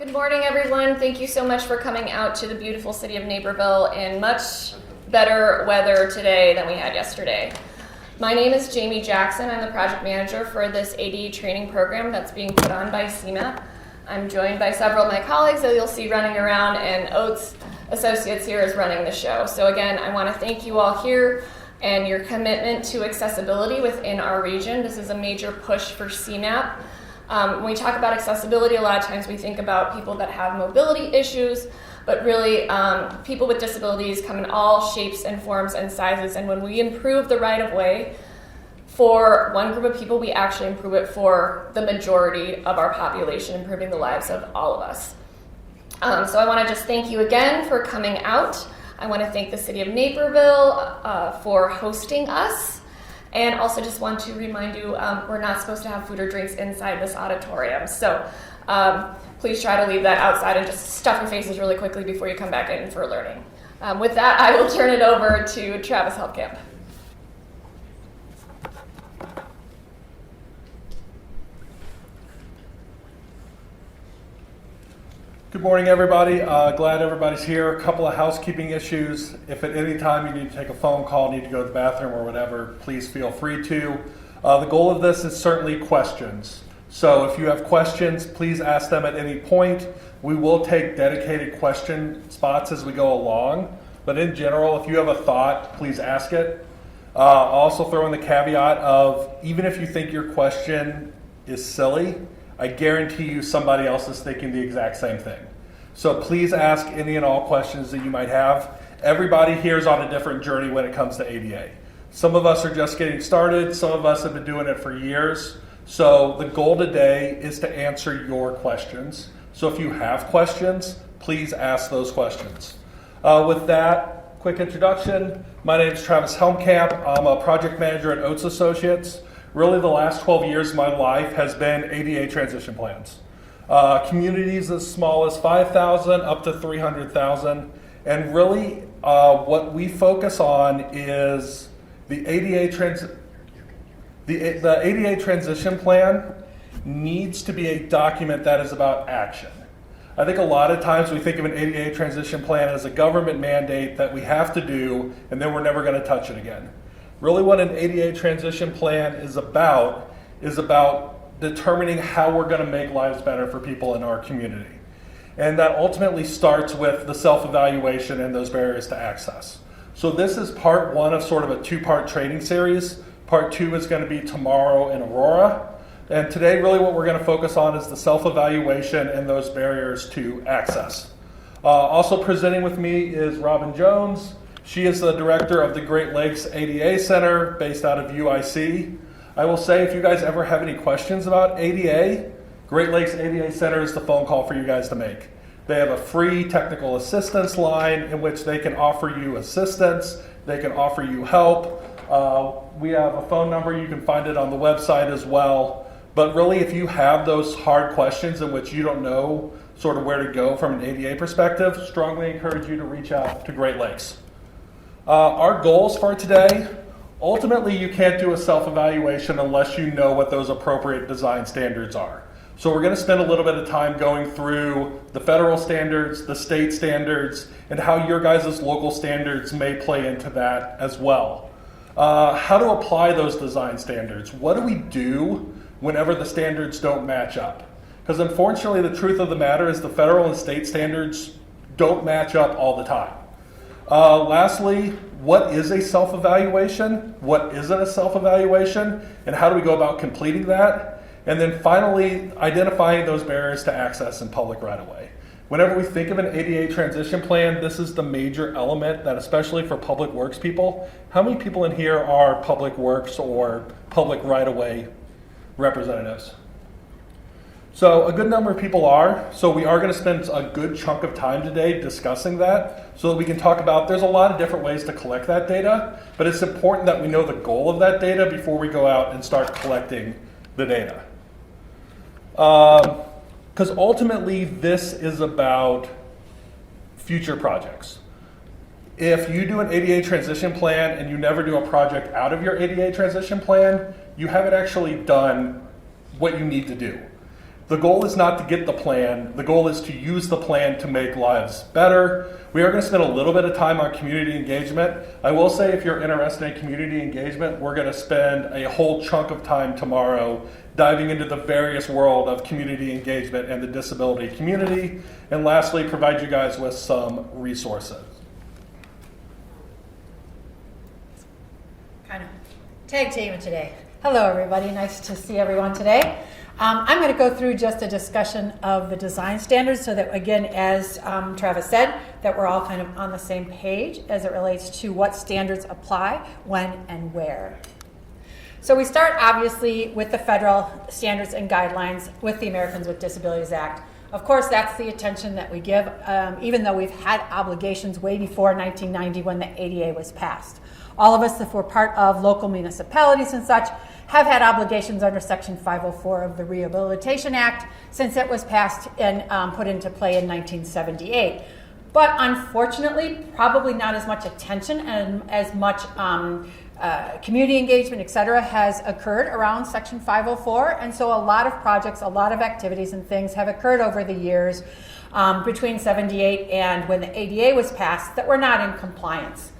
Good morning, everyone. Thank you so much for coming out to the beautiful city of Naperville in much better weather today than we had yesterday. My name is Jamie Jackson. I'm the project manager for this ADA training program that's being put on by CMAP. I'm joined by several of my colleagues that you'll see running around, and Oates Associates here is running the show. So again, I want to thank you all here and your commitment to accessibility within our region. This is a major push for CMAP. When we talk about accessibility, a lot of times we think about people that have mobility issues, but really people with disabilities come in all shapes and forms and sizes. And when we improve the right-of-way for one group of people, we actually improve it for the majority of our population, improving the lives of all of us. So I want to just thank you again for coming out. I want to thank the city of Naperville for hosting us. And also just want to remind you, we're not supposed to have food or drinks inside this auditorium. So please try to leave that outside and just stuff your faces really quickly before you come back in for learning. With that, I will turn it over to Travis Helpkamp. Good morning, everybody. Glad everybody's here. A couple of housekeeping issues. If at any time you need to take a phone call, need to go to the bathroom or whatever, please feel free to. The goal of this is certainly questions. So if you have questions, please ask them at any point. We will take dedicated question spots as we go along. But in general, if you have a thought, please ask it. Also throw in the caveat of, even if you think your question is silly, I guarantee you somebody else is thinking the exact same thing. So please ask any and all questions that you might have. Everybody here is on a different journey when it comes to ADA. Some of us are just getting started. Some of us have been doing it for years. So the goal today is to answer your questions. So if you have questions, please ask those questions. With that quick introduction, my name is Travis Helmkamp. I'm a project manager at Oates Associates. Really, the last 12 years of my life has been ADA transition plans. Communities as small as 5,000 up to 300,000. And really, what we focus on is the ADA transition plan needs to be a document that is about action. I think a lot of times we think of an ADA transition plan as a government mandate that we have to do, and then we're never going to touch it again. Really what an ADA transition plan is about determining how we're going to make lives better for people in our community. And that ultimately starts with the self-evaluation and those barriers to access. So this is part one of sort of a two-part training series. Part two is going to be tomorrow in Aurora. And today really what we're going to focus on is the self-evaluation and those barriers to access. Also presenting with me is Robin Jones. She is the director of the Great Lakes ADA Center based out of UIC. I will say if you guys ever have any questions about ADA, Great Lakes ADA Center is the phone call for you guys to make. They have a free technical assistance line in which they can offer you assistance, they can offer you help. We have a phone number, you can find it on the website as well. But really if you have those hard questions in which you don't know sort of where to go from an ADA perspective, strongly encourage you to reach out to Great Lakes. Our goals for today, ultimately you can't do a self-evaluation unless you know what those appropriate design standards are. So we're going to spend a little bit of time going through the federal standards, the state standards, and how your guys' local standards may play into that as well. How to apply those design standards. What do we do whenever the standards don't match up? Because unfortunately the truth of the matter is the federal and state standards don't match up all the time. Lastly, what is a self-evaluation? What isn't a self-evaluation? And how do we go about completing that? And then finally, identifying those barriers to access in public right-of-way. Whenever we think of an ADA transition plan, this is the major element that, especially for public works people, how many people in here are public works or public right-of-way representatives? So a good number of people are, so we are going to spend a good chunk of time today discussing that so that we can talk about, there's a lot of different ways to collect that data, but it's important that we know the goal of that data before we go out and start collecting the data. Because ultimately this is about future projects. If you do an ADA transition plan and you never do a project out of your ADA transition plan, you haven't actually done what you need to do. The goal is not to get the plan. The goal is to use the plan to make lives better. We are going to spend a little bit of time on community engagement. I will say if you're interested in community engagement, we're going to spend a whole chunk of time tomorrow diving into the various world of community engagement and the disability community. And lastly, provide you guys with some resources. Kind of tag teaming today. Hello, everybody. Nice to see everyone today. I'm going to go through just a discussion of the design standards so that, again, as Travis said, that we're all kind of on the same page as it relates to what standards apply, when, and where. So we start, obviously, with the federal standards and guidelines with the Americans with Disabilities Act. Of course, that's the attention that we give, even though we've had obligations way before 1990 when the ADA was passed. All of us, if we're part of local municipalities and such, have had obligations under Section 504 of the Rehabilitation Act since it was passed and put into play in 1978. But unfortunately, probably not as much attention and as much community engagement, et cetera, has occurred around Section 504. And so a lot of projects, a lot of activities and things have occurred over the years between 78 and when the ADA was passed that were not in compliance.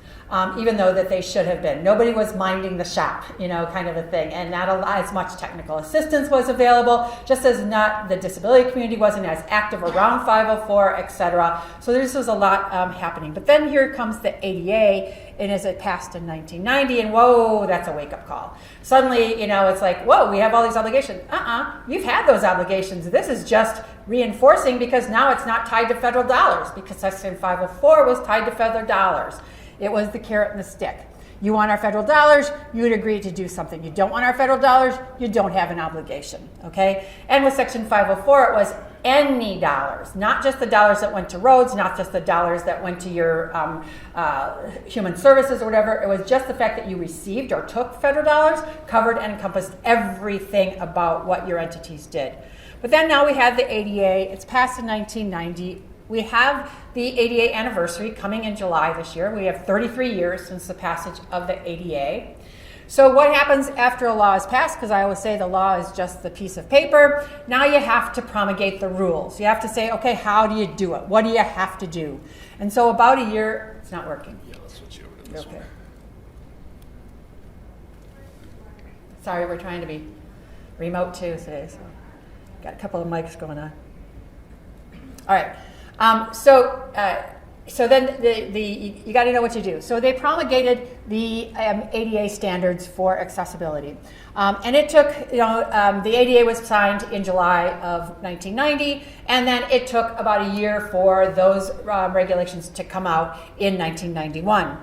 Even though that they should have been. Nobody was minding the shop, kind of a thing, and not as much technical assistance was available, just as not the disability community wasn't as active around 504, etc. So this was a lot happening. But then here comes the ADA, and as it passed in 1990, and whoa, that's a wake-up call. Suddenly, it's like, whoa, we have all these obligations. You've had those obligations. This is just reinforcing because now it's not tied to federal dollars, because Section 504 was tied to federal dollars. It was the carrot and the stick. You want our federal dollars, you would agree to do something. You don't want our federal dollars, you don't have an obligation, okay? And with Section 504, it was any dollars, not just the dollars that went to roads, not just the dollars that went to your human services or whatever. It was just the fact that you received or took federal dollars covered and encompassed everything about what your entities did. But then now we have the ADA. It's passed in 1990. We have the ADA anniversary coming in July this year. We have 33 years since the passage of the ADA. So what happens after a law is passed? Because I always say the law is just the piece of paper. Now you have to promulgate the rules. You have to say, okay, how do you do it? What do you have to do? And so about a year, it's not working. Yeah, let's switch you over to this one. Sorry, we're trying to be remote too today, so got a couple of mics going on. All right. So then you got to know what you do. So they promulgated the ADA standards for accessibility, and it took the ADA was signed in July of 1990, and then it took about a year for those regulations to come out in 1991.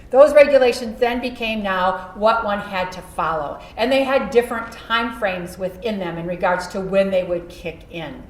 Those regulations then became now what one had to follow, and they had different time frames within them in regards to when they would kick in.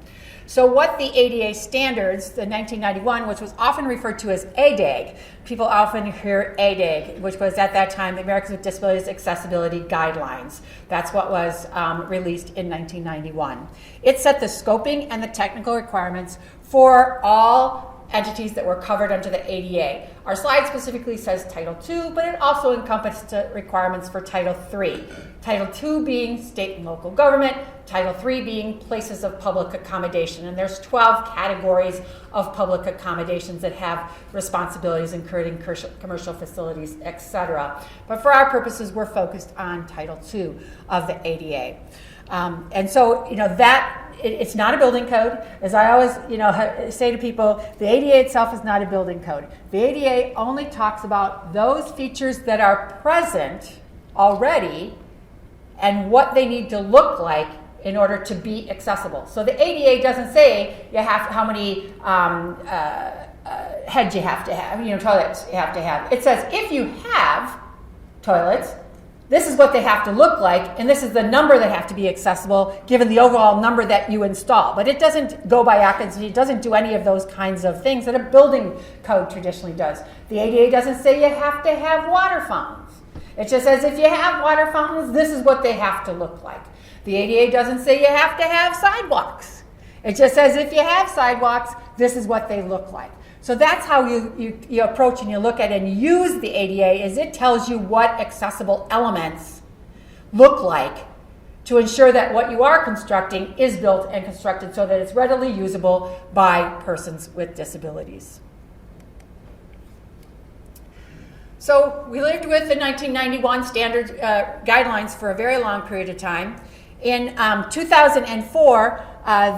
So what the ADA standards, the 1991, which was often referred to as ADAG, people often hear ADAG, which was at that time the Americans with Disabilities Accessibility Guidelines. That's what was released in 1991. It set the scoping and the technical requirements for all entities that were covered under the ADA. Our slide specifically says Title II, but it also encompassed the requirements for Title III. Title II being state and local government, Title III being places of public accommodation. And there's 12 categories of public accommodations that have responsibilities, including commercial facilities, etc. But for our purposes, we're focused on Title II of the ADA. And so, it's not a building code. As I always, say to people, the ADA itself is not a building code. The ADA only talks about those features that are present already and what they need to look like in order to be accessible. So the ADA doesn't say how many heads you have to have, toilets you have to have. It says if you have toilets, this is what they have to look like, and this is the number that have to be accessible given the overall number that you install. But it doesn't go by occupancy. It doesn't do any of those kinds of things that a building code traditionally does. The ADA doesn't say you have to have water fountains. It just says if you have water fountains, this is what they have to look like. The ADA doesn't say you have to have sidewalks. It just says if you have sidewalks, this is what they look like. So that's how you approach and you look at and use the ADA, is it tells you what accessible elements look like to ensure that what you are constructing is built and constructed so that it's readily usable by persons with disabilities. So we lived with the 1991 standard guidelines for a very long period of time. In 2004,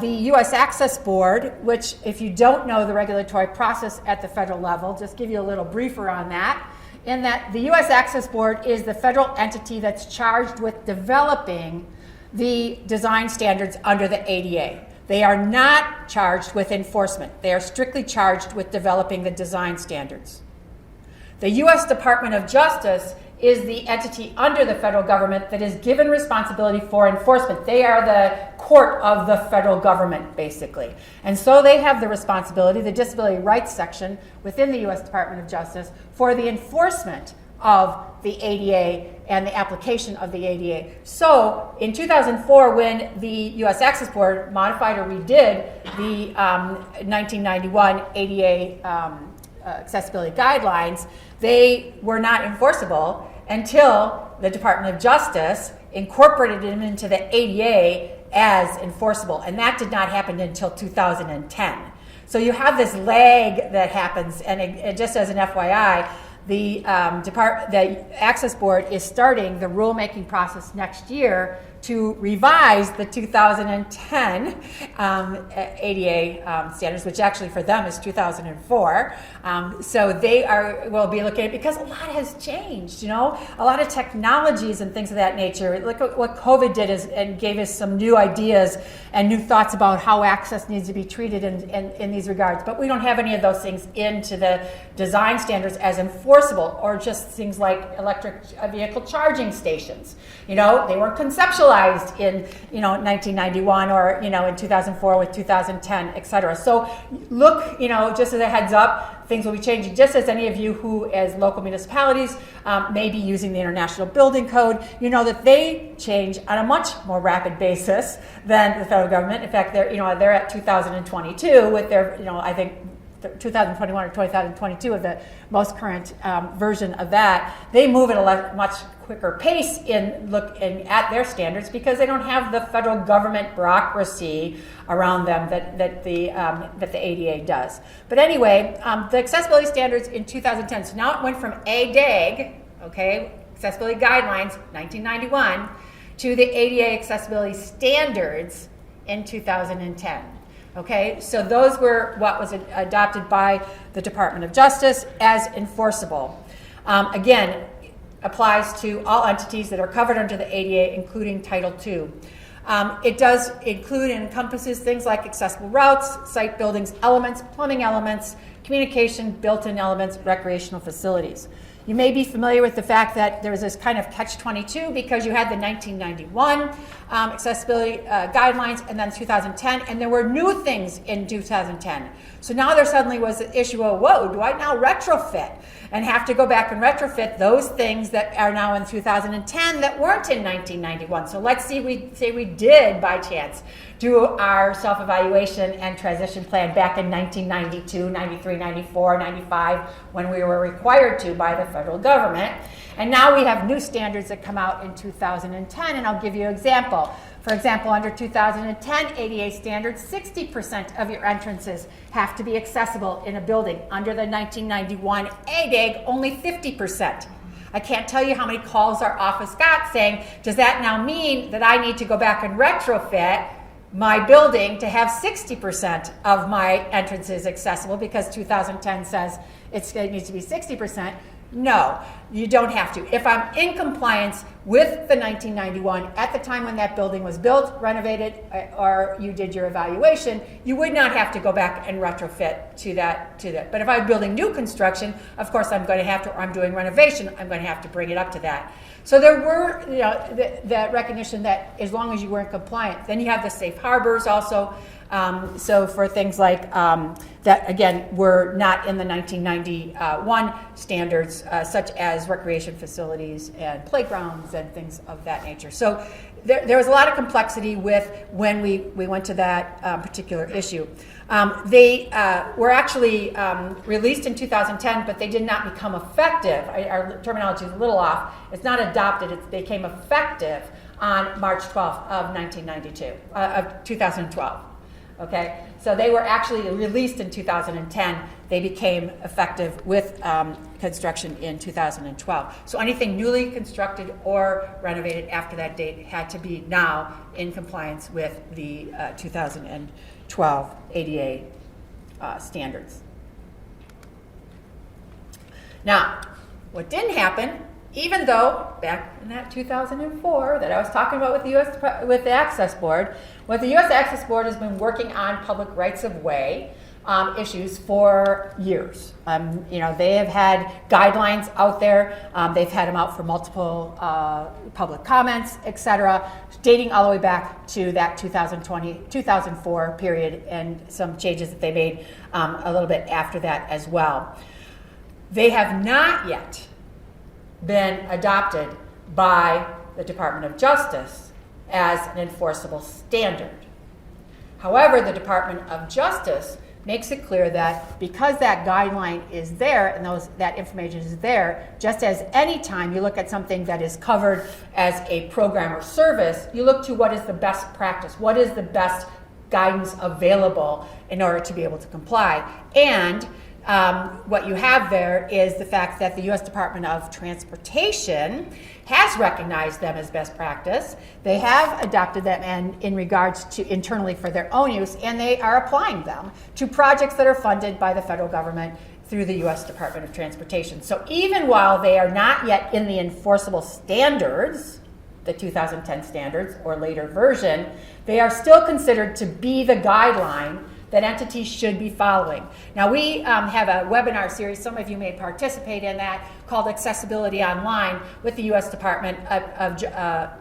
the U.S. Access Board, which if you don't know the regulatory process at the federal level, just give you a little briefer on that, in that the U.S. Access Board is the federal entity that's charged with developing the design standards under the ADA. They are not charged with enforcement. They are strictly charged with developing the design standards. The U.S. Department of Justice is the entity under the federal government that is given responsibility for enforcement. They are the court of the federal government, basically. And so they have the responsibility, the disability rights section within the U.S. Department of Justice, for the enforcement of the ADA and the application of the ADA. So in 2004, when the U.S. Access Board modified or redid the 1991 ADA accessibility guidelines, they were not enforceable until the Department of Justice incorporated them into the ADA as enforceable. And that did not happen until 2010. So you have this lag that happens, and it just as an FYI, the Access Board is starting the rulemaking process next year to revise the 2010 ADA standards, which actually for them is 2004. So they will be looking at, because a lot has changed, a lot of technologies and things of that nature. Look at what COVID did and gave us some new ideas and new thoughts about how access needs to be treated in these regards. But we don't have any of those things into the design standards as enforceable, or just things like electric vehicle charging stations. They weren't conceptualized in 1991 or in 2004 with 2010, et cetera. So look, just as a heads up, things will be changing. Just as any of you who, as local municipalities, may be using the International Building Code, that they change on a much more rapid basis than the federal government. In fact, they're at 2022 with their, I think 2021 or 2022 of the most current version of that. They move at a much quicker pace in looking at their standards because they don't have the federal government bureaucracy around them that the ADA does. But anyway, the accessibility standards in 2010. So now it went from ADAG, accessibility guidelines, 1991, to the ADA accessibility standards in 2010. Okay, so those were what was adopted by the Department of Justice as enforceable. Again, applies to all entities that are covered under the ADA, including Title II. It does include and encompasses things like accessible routes, site buildings, elements, plumbing elements, communication, built-in elements, recreational facilities. You may be familiar with the fact that there's this kind of catch-22 because you had the 1991 accessibility guidelines and then 2010, and there were new things in 2010. So now there suddenly was the issue of, whoa, do I now retrofit and have to go back and retrofit those things that are now in 2010 that weren't in 1991? So let's say we did, by chance, do our self-evaluation and transition plan back in 1992, 93, 94, 95, when we were required to by the federal government. And now we have new standards that come out in 2010, and I'll give you an example. For example, under 2010 ADA standards, 60% of your entrances have to be accessible in a building. Under the 1991 ADAG, only 50%. I can't tell you how many calls our office got saying, does that now mean that I need to go back and retrofit my building to have 60% of my entrances accessible because 2010 says it needs to be 60%? No, you don't have to. If I'm in compliance with the 1991 at the time when that building was built, renovated, or you did your evaluation, you would not have to go back and retrofit to that. But if I'm building new construction, of course I'm going to have to, or I'm doing renovation, I'm going to have to bring it up to that. So there were, that recognition that as long as you weren't compliant, then you have the safe harbors also. So for things like that, again, were not in the 1991 standards, such as recreation facilities and playgrounds and things of that nature. So there was a lot of complexity with when we went to that particular issue. They were actually released in 2010, but they did not become effective. Our terminology is a little off. It's not adopted. It became effective on March 12th of 2012. Okay, so they were actually released in 2010. They became effective with construction in 2012. So anything newly constructed or renovated after that date had to be now in compliance with the 2012 ADA standards. Now, what didn't happen, even though back in that 2004 that I was talking about with the Access Board, what the U.S. Access Board has been working on public rights of way issues for years. They have had guidelines out there. They've had them out for multiple public comments, etc., dating all the way back to that 2004 period, and some changes that they made a little bit after that as well. They have not yet been adopted by the Department of Justice as an enforceable standard. However, the Department of Justice makes it clear that because that guideline is there and that information is there, just as any time you look at something that is covered as a program or service, you look to what is the best practice, what is the best guidance available in order to be able to comply. And what you have there is the fact that the U.S. Department of Transportation has recognized them as best practice. They have adopted them in regards to internally for their own use, and they are applying them to projects that are funded by the federal government through the U.S. Department of Transportation. So even while they are not yet in the enforceable standards, the 2010 standards or later version, they are still considered to be the guideline that entities should be following. Now we have a webinar series, some of you may participate in that, called Accessibility Online with the U.S. Department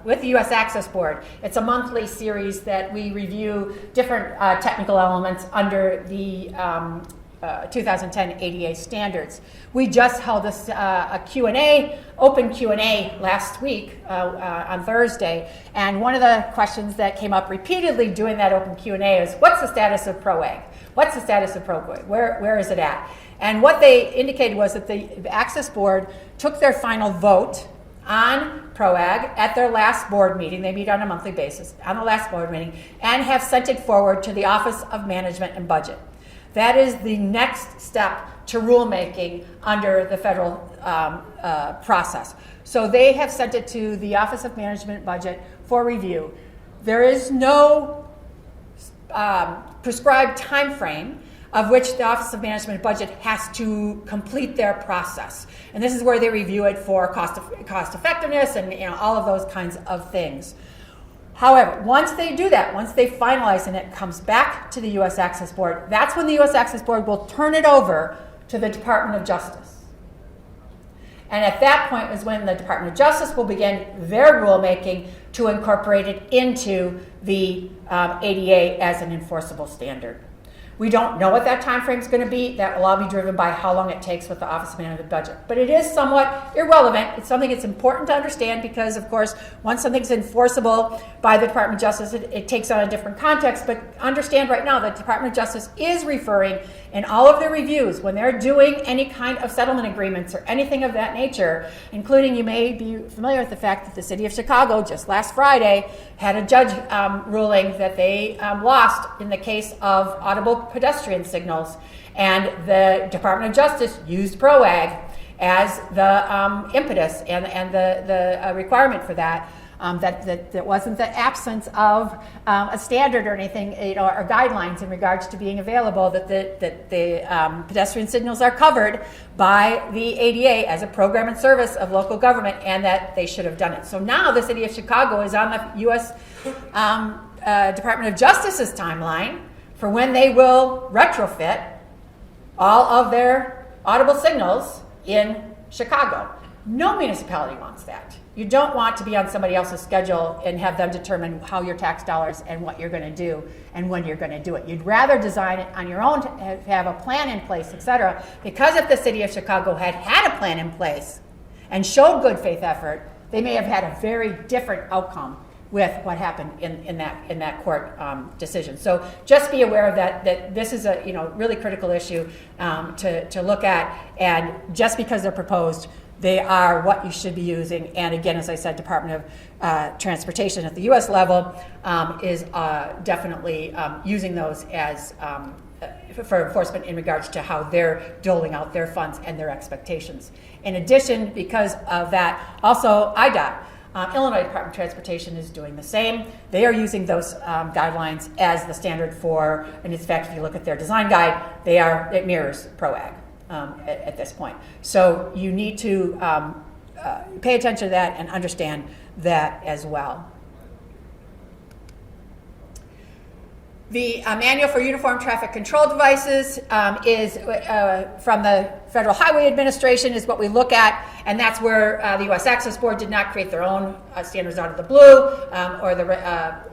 with the U.S. Access Board. It's a monthly series that we review different technical elements under the 2010 ADA standards. We just held a Q&A, open Q&A last week on Thursday, and one of the questions that came up repeatedly during that open Q&A is, what's the status of PROWAG? What's the status of PROWAG? Where is it at? And what they indicated was that the Access Board took their final vote on PROWAG at their last board meeting. They meet on a monthly basis, on the last board meeting, and have sent it forward to the Office of Management and Budget. That is the next step to rulemaking under the federal process. So they have sent it to the Office of Management and Budget for review. There is no prescribed time frame of which the Office of Management and Budget has to complete their process. And this is where they review it for cost effectiveness and all of those kinds of things. However, once they do that, once they finalize and it comes back to the U.S. Access Board, that's when the U.S. Access Board will turn it over to the Department of Justice. And at that point is when the Department of Justice will begin their rulemaking to incorporate it into the ADA as an enforceable standard. We don't know what that time frame is going to be. That will all be driven by how long it takes with the Office of Management and Budget. But it is somewhat irrelevant. It's something that's important to understand because, of course, once something's enforceable by the Department of Justice, it takes on a different context. But understand right now that the Department of Justice is referring in all of their reviews when they're doing any kind of settlement agreements or anything of that nature, including, you may be familiar with the fact that the City of Chicago just last Friday had a judge ruling that they lost in the case of audible pedestrian signals, and the Department of Justice used PROWAG as the impetus and the requirement for that. That wasn't the absence of a standard or anything, or guidelines in regards to being available. That the pedestrian signals are covered by the ADA as a program and service of local government, and that they should have done it. So now the City of Chicago is on the U.S. Department of Justice's timeline for when they will retrofit all of their audible signals in Chicago. No municipality wants that. You don't want to be on somebody else's schedule and have them determine how your tax dollars and what you're going to do and when you're going to do it. You'd rather design it on your own, to have a plan in place, etc. Because if the City of Chicago had a plan in place and showed good faith effort, they may have had a very different outcome with what happened in that court decision. So just be aware of that this is a really critical issue to look at, and just because they're proposed They are what you should be using. And again, as I said, Department of Transportation at the U.S. level is definitely using those as for enforcement in regards to how they're doling out their funds and their expectations. In addition, because of that, also IDOT, Illinois Department of Transportation is doing the same. They are using those guidelines as the standard for, and in fact, if you look at their design guide, it mirrors PROWAG at this point. So you need to pay attention to that and understand that as well. The manual for uniform traffic control devices is from the Federal Highway Administration is what we look at, and that's where the U.S. Access Board did not create their own standards out of the blue or the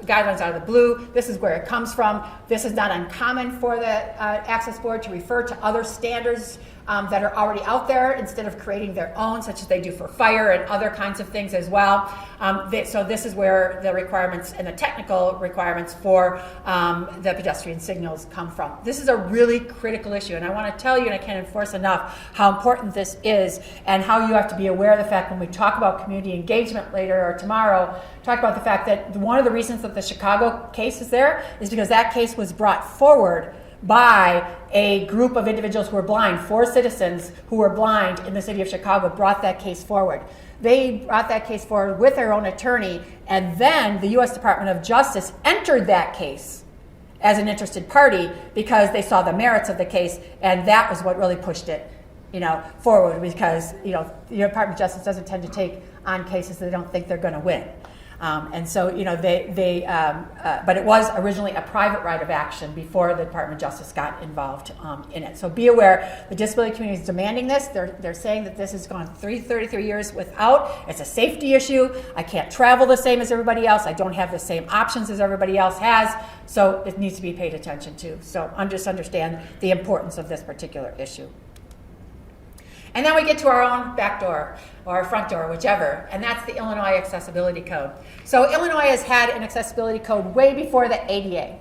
guidelines out of the blue. This is where it comes from. This is not uncommon for the Access Board to refer to other standards that are already out there instead of creating their own, such as they do for fire and other kinds of things as well. So this is where the requirements and the technical requirements for the pedestrian signals come from. This is a really critical issue, and I want to tell you, and I can't enforce enough, how important this is and how you have to be aware of the fact when we talk about community engagement later or tomorrow, talk about the fact that one of the reasons that the Chicago case is there is because that case was brought forward by a group of individuals who were blind. 4 citizens who were blind in the city of Chicago brought that case forward. They brought that case forward with their own attorney, and then the U.S. Department of Justice entered that case as an interested party because they saw the merits of the case, and that was what really pushed it, forward, because the Department of Justice doesn't tend to take on cases they don't think they're going to win. And so, but it was originally a private right of action before the Department of Justice got involved in it. So be aware, the disability community is demanding this. They're saying that this has gone 33 years without. It's a safety issue. I can't travel the same as everybody else. I don't have the same options as everybody else has. So it needs to be paid attention to. So just understand the importance of this particular issue. And then we get to our own back door or front door, whichever, and that's the Illinois Accessibility Code. So Illinois has had an accessibility code way before the ADA.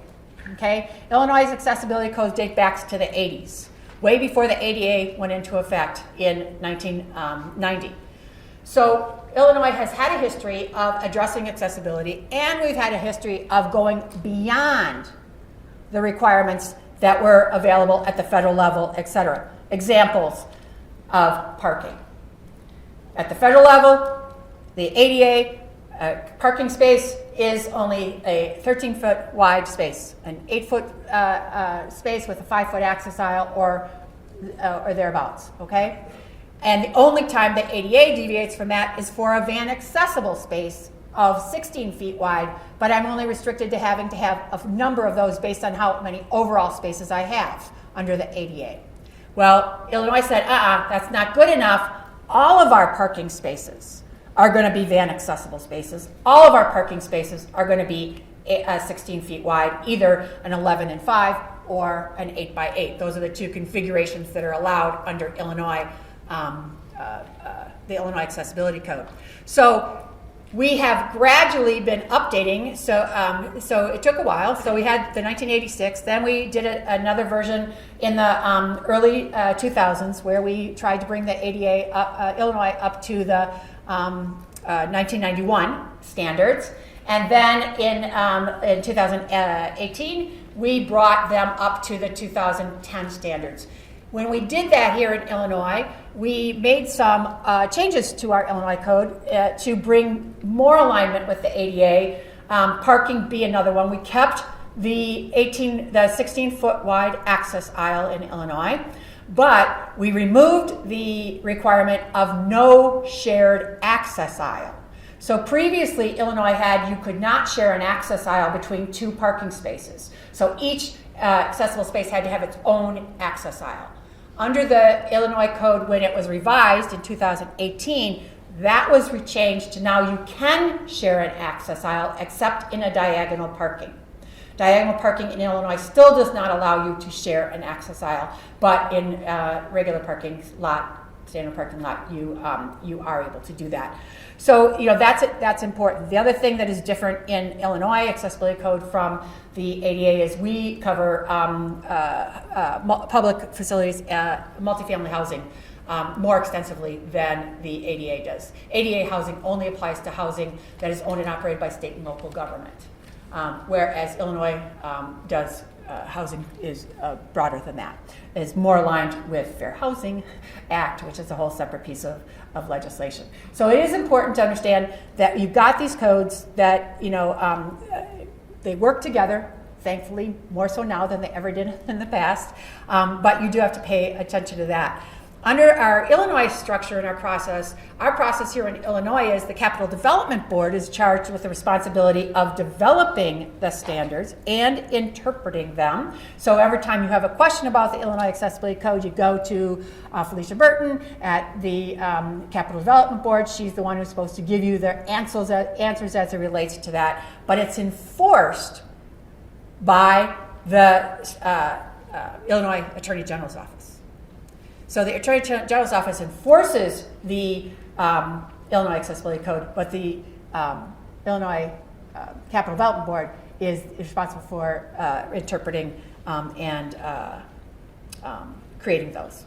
Okay? Illinois' accessibility codes date back to the 80s, way before the ADA went into effect in 1990. So Illinois has had a history of addressing accessibility, and we've had a history of going beyond the requirements that were available at the federal level, et cetera. Examples of parking. At the federal level, the ADA parking space is only a 13-foot wide space, an 8-foot space with a 5-foot access aisle or thereabouts, okay? And the only time the ADA deviates from that is for a van accessible space of 16 feet wide, but I'm only restricted to having to have a number of those based on how many overall spaces I have under the ADA. Well, Illinois said, that's not good enough. All of our parking spaces are going to be van accessible spaces. All of our parking spaces are going to be 16 feet wide, either an 11 and 5 or an 8 by 8. Those are the 2 configurations that are allowed under Illinois, the Illinois Accessibility Code. So we have gradually been updating, so it took a while. So we had the 1986, then we did another version in the early 2000s where we tried to bring the ADA, Illinois, up to the 1991 standards. And then in 2018, we brought them up to the 2010 standards. When we did that here in Illinois, we made some changes to our Illinois code to bring more alignment with the ADA. Parking be another one. We kept the 16-foot wide access aisle in Illinois, but we removed the requirement of no shared access aisle. So previously, Illinois you could not share an access aisle between 2 parking spaces. So each accessible space had to have its own access aisle. Under the Illinois code, when it was revised in 2018, that was changed to now you can share an access aisle except in a diagonal parking. Diagonal parking in Illinois still does not allow you to share an access aisle, but in regular parking lot, standard parking lot, you are able to do that. So that's important. The other thing that is different in Illinois accessibility code from the ADA is we cover public facilities, multifamily housing more extensively than the ADA does. ADA housing only applies to housing that is owned and operated by state and local government, whereas Illinois does housing is broader than that. It's more aligned with Fair Housing Act, which is a whole separate piece of legislation. So it is important to understand that you've got these codes that, they work together, thankfully, more so now than they ever did in the past, but you do have to pay attention to that. Under our Illinois structure and our process here in Illinois is the Capital Development Board is charged with the responsibility of developing the standards and interpreting them. So every time you have a question about the Illinois Accessibility Code, you go to Felicia Burton at the Capital Development Board. She's the one who's supposed to give you the answers as it relates to that. But it's enforced by the Illinois Attorney General's office. So the Attorney General's office enforces the Illinois Accessibility Code, but the Illinois Capital Development Board is responsible for interpreting and creating those.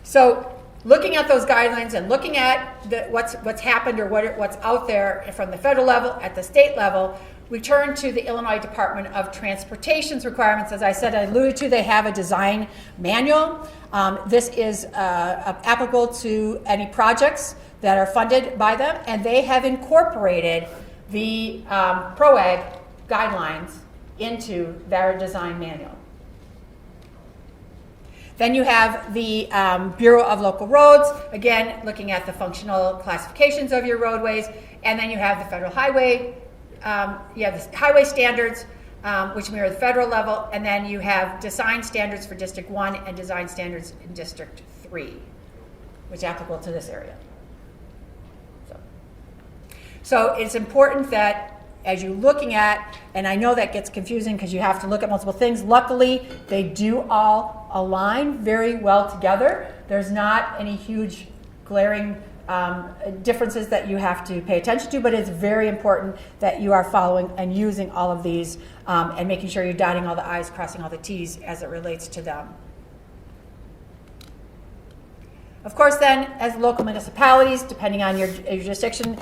So looking at those guidelines and looking at what's happened or what's out there from the federal level, at the state level, we turn to the Illinois Department of Transportation's requirements. As I said, I alluded to, they have a design manual. This is applicable to any projects that are funded by them, and they have incorporated the PROWAG guidelines into their design manual. Then you have the Bureau of Local Roads, again, looking at the functional classifications of your roadways, and then you have the federal highway. You have the highway standards, which mirror the federal level, and then you have design standards for District 1 and design standards in District 3, which are applicable to this area. So it's important that as you're looking at, and I know that gets confusing because you have to look at multiple things, luckily they do all align very well together. There's not any huge glaring differences that you have to pay attention to, but it's very important that you are following and using all of these and making sure you're dotting all the I's, crossing all the T's as it relates to them. Of course, then, as local municipalities, depending on your jurisdiction,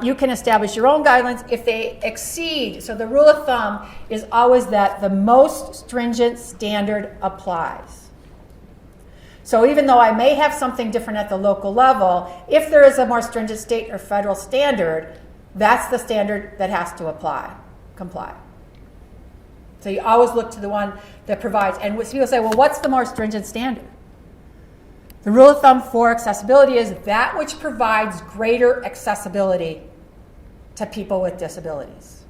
you can establish your own guidelines if they exceed. So the rule of thumb is always that the most stringent standard applies. So even though I may have something different at the local level, if there is a more stringent state or federal standard, that's the standard that has to comply. So you always look to the one that provides. And people say, well, what's the more stringent standard? The rule of thumb for accessibility is that which provides greater accessibility to people with disabilities.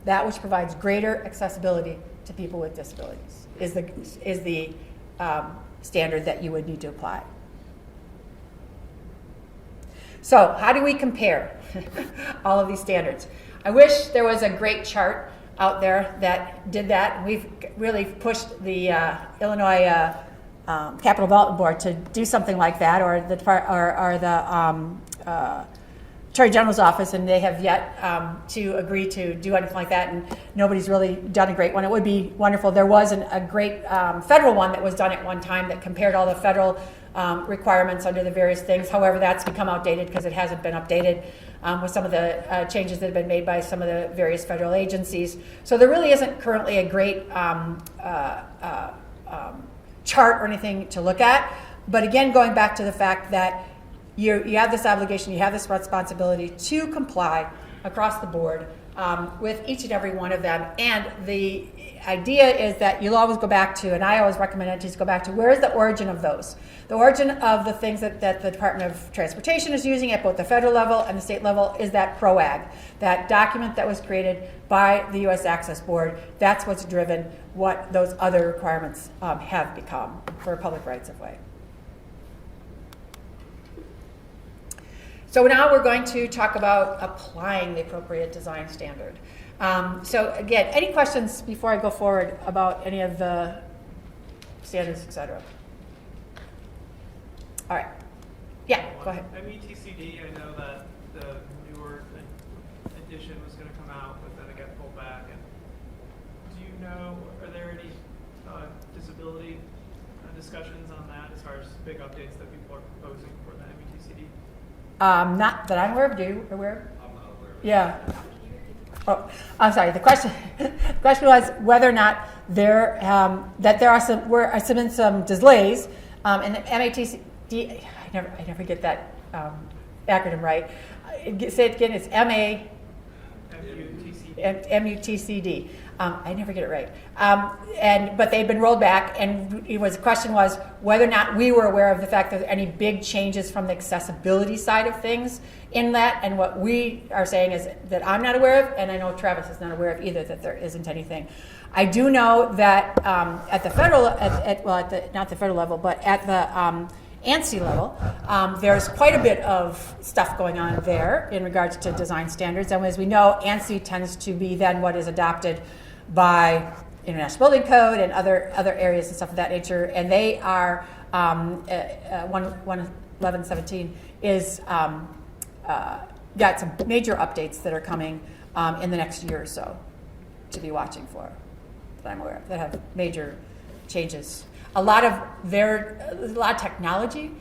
That which provides greater accessibility to people with disabilities is the standard that you would need to apply. So how do we compare all of these standards? I wish there was a great chart out there that did that. We've really pushed the Illinois Capital Development Board to do something like that, or the Attorney General's office, and they have yet to agree to do anything like that, and nobody's really done a great one. It would be wonderful. There was a great federal one that was done at one time that compared all the federal requirements under the various things. However, that's become outdated because it hasn't been updated with some of the changes that have been made by some of the various federal agencies. So there really isn't currently a great chart or anything to look at. But again, going back to the fact that you have this obligation, you have this responsibility to comply across the board with each and every one of them. And the idea is that you'll always go back to, and I always recommend entities go back to, where is the origin of those? The origin of the things that the Department of Transportation is using at both the federal level and the state level is that PROWAG, that document that was created by the U.S. Access Board. That's what's driven what those other requirements have become for public rights of way. So now we're going to talk about applying the appropriate design standard. So again, any questions before I go forward about any of the standards, et cetera? All right. Yeah, go ahead. METCD, I know that the newer edition was going to come out, but then it got pulled back. And do you know, are there any big updates that people are proposing for the METCD? Not that I'm aware of. Do you aware? I'm not aware of it. Yeah. Oh, I'm sorry. The question was whether or not there that there are some delays in the MATCD. I never get that acronym right. Say it again. It's MUTCD. I never get it right. But they've been rolled back, and the question was whether or not we were aware of the fact that there are any big changes from the accessibility side of things in that. And what we are saying is that I'm not aware of, and I know Travis is not aware of either, that there isn't anything. I do know that at the federal, not the federal level, but at the ANSI level, there's quite a bit of stuff going on there in regards to design standards. And as we know, ANSI tends to be then what is adopted by International Building Code and other areas and stuff of that nature. And they are 11117 is got some major updates that are coming in the next year or so to be watching for, that I'm aware of, that have major changes. A lot of technology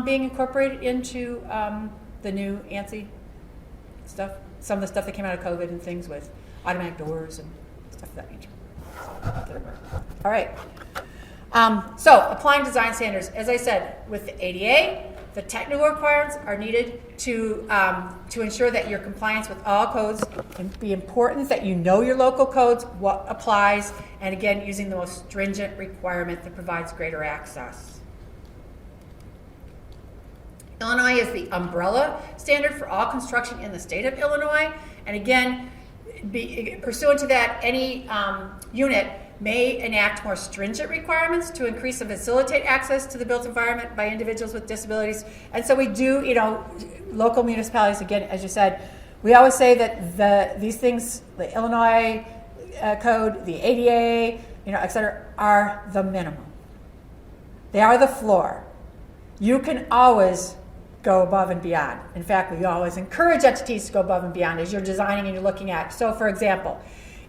being incorporated into the new ANSI stuff. Some of the stuff that came out of COVID and things with automatic doors and stuff of that nature. All right. So applying design standards, as I said, with the ADA, the technical requirements are needed to ensure that your compliance with all codes can be important, that you know your local codes, what applies, and again, using the most stringent requirement that provides greater access. Illinois is the umbrella standard for all construction in the state of Illinois, and again, pursuant to that, any unit may enact more stringent requirements to increase and facilitate access to the built environment by individuals with disabilities. And so we do, local municipalities, again, as you said, we always say that these things, the Illinois code, the ADA, et cetera, are the minimum. They are the floor. You can always go above and beyond. In fact, we always encourage entities to go above and beyond as you're designing and you're looking at. So for example,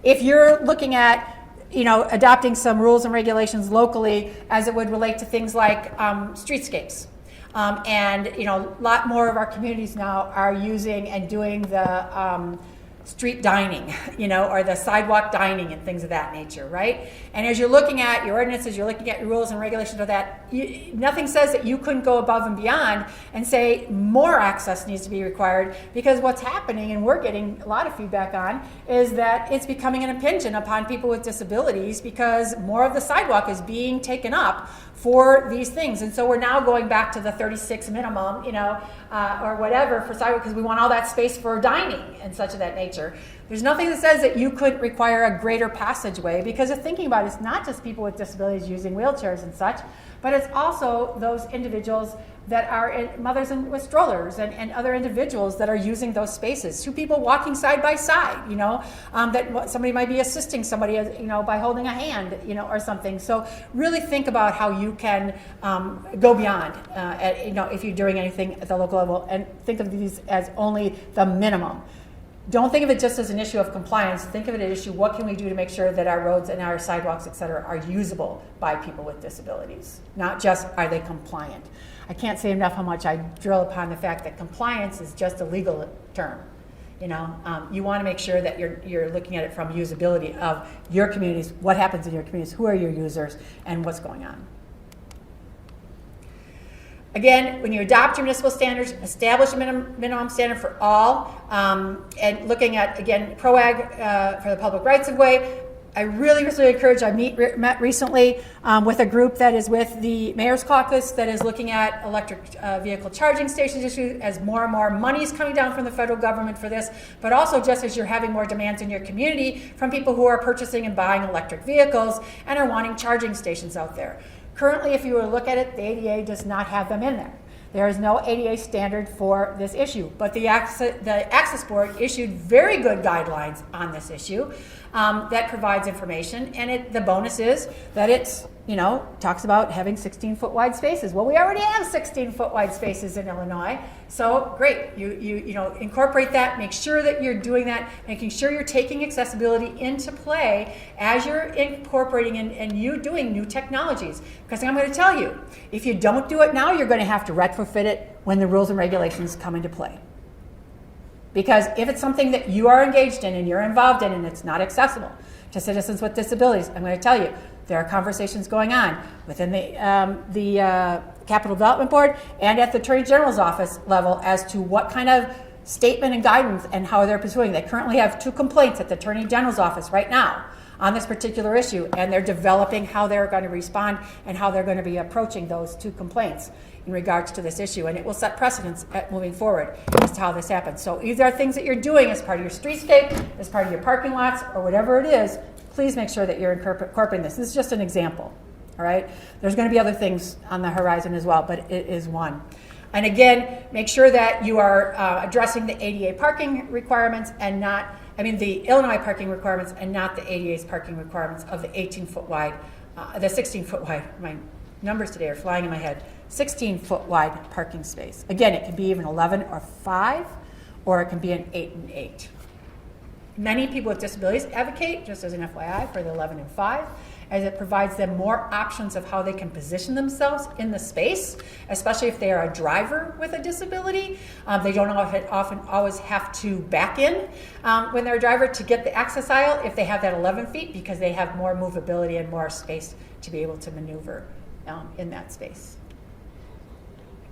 if you're looking at adopting some rules and regulations locally as it would relate to things like streetscapes. And a lot more of our communities now are using and doing the street dining, or the sidewalk dining and things of that nature, right? And as you're looking at your ordinances, you're looking at your rules and regulations of that, nothing says that you couldn't go above and beyond and say more access needs to be required, because what's happening, and we're getting a lot of feedback on, is that it's becoming an impingement upon people with disabilities because more of the sidewalk is being taken up for these things. And so we're now going back to the 36 minimum, or whatever for sidewalk, because we want all that space for dining and such of that nature. There's nothing that says that you could require a greater passageway, because of thinking about it, it's not just people with disabilities using wheelchairs and such, but it's also those individuals that are mothers with strollers and other individuals that are using those spaces. Two people walking side by side, that somebody might be assisting somebody, by holding a hand, or something. So really think about how you can go beyond, if you're doing anything at the local level, and think of these as only the minimum. Don't think of it just as an issue of compliance. Think of it as an issue, what can we do to make sure that our roads and our sidewalks, et cetera, are usable by people with disabilities, not just are they compliant. I can't say enough how much I drill upon the fact that compliance is just a legal term. You want to make sure that you're looking at it from usability of your communities, what happens in your communities, who are your users, and what's going on. Again, when you adopt your municipal standards, establish a minimum standard for all, and looking at, again, PROWAG for the public rights of way. I really encourage, I met recently with a group that is with the Mayor's Caucus that is looking at electric vehicle charging stations issue as more and more money is coming down from the federal government for this, but also just as you're having more demands in your community from people who are purchasing and buying electric vehicles and are wanting charging stations out there. Currently, if you were to look at it, the ADA does not have them in there. There is no ADA standard for this issue, but the Access Board issued very good guidelines on this issue, that provides information. And the bonus is that it's, talks about having 16-foot wide spaces. Well, we already have 16-foot wide spaces in Illinois. So great, you incorporate that, make sure that you're doing that, making sure you're taking accessibility into play as you're incorporating and you doing new technologies. Because I'm going to tell you, if you don't do it now, you're going to have to retrofit it when the rules and regulations come into play. Because if it's something that you are engaged in and you're involved in and it's not accessible to citizens with disabilities, I'm going to tell you, there are conversations going on within the Capital Development Board and at the Attorney General's office level as to what kind of statement and guidance and how they're pursuing. They currently have 2 complaints at the Attorney General's office right now on this particular issue, and they're developing how they're going to respond and how they're going to be approaching those 2 complaints in regards to this issue, and it will set precedents moving forward as to how this happens. So either are things that you're doing as part of your streetscape, as part of your parking lots, or whatever it is, please make sure that you're incorporating this. This is just an example, all right? There's going to be other things on the horizon as well, but it is one. And again, make sure that you are addressing the ADA parking requirements and not, the Illinois parking requirements and not the ADA's parking requirements of the 18-foot wide, the 16-foot wide. My numbers today are flying in my head. 16-foot wide parking space. Again, it can be even 11 or 5, or it can be an 8 and 8. Many people with disabilities advocate, just as an FYI, for the 11 and 5, as it provides them more options of how they can position themselves in the space, especially if they are a driver with a disability. They don't often always have to back in when they're a driver to get the access aisle if they have that 11 feet, because they have more movability and more space to be able to maneuver in that space.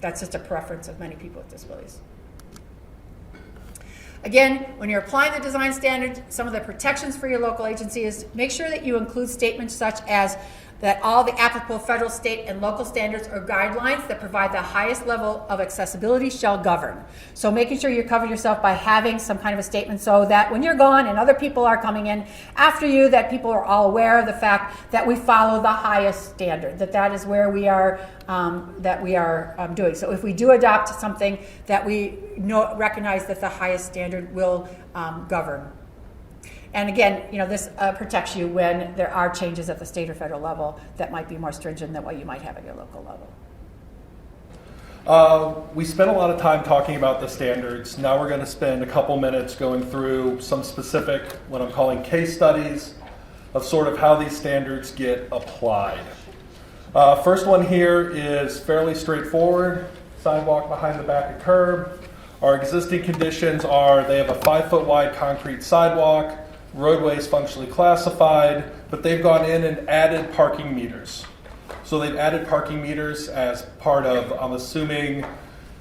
That's just a preference of many people with disabilities. Again, when you're applying the design standard, some of the protections for your local agency is make sure that you include statements such as that all the applicable federal, state, and local standards or guidelines that provide the highest level of accessibility shall govern. So making sure you cover yourself by having some kind of a statement so that when you're gone and other people are coming in after you, that people are all aware of the fact that we follow the highest standard, that is where we are doing. So if we do adopt something, that we recognize that the highest standard will govern. And again, this protects you when there are changes at the state or federal level that might be more stringent than what you might have at your local level. We spent a lot of time talking about the standards. Now we're going to spend a couple minutes going through some specific, what I'm calling case studies of sort of how these standards get applied. First one here is fairly straightforward. Sidewalk behind the back of curb. Our existing conditions are they have a 5-foot wide concrete sidewalk. Roadway is functionally classified, but they've gone in and added parking meters. So they've added parking meters as part of, I'm assuming,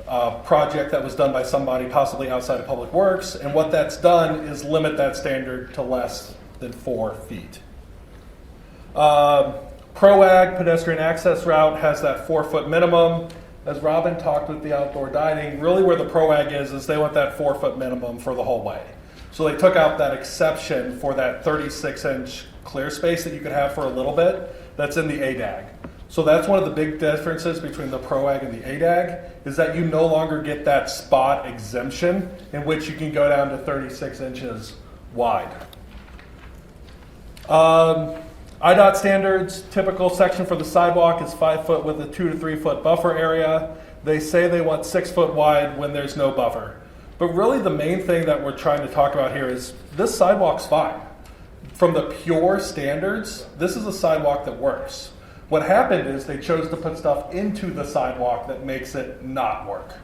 a project that was done by somebody possibly outside of Public Works, and what that's done is limit that standard to less than 4 feet. PROWAG, pedestrian access route, has that 4-foot minimum. As Robin talked with the outdoor dining, really where the PROWAG is they want that 4-foot minimum for the whole way. So they took out that exception for that 36-inch clear space that you could have for a little bit that's in the ADAG. So that's one of the big differences between the PROWAG and the ADAG is that you no longer get that spot exemption in which you can go down to 36 inches wide. IDOT standards, typical section for the sidewalk is 5 foot with a 2 to 3 foot buffer area. They say they want 6 foot wide when there's no buffer. But really the main thing that we're trying to talk about here is this sidewalk's fine. From the pure standards, this is a sidewalk that works. What happened is they chose to put stuff into the sidewalk that makes it not work.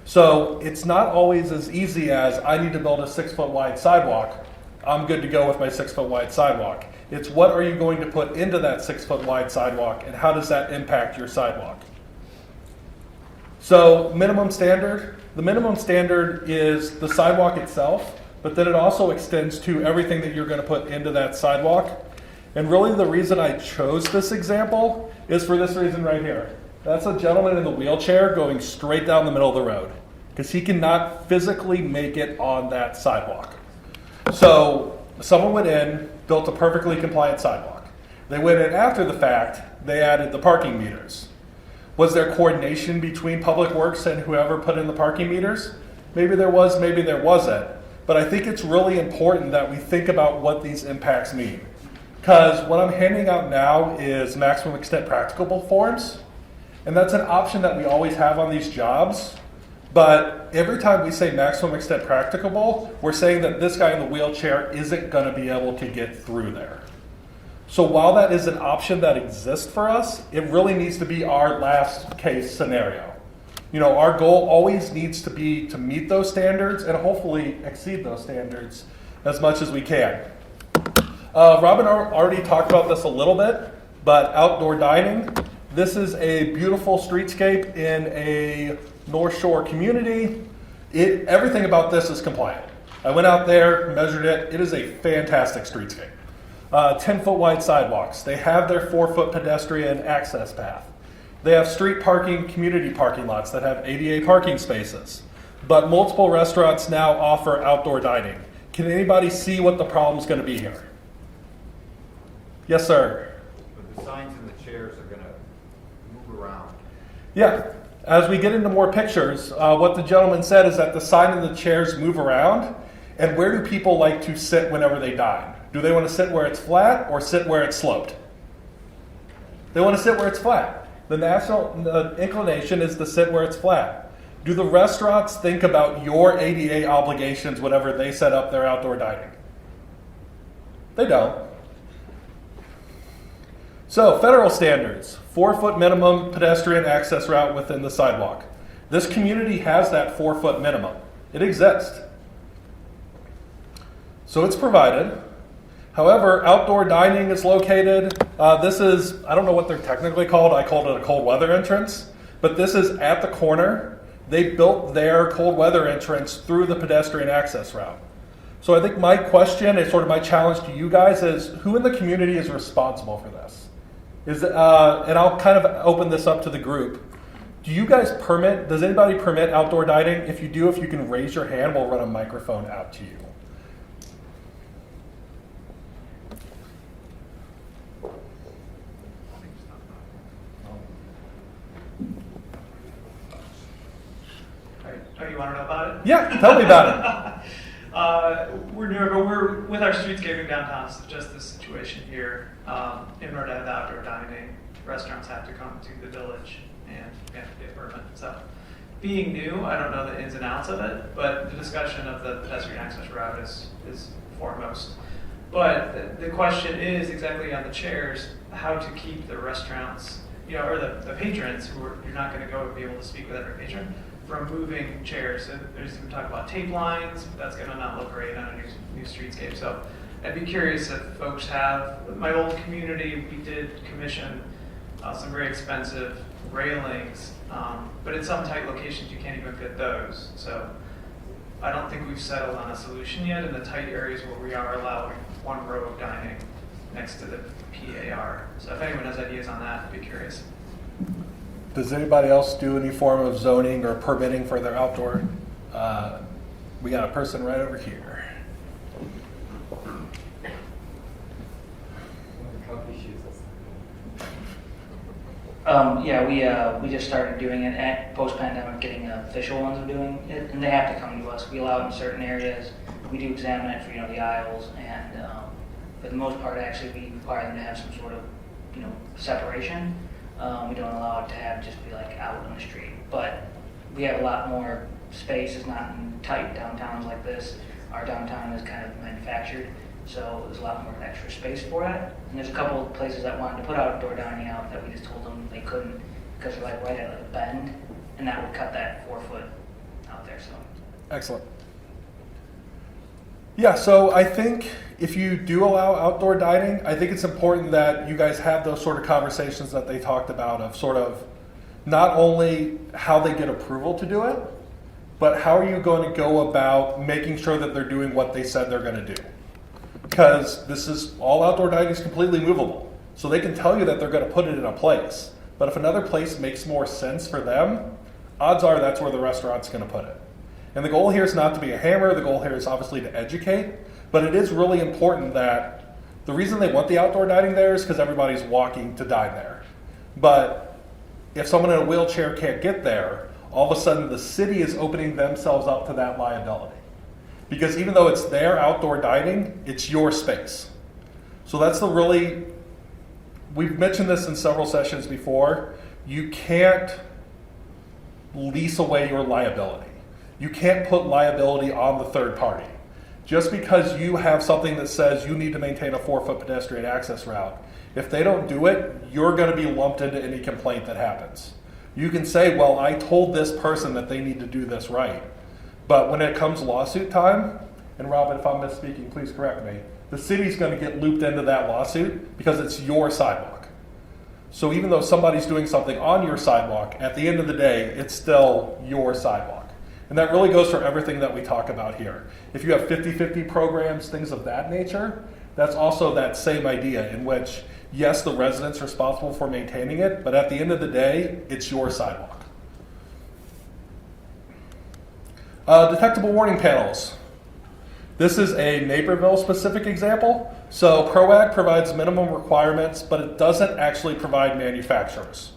So it's not always as easy as I need to build a 6 foot wide sidewalk. I'm good to go with my 6 foot wide sidewalk. It's what are you going to put into that 6 foot wide sidewalk and how does that impact your sidewalk? So minimum standard. The minimum standard is the sidewalk itself, but then it also extends to everything that you're going to put into that sidewalk. And really the reason I chose this example is for this reason right here. That's a gentleman in the wheelchair going straight down the middle of the road because he cannot physically make it on that sidewalk. So someone went in, built a perfectly compliant sidewalk. They went in after the fact, they added the parking meters. Was there coordination between Public Works and whoever put in the parking meters? Maybe there was, maybe there wasn't. but I think it's really important that we think about what these impacts mean. Because what I'm handing out now is maximum extent practicable forms, and that's an option that we always have on these jobs. But every time we say maximum extent practicable, we're saying that this guy in the wheelchair isn't going to be able to get through there. So while that is an option that exists for us, it really needs to be our last case scenario. You know, our goal always needs to be to meet those standards and hopefully exceed those standards as much as we can. Robin already talked about this a little bit, but outdoor dining. This is a beautiful streetscape in a North Shore community. Everything about this is compliant. I went out there, measured it. It is a fantastic streetscape. 10-foot wide sidewalks. They have their 4-foot pedestrian access path. They have street parking, community parking lots that have ADA parking spaces. But multiple restaurants now offer outdoor dining. Can anybody see what the problem is going to be here? Yes, sir. But the signs and the chairs are going to move around. Yeah. As we get into more pictures, what the gentleman said is that the sign and the chairs move around. And where do people like to sit whenever they dine? Do they want to sit where it's flat or sit where it's sloped? They want to sit where it's flat. The natural inclination is to sit where it's flat. Do the restaurants think about your ADA obligations whenever they set up their outdoor dining? They don't. So, federal standards, 4-foot minimum pedestrian access route within the sidewalk. This community has that 4-foot minimum. It exists. So it's provided. However, outdoor dining is located. This is, I don't know what they're technically called. I called it a cold weather entrance. But this is at the corner. They built their cold weather entrance through the pedestrian access route. So I think my question and sort of my challenge to you guys is, who in the community is responsible for this? And I'll kind of open this up to the group. Do you guys does anybody permit outdoor dining? If you do, if you can raise your hand, we'll run a microphone out to you. Oh, you want to know about it? Yeah, tell me about it. We're newer, but we're with our streetscaping downtown. It's just this situation here. In order to have outdoor dining, restaurants have to come to the village and we have to get a permit. So, being new, I don't know the ins and outs of it, but the discussion of the pedestrian access route is foremost. But the question is exactly on the chairs, how to keep the restaurants, or the patrons you're not going to go and be able to speak with every patron, from moving chairs. So there's even talk about tape lines, but that's going to not look great on a new streetscape. So I'd be curious if folks have, my old community, we did commission some very expensive railings, but in some tight locations you can't even fit those. So I don't think we've settled on a solution yet in the tight areas where we are allowing one row of dining next to the PAR. So if anyone has ideas on that, I'd be curious. Does anybody else do any form of zoning or permitting for their outdoor? We got a person right over here. Yeah, we just started doing it at post-pandemic, getting official ones of doing it, and they have to come to us. We allow it in certain areas. We do examine it for the aisles, and for the most part, actually, we require them to have some sort of separation. We don't allow it to have just be like out on the street, but we have a lot more space. It's not in tight downtowns like this. Our downtown is kind of manufactured, so there's a lot more extra space for it. And there's a couple of places that wanted to put outdoor dining out that we just told them they couldn't because they're like right at like a bend, and that would cut that 4-foot out there. So Excellent. Yeah, so I think if you do allow outdoor dining, I think it's important that you guys have those sort of conversations that they talked about of sort of not only how they get approval to do it, but how are you going to go about making sure that they're doing what they said they're going to do. Because this is, all outdoor dining is completely movable. So they can tell you that they're going to put it in a place. But if another place makes more sense for them, odds are that's where the restaurant's going to put it. And the goal here is not to be a hammer. The goal here is obviously to educate. But it is really important that the reason they want the outdoor dining there is because everybody's walking to dine there. But if someone in a wheelchair can't get there, all of a sudden the city is opening themselves up to that liability. Because even though it's their outdoor dining, it's your space. So that's we've mentioned this in several sessions before, you can't lease away your liability. You can't put liability on the third party. Just because you have something that says you need to maintain a 4-foot pedestrian access route, if they don't do it, you're going to be lumped into any complaint that happens. You can say, well, I told this person that they need to do this right. But when it comes lawsuit time, and Robin, if I'm misspeaking, please correct me, the city's going to get looped into that lawsuit because it's your sidewalk. So even though somebody's doing something on your sidewalk, at the end of the day, it's still your sidewalk. And that really goes for everything that we talk about here. If you have 50-50 programs, things of that nature, that's also that same idea in which, yes, the resident's responsible for maintaining it, but at the end of the day, it's your sidewalk. Detectable warning panels. This is a Naperville specific example. So PROWAG provides minimum requirements, but it doesn't actually provide manufacturers.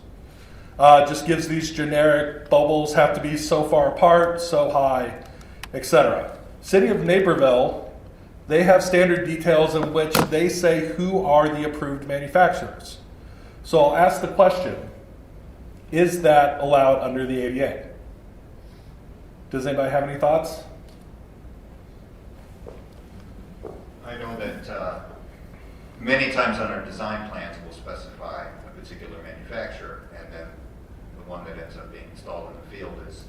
Just gives these generic bubbles have to be so far apart, so high, etc. City of Naperville, they have standard details in which they say who are the approved manufacturers. So I'll ask the question, is that allowed under the ADA? Does anybody have any thoughts? I know that many times on our design plans we'll specify a particular manufacturer, and then the one that ends up being installed in the field is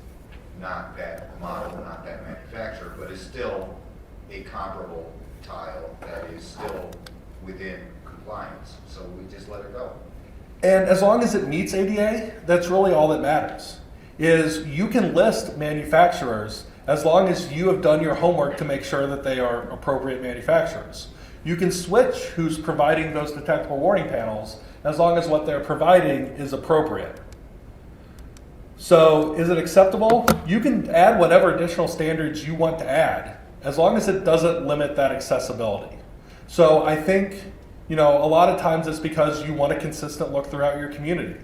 not that model, not that manufacturer, but is still a comparable tile that is still within compliance. So we just let it go. And as long as it meets ADA, that's really all that matters. Is you can list manufacturers as long as you have done your homework to make sure that they are appropriate manufacturers. You can switch who's providing those detectable warning panels as long as what they're providing is appropriate. So is it acceptable? You can add whatever additional standards you want to add as long as it doesn't limit that accessibility. So I think, a lot of times it's because you want a consistent look throughout your community.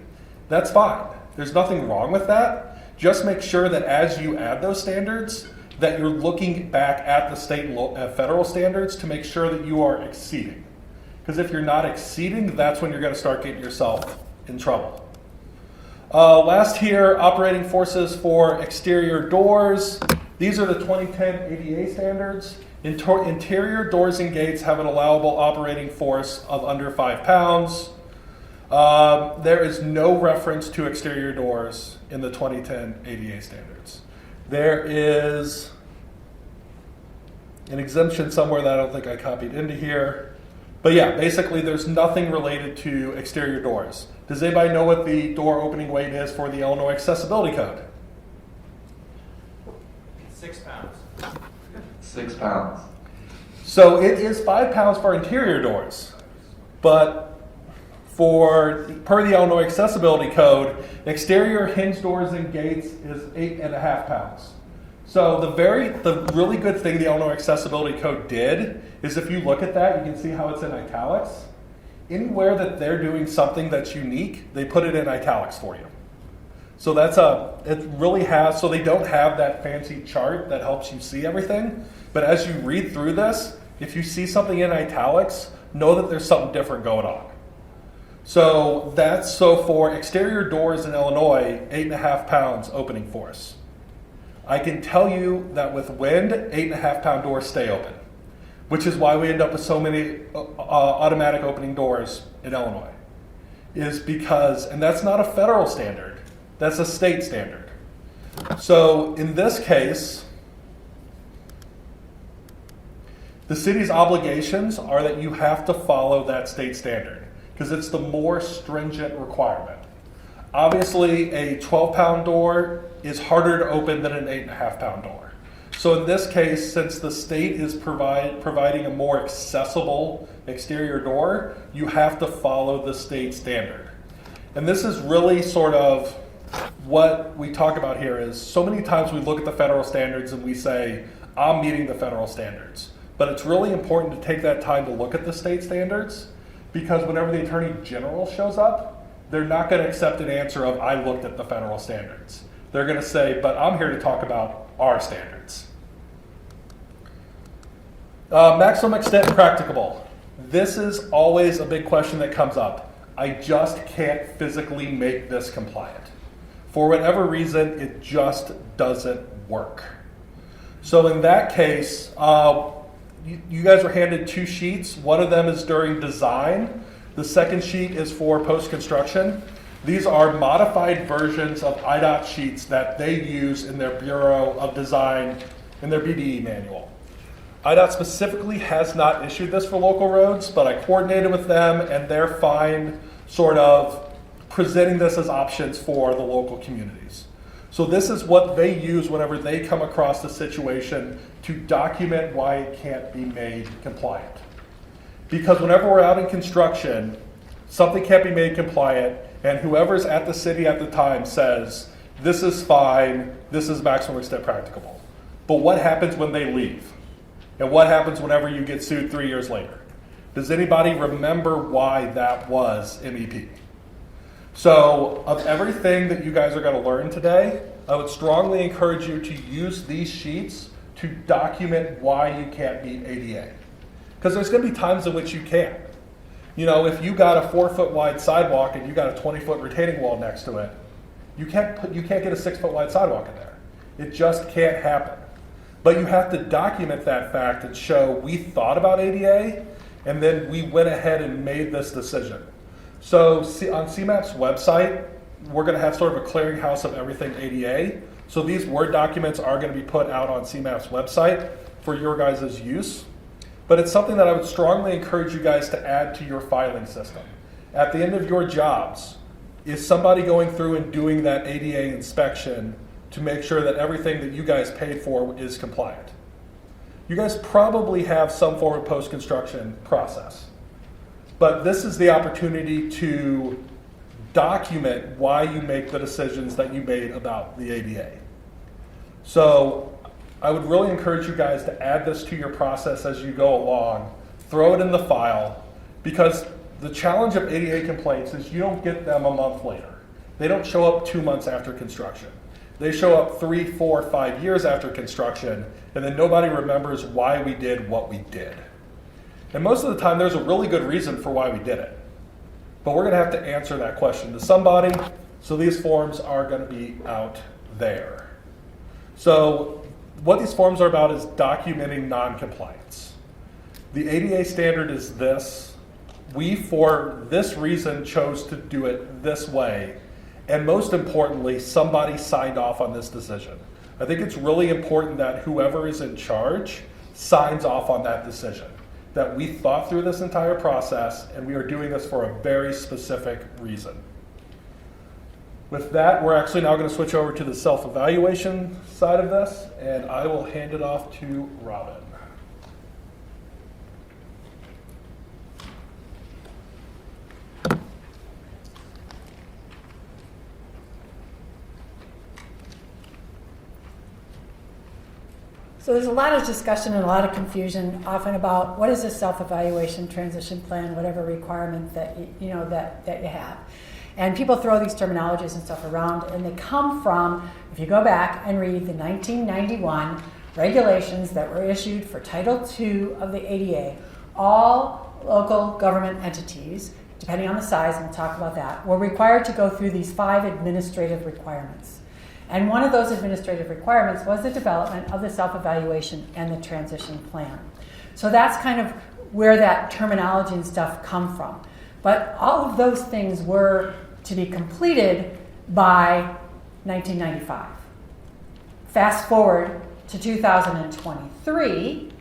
That's fine. There's nothing wrong with that. Just make sure that as you add those standards, that you're looking back at the state and federal standards to make sure that you are exceeding. Because if you're not exceeding, that's when you're going to start getting yourself in trouble. Last here, operating forces for exterior doors. These are the 2010 ADA standards. Interior doors and gates have an allowable operating force of under 5 pounds. There is no reference to exterior doors in the 2010 ADA standards. There is an exemption somewhere that I don't think I copied into here. But yeah, basically there's nothing related to exterior doors. Does anybody know what the door opening weight is for the Illinois Accessibility Code? 6 pounds. 6 pounds. So it is 5 pounds for interior doors, but per the Illinois Accessibility Code, exterior hinge doors and gates is 8.5 pounds. So the really good thing the Illinois Accessibility Code did is if you look at that, you can see how it's in italics. Anywhere that they're doing something that's unique, they put it in italics for you. So it really has, so they don't have that fancy chart that helps you see everything. But as you read through this, if you see something in italics, know that there's something different going on. So for exterior doors in Illinois, 8.5 pounds opening force. I can tell you that with wind, 8.5 pound doors stay open, which is why we end up with so many automatic opening doors in Illinois. Is because, and that's not a federal standard, that's a state standard. So in this case, the city's obligations are that you have to follow that state standard because it's the more stringent requirement. Obviously, a 12-pound door is harder to open than an 8.5-pound door. So in this case, since the state is providing a more accessible exterior door, you have to follow the state standard. And this is really sort of what we talk about here is so many times we look at the federal standards and we say, I'm meeting the federal standards. But it's really important to take that time to look at the state standards because whenever the Attorney General shows up, they're not going to accept an answer of, I looked at the federal standards. They're going to say, but I'm here to talk about our standards. Maximum extent practicable. This is always a big question that comes up. I just can't physically make this compliant. For whatever reason, it just doesn't work. So in that case, you guys were handed 2 sheets. One of them is during design. The second sheet is for post-construction. These are modified versions of IDOT sheets that they use in their Bureau of Design, in their BDE manual. IDOT specifically has not issued this for local roads, but I coordinated with them and they're fine sort of presenting this as options for the local communities. So this is what they use whenever they come across a situation to document why it can't be made compliant. Because whenever we're out in construction, something can't be made compliant, and whoever's at the city at the time says, this is fine, this is maximum extent practicable. But what happens when they leave? And what happens whenever you get sued 3 years later? Does anybody remember why that was MEP? So of everything that you guys are going to learn today, I would strongly encourage you to use these sheets to document why you can't meet ADA. Because there's going to be times in which you can't. You know, if you got a 4-foot wide sidewalk and you got a 20-foot retaining wall next to it, you can't get a 6-foot wide sidewalk in there. It just can't happen. But you have to document that fact and show we thought about ADA and then we went ahead and made this decision. So on CMAP's website, we're going to have sort of a clearinghouse of everything ADA. So these Word documents are going to be put out on CMAP's website for your guys' use. But it's something that I would strongly encourage you guys to add to your filing system. At the end of your jobs, is somebody going through and doing that ADA inspection to make sure that everything that you guys paid for is compliant? You guys probably have some form of post-construction process. But this is the opportunity to document why you make the decisions that you made about the ADA. So I would really encourage you guys to add this to your process as you go along. Throw it in the file, because the challenge of ADA complaints is you don't get them a month later. They don't show up 2 months after construction. They show up 3, 4, 5 years after construction, and then nobody remembers why we did what we did. And most of the time, there's a really good reason for why we did it. But we're going to have to answer that question to somebody, so these forms are going to be out there. So what these forms are about is documenting non-compliance. The ADA standard is this. We, for this reason, chose to do it this way. And most importantly, somebody signed off on this decision. I think it's really important that whoever is in charge signs off on that decision. That we thought through this entire process and we are doing this for a very specific reason. With that, we're actually now going to switch over to the self-evaluation side of this, and I will hand it off to Robin. So there's a lot of discussion and a lot of confusion often about what is a self-evaluation, transition plan, whatever requirement that you have. And people throw these terminologies and stuff around, and they come from, if you go back and read the 1991 regulations that were issued for Title II of the ADA, all local government entities, depending on the size, and we'll talk about that, were required to go through these 5 administrative requirements. And one of those administrative requirements was the development of the self-evaluation and the transition plan. So that's kind of where that terminology and stuff come from. But all of those things were to be completed by 1995. Fast forward to 2023,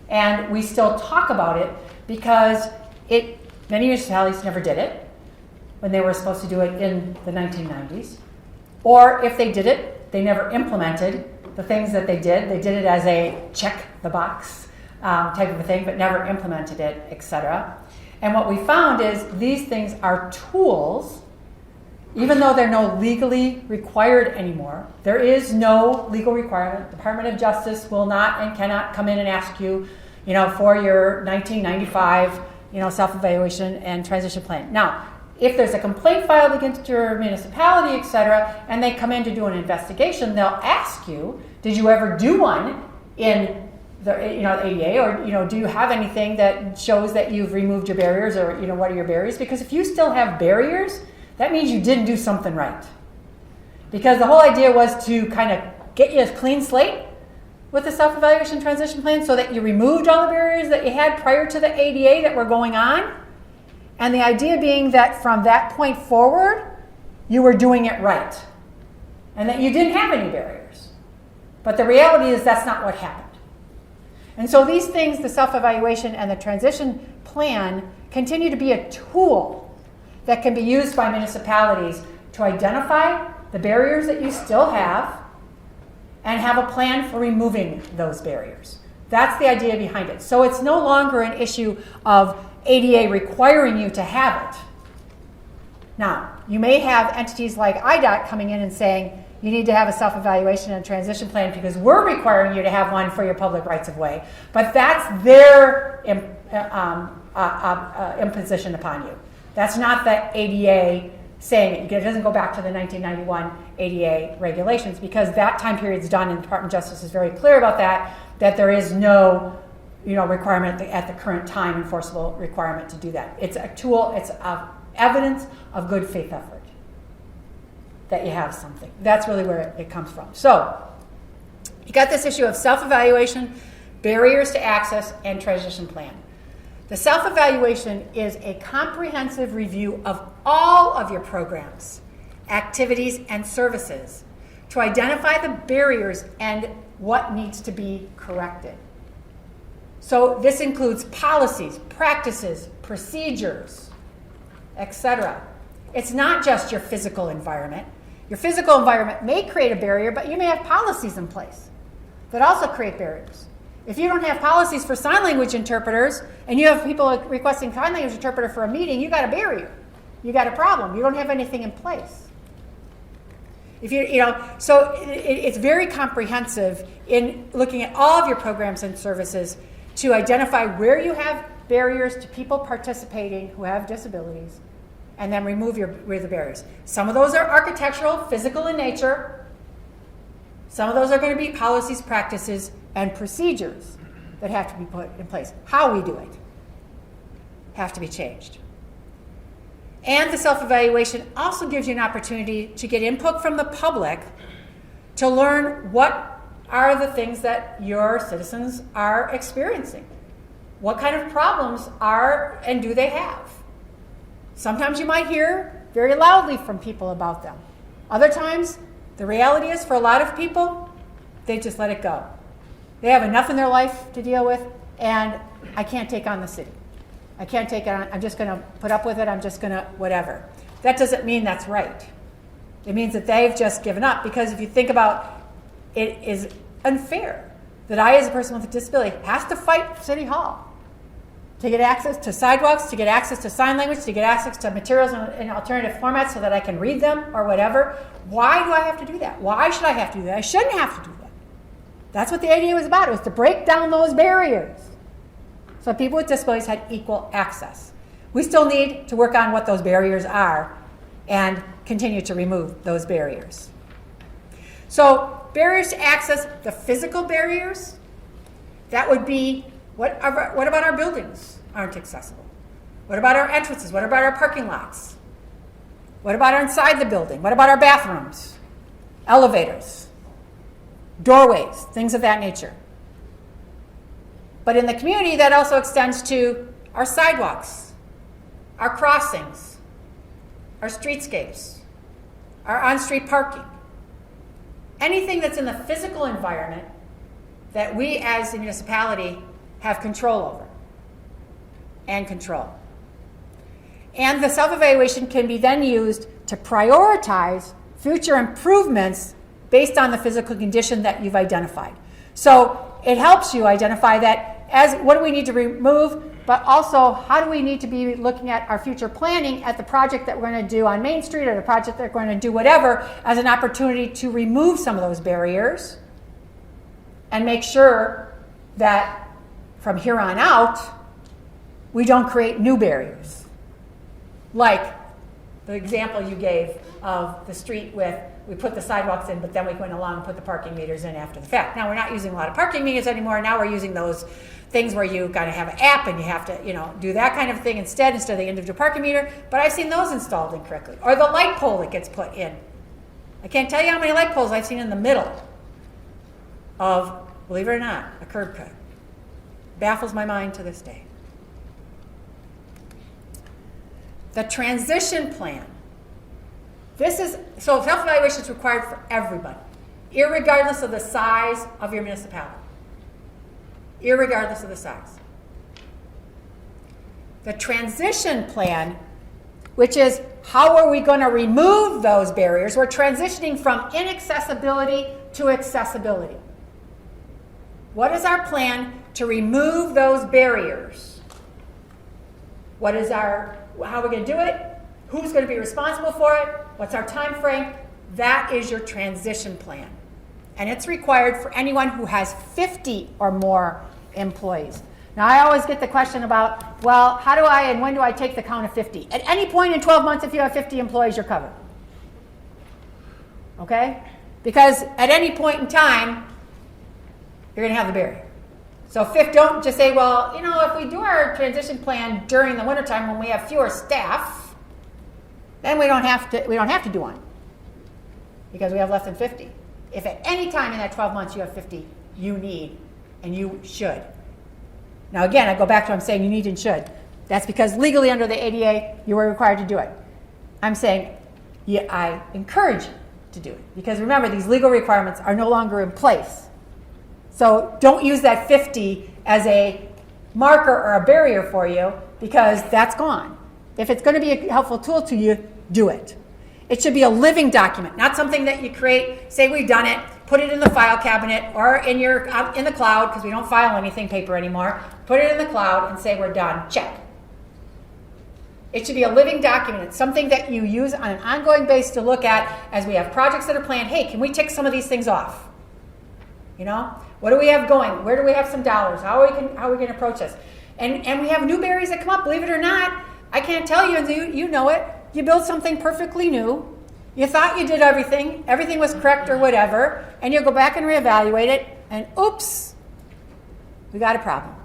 and we still talk about it because many municipalities never did it when they were supposed to do it in the 1990s. Or if they did it, they never implemented the things that they did. They did it as a check the box type of a thing, but never implemented it, etc. And what we found is these things are tools, even though they're no legally required anymore. There is no legal requirement. The Department of Justice will not and cannot come in and ask you, for your 1995, self-evaluation and transition plan. Now, if there's a complaint filed against your municipality, etc., and they come in to do an investigation, they'll ask you, did you ever do one in the ADA, or do you have anything that shows that you've removed your barriers, or what are your barriers? Because if you still have barriers, that means you didn't do something right. Because the whole idea was to kind of get you a clean slate with the self-evaluation transition plan, so that you removed all the barriers that you had prior to the ADA that were going on. And the idea being that from that point forward, you were doing it right, and that you didn't have any barriers. But the reality is that's not what happened. And so these things, the self-evaluation and the transition plan, continue to be a tool that can be used by municipalities to identify the barriers that you still have and have a plan for removing those barriers. That's the idea behind it. So it's no longer an issue of ADA requiring you to have it. Now, you may have entities like IDOT coming in and saying, you need to have a self-evaluation and transition plan because we're requiring you to have one for your public rights-of-way. But that's their imposition upon you. That's not the ADA saying it. It doesn't go back to the 1991 ADA regulations, because that time period's done, and the Department of Justice is very clear about that there is no requirement at the current time, enforceable requirement to do that. It's a tool, it's evidence of good faith effort that you have something. That's really where it comes from. So you got this issue of self-evaluation, barriers to access, and transition plan. The self-evaluation is a comprehensive review of all of your programs, activities, and services to identify the barriers and what needs to be corrected. So this includes policies, practices, procedures, etc. It's not just your physical environment. Your physical environment may create a barrier, but you may have policies in place that also create barriers. If you don't have policies for sign language interpreters, and you have people requesting sign language interpreter for a meeting, you got a barrier. You got a problem. You don't have anything in place. So it's very comprehensive in looking at all of your programs and services to identify where you have barriers to people participating who have disabilities, and then remove the barriers. Some of those are architectural, physical in nature. Some of those are going to be policies, practices, and procedures that have to be put in place. How we do it have to be changed. And the self-evaluation also gives you an opportunity to get input from the public to learn what are the things that your citizens are experiencing. What kind of problems are and do they have? Sometimes you might hear very loudly from people about them. Other times, the reality is for a lot of people, they just let it go. They have enough in their life to deal with, and I can't take on the city. I can't take it on. I'm just going to put up with it. I'm just going to whatever. That doesn't mean that's right. It means that they've just given up, because if you think about it, is unfair that I, as a person with a disability, has to fight City Hall to get access to sidewalks, to get access to sign language, to get access to materials in alternative formats so that I can read them or whatever. Why do I have to do that? Why should I have to do that? I shouldn't have to do that. That's what the ADA was about. It was to break down those barriers so people with disabilities had equal access. We still need to work on what those barriers are and continue to remove those barriers. So barriers to access, the physical barriers, that would be, what about our buildings aren't accessible? What about our entrances? What about our parking lots? What about inside the building? What about our bathrooms, elevators, doorways, things of that nature? But in the community, that also extends to our sidewalks, our crossings, our streetscapes, our on-street parking. Anything that's in the physical environment that we as a municipality have control over and control. And the self-evaluation can be then used to prioritize future improvements based on the physical condition that you've identified. So it helps you identify that as what do we need to remove, but also how do we need to be looking at our future planning at the project that we're going to do on Main Street or the project that we're going to do whatever as an opportunity to remove some of those barriers and make sure that from here on out we don't create new barriers. Like the example you gave of the street with we put the sidewalks in, but then we went along and put the parking meters in after the fact. Now, we're not using a lot of parking meters anymore. Now we're using those things where you gotta have an app and you have to, do that kind of thing instead of the individual parking meter. But I've seen those installed incorrectly. Or the light pole that gets put in. I can't tell you how many light poles I've seen in the middle of, believe it or not, a curb cut. Baffles my mind to this day. The transition plan. So self-evaluation is required for everybody, irregardless of the size of your municipality. Irregardless of the size. The transition plan, which is how are we going to remove those barriers? We're transitioning from inaccessibility to accessibility. What is our plan to remove those barriers? How are we going to do it? Who's going to be responsible for it? What's our time frame? That is your transition plan. And it's required for anyone who has 50 or more employees. Now, I always get the question about, well, how do I and when do I take the count of 50? At any point in 12 months, if you have 50 employees, you're covered. Okay? Because at any point in time, you're going to have the barrier. So don't just say, well, if we do our transition plan during the wintertime when we have fewer staff, then we don't have to do one because we have less than 50. If at any time in that 12 months you have 50, you need and you should. Now again, I go back to what I'm saying, you need and should. That's because legally under the ADA, you were required to do it. I'm saying, yeah, I encourage you to do it because remember, these legal requirements are no longer in place. So don't use that 50 as a marker or a barrier for you because that's gone. If it's going to be a helpful tool to you, do it. It should be a living document, not something that you create, say we've done it, put it in the file cabinet or in the cloud because we don't file anything paper anymore. Put it in the cloud and say we're done. Check. It should be a living document. It's something that you use on an ongoing basis to look at as we have projects that are planned. Hey, can we tick some of these things off? What do we have going? Where do we have some dollars? How are we going to approach this? And we have new barriers that come up. Believe it or not, I can't tell you, and you know it. You build something perfectly new. You thought you did everything was correct or whatever, and you go back and reevaluate it, and oops, we got a problem.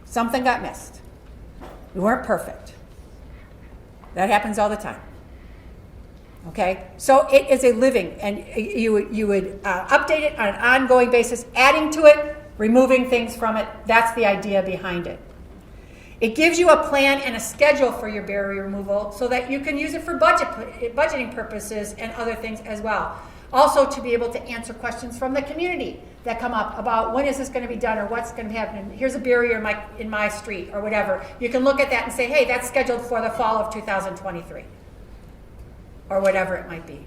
Something got missed. We weren't perfect. That happens all the time. Okay, so it is a living, and you would update it on an ongoing basis, adding to it, removing things from it. That's the idea behind it. It gives you a plan and a schedule for your barrier removal so that you can use it for budgeting purposes and other things as well. Also to be able to answer questions from the community that come up about when is this going to be done or what's going to happen. Here's a barrier in my street or whatever. You can look at that and say, hey, that's scheduled for the fall of 2023 or whatever it might be.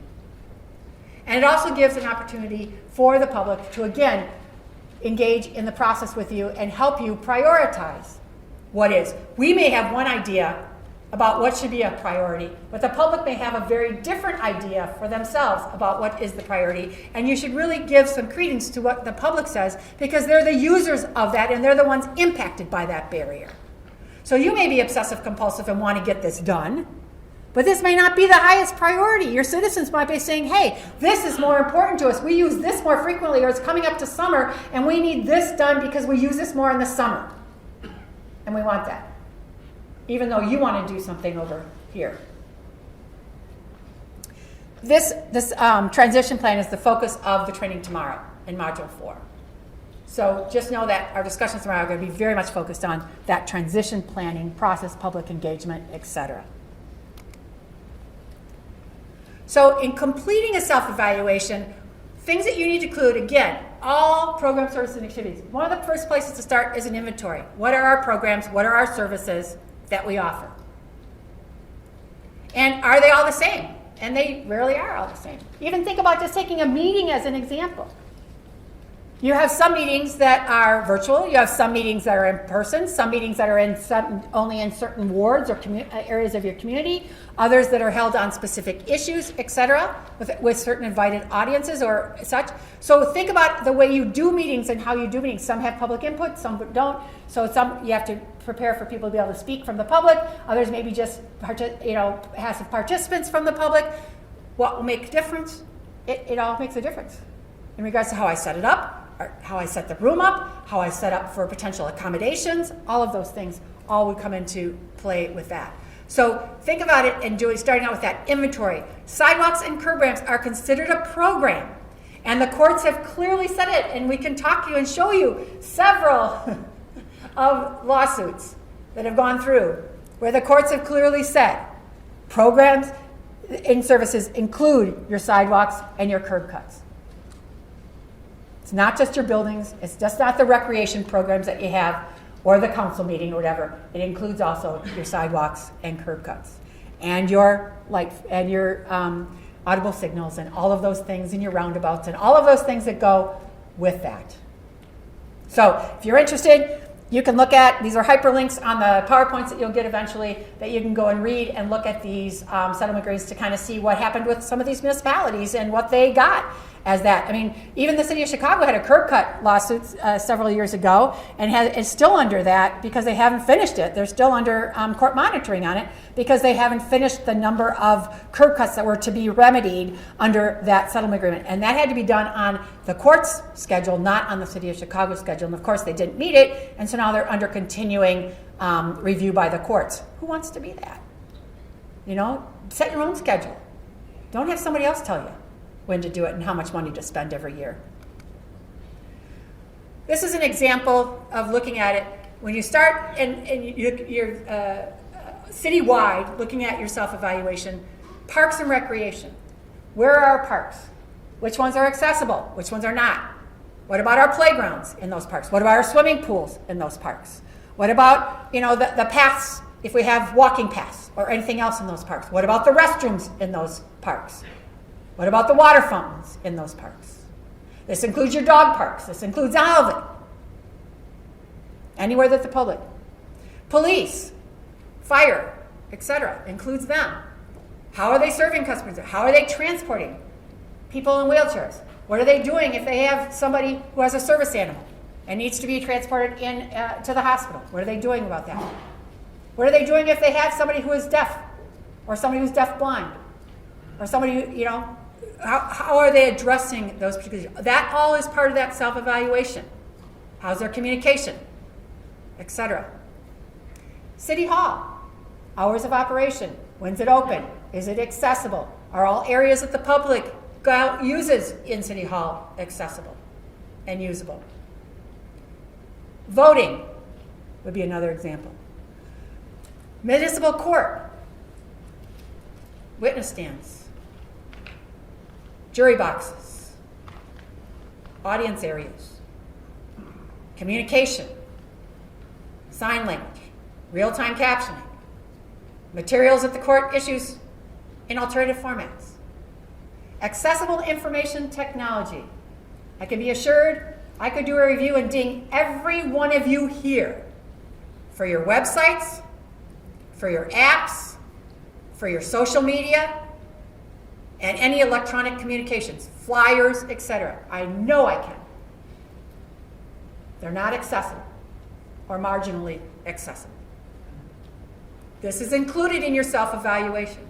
And it also gives an opportunity for the public to, again, engage in the process with you and help you prioritize what is. We may have one idea about what should be a priority, but the public may have a very different idea for themselves about what is the priority, and you should really give some credence to what the public says because they're the users of that and they're the ones impacted by that barrier. So you may be obsessive compulsive and want to get this done, but this may not be the highest priority. Your citizens might be saying, hey, this is more important to us. We use this more frequently, or it's coming up to summer and we need this done because we use this more in the summer. And we want that, even though you want to do something over here. This transition plan is the focus of the training tomorrow in Module 4. So just know that our discussions tomorrow are going to be very much focused on that transition planning process, public engagement, etc. So in completing a self-evaluation, things that you need to include, again, all program services and activities. One of the first places to start is an inventory. What are our programs? What are our services that we offer? And are they all the same? And they rarely are all the same. Even think about just taking a meeting as an example. You have some meetings that are virtual. You have some meetings that are in person. Some meetings that are only in certain wards or areas of your community. Others that are held on specific issues, etc., with certain invited audiences or such. So think about the way you do meetings and how you do meetings. Some have public input, some don't. So some you have to prepare for people to be able to speak from the public. Others maybe just passive participants from the public. What will make a difference? it all makes a difference in regards to how I set it up, or how I set the room up, how I set up for potential accommodations. All of those things all would come into play with that. So think about it and starting out with that inventory. Sidewalks and curb ramps are considered a program, and the courts have clearly said it, and we can talk to you and show you several of lawsuits that have gone through where the courts have clearly said programs in services include your sidewalks and your curb cuts. It's not just your buildings, it's just not the recreation programs that you have or the council meeting or whatever. It includes also your sidewalks and curb cuts and your light and your audible signals and all of those things and your roundabouts and all of those things that go with that. So if you're interested, you can look at, these are hyperlinks on the PowerPoints that you'll get eventually, that you can go and read and look at these settlement agreements to kind of see what happened with some of these municipalities and what they got as that. I mean, even the city of Chicago had a curb cut lawsuit several years ago and is still under that because they haven't finished it. They're still under court monitoring on it because they haven't finished the number of curb cuts that were to be remedied under that settlement agreement. And that had to be done on the court's schedule, not on the city of Chicago's schedule. And of course, they didn't meet it, and so now they're under continuing review by the courts. Who wants to be that? You know, set your own schedule. Don't have somebody else tell you when to do it and how much money to spend every year. This is an example of looking at it. When you start and you're citywide, looking at your self-evaluation, parks and recreation. Where are our parks? Which ones are accessible? Which ones are not? What about our playgrounds in those parks? What about our swimming pools in those parks? What about, you know, the paths, if we have walking paths or anything else in those parks? What about the restrooms in those parks? What about the water fountains in those parks? This includes your dog parks. This includes all of it. Anywhere that the public. Police, fire, etc. includes them. How are they serving customers? How are they transporting people in wheelchairs? What are they doing if they have somebody who has a service animal and needs to be transported in to the hospital? What are they doing about that? What are they doing if they have somebody who is deaf or somebody who's deaf-blind or somebody who, you know, how are they addressing those particular? That all is part of that self-evaluation. How's their communication, etc. City Hall, hours of operation. When's it open? Is it accessible? Are all areas that the public uses in City Hall accessible and usable? Voting would be another example. Municipal court, witness stands, jury boxes, audience areas, communication, sign language, real-time captioning, materials that the court issues in alternative formats, accessible information technology. I can be assured I could do a review and ding every one of you here for your websites, for your apps, for your social media, and any electronic communications, flyers, etc. I know I can. They're not accessible or marginally accessible. This is included in your self-evaluation.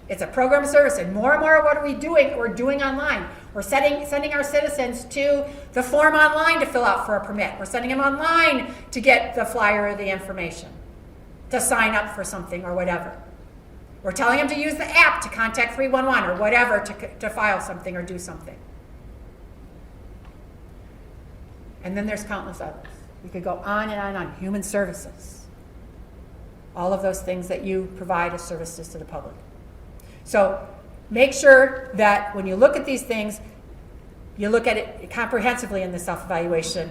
It's a program of service, and more what are we doing? We're doing online. We're sending our citizens to the form online to fill out for a permit. We're sending them online to get the flyer or the information, to sign up for something or whatever. We're telling them to use the app to contact 311 or whatever to file something or do something. And then there's countless others. We could go on and on and on. Human services. All of those things that you provide as services to the public. So make sure that when you look at these things, you look at it comprehensively in the self-evaluation.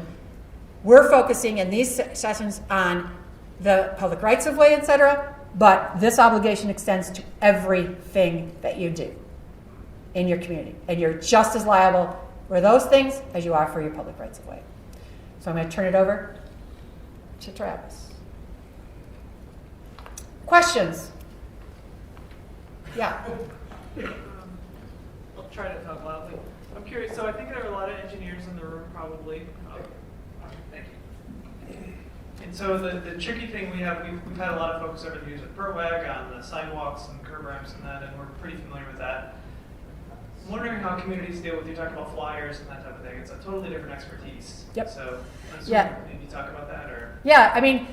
We're focusing in these sessions on the public rights of way, etc., but this obligation extends to everything that you do in your community. And you're just as liable for those things as you are for your public rights of way. So I'm going to turn it over to Travis. Questions? Yeah. I'll try to talk loudly. I'm curious, so I think there are a lot of engineers in the room probably. Thank you. And so the tricky thing we've had a lot of focus over the years at PROWAG on the sidewalks and curb ramps and that, and we're pretty familiar with that. I'm wondering how communities deal with, you talk about flyers and that type of thing. It's a totally different expertise. Yep. So, I'm Yeah. maybe talk about that, or? Yeah, I mean,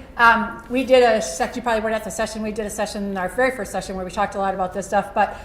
we did a session, you probably weren't at the session, we did a session, our very first session, where we talked a lot about this stuff, but,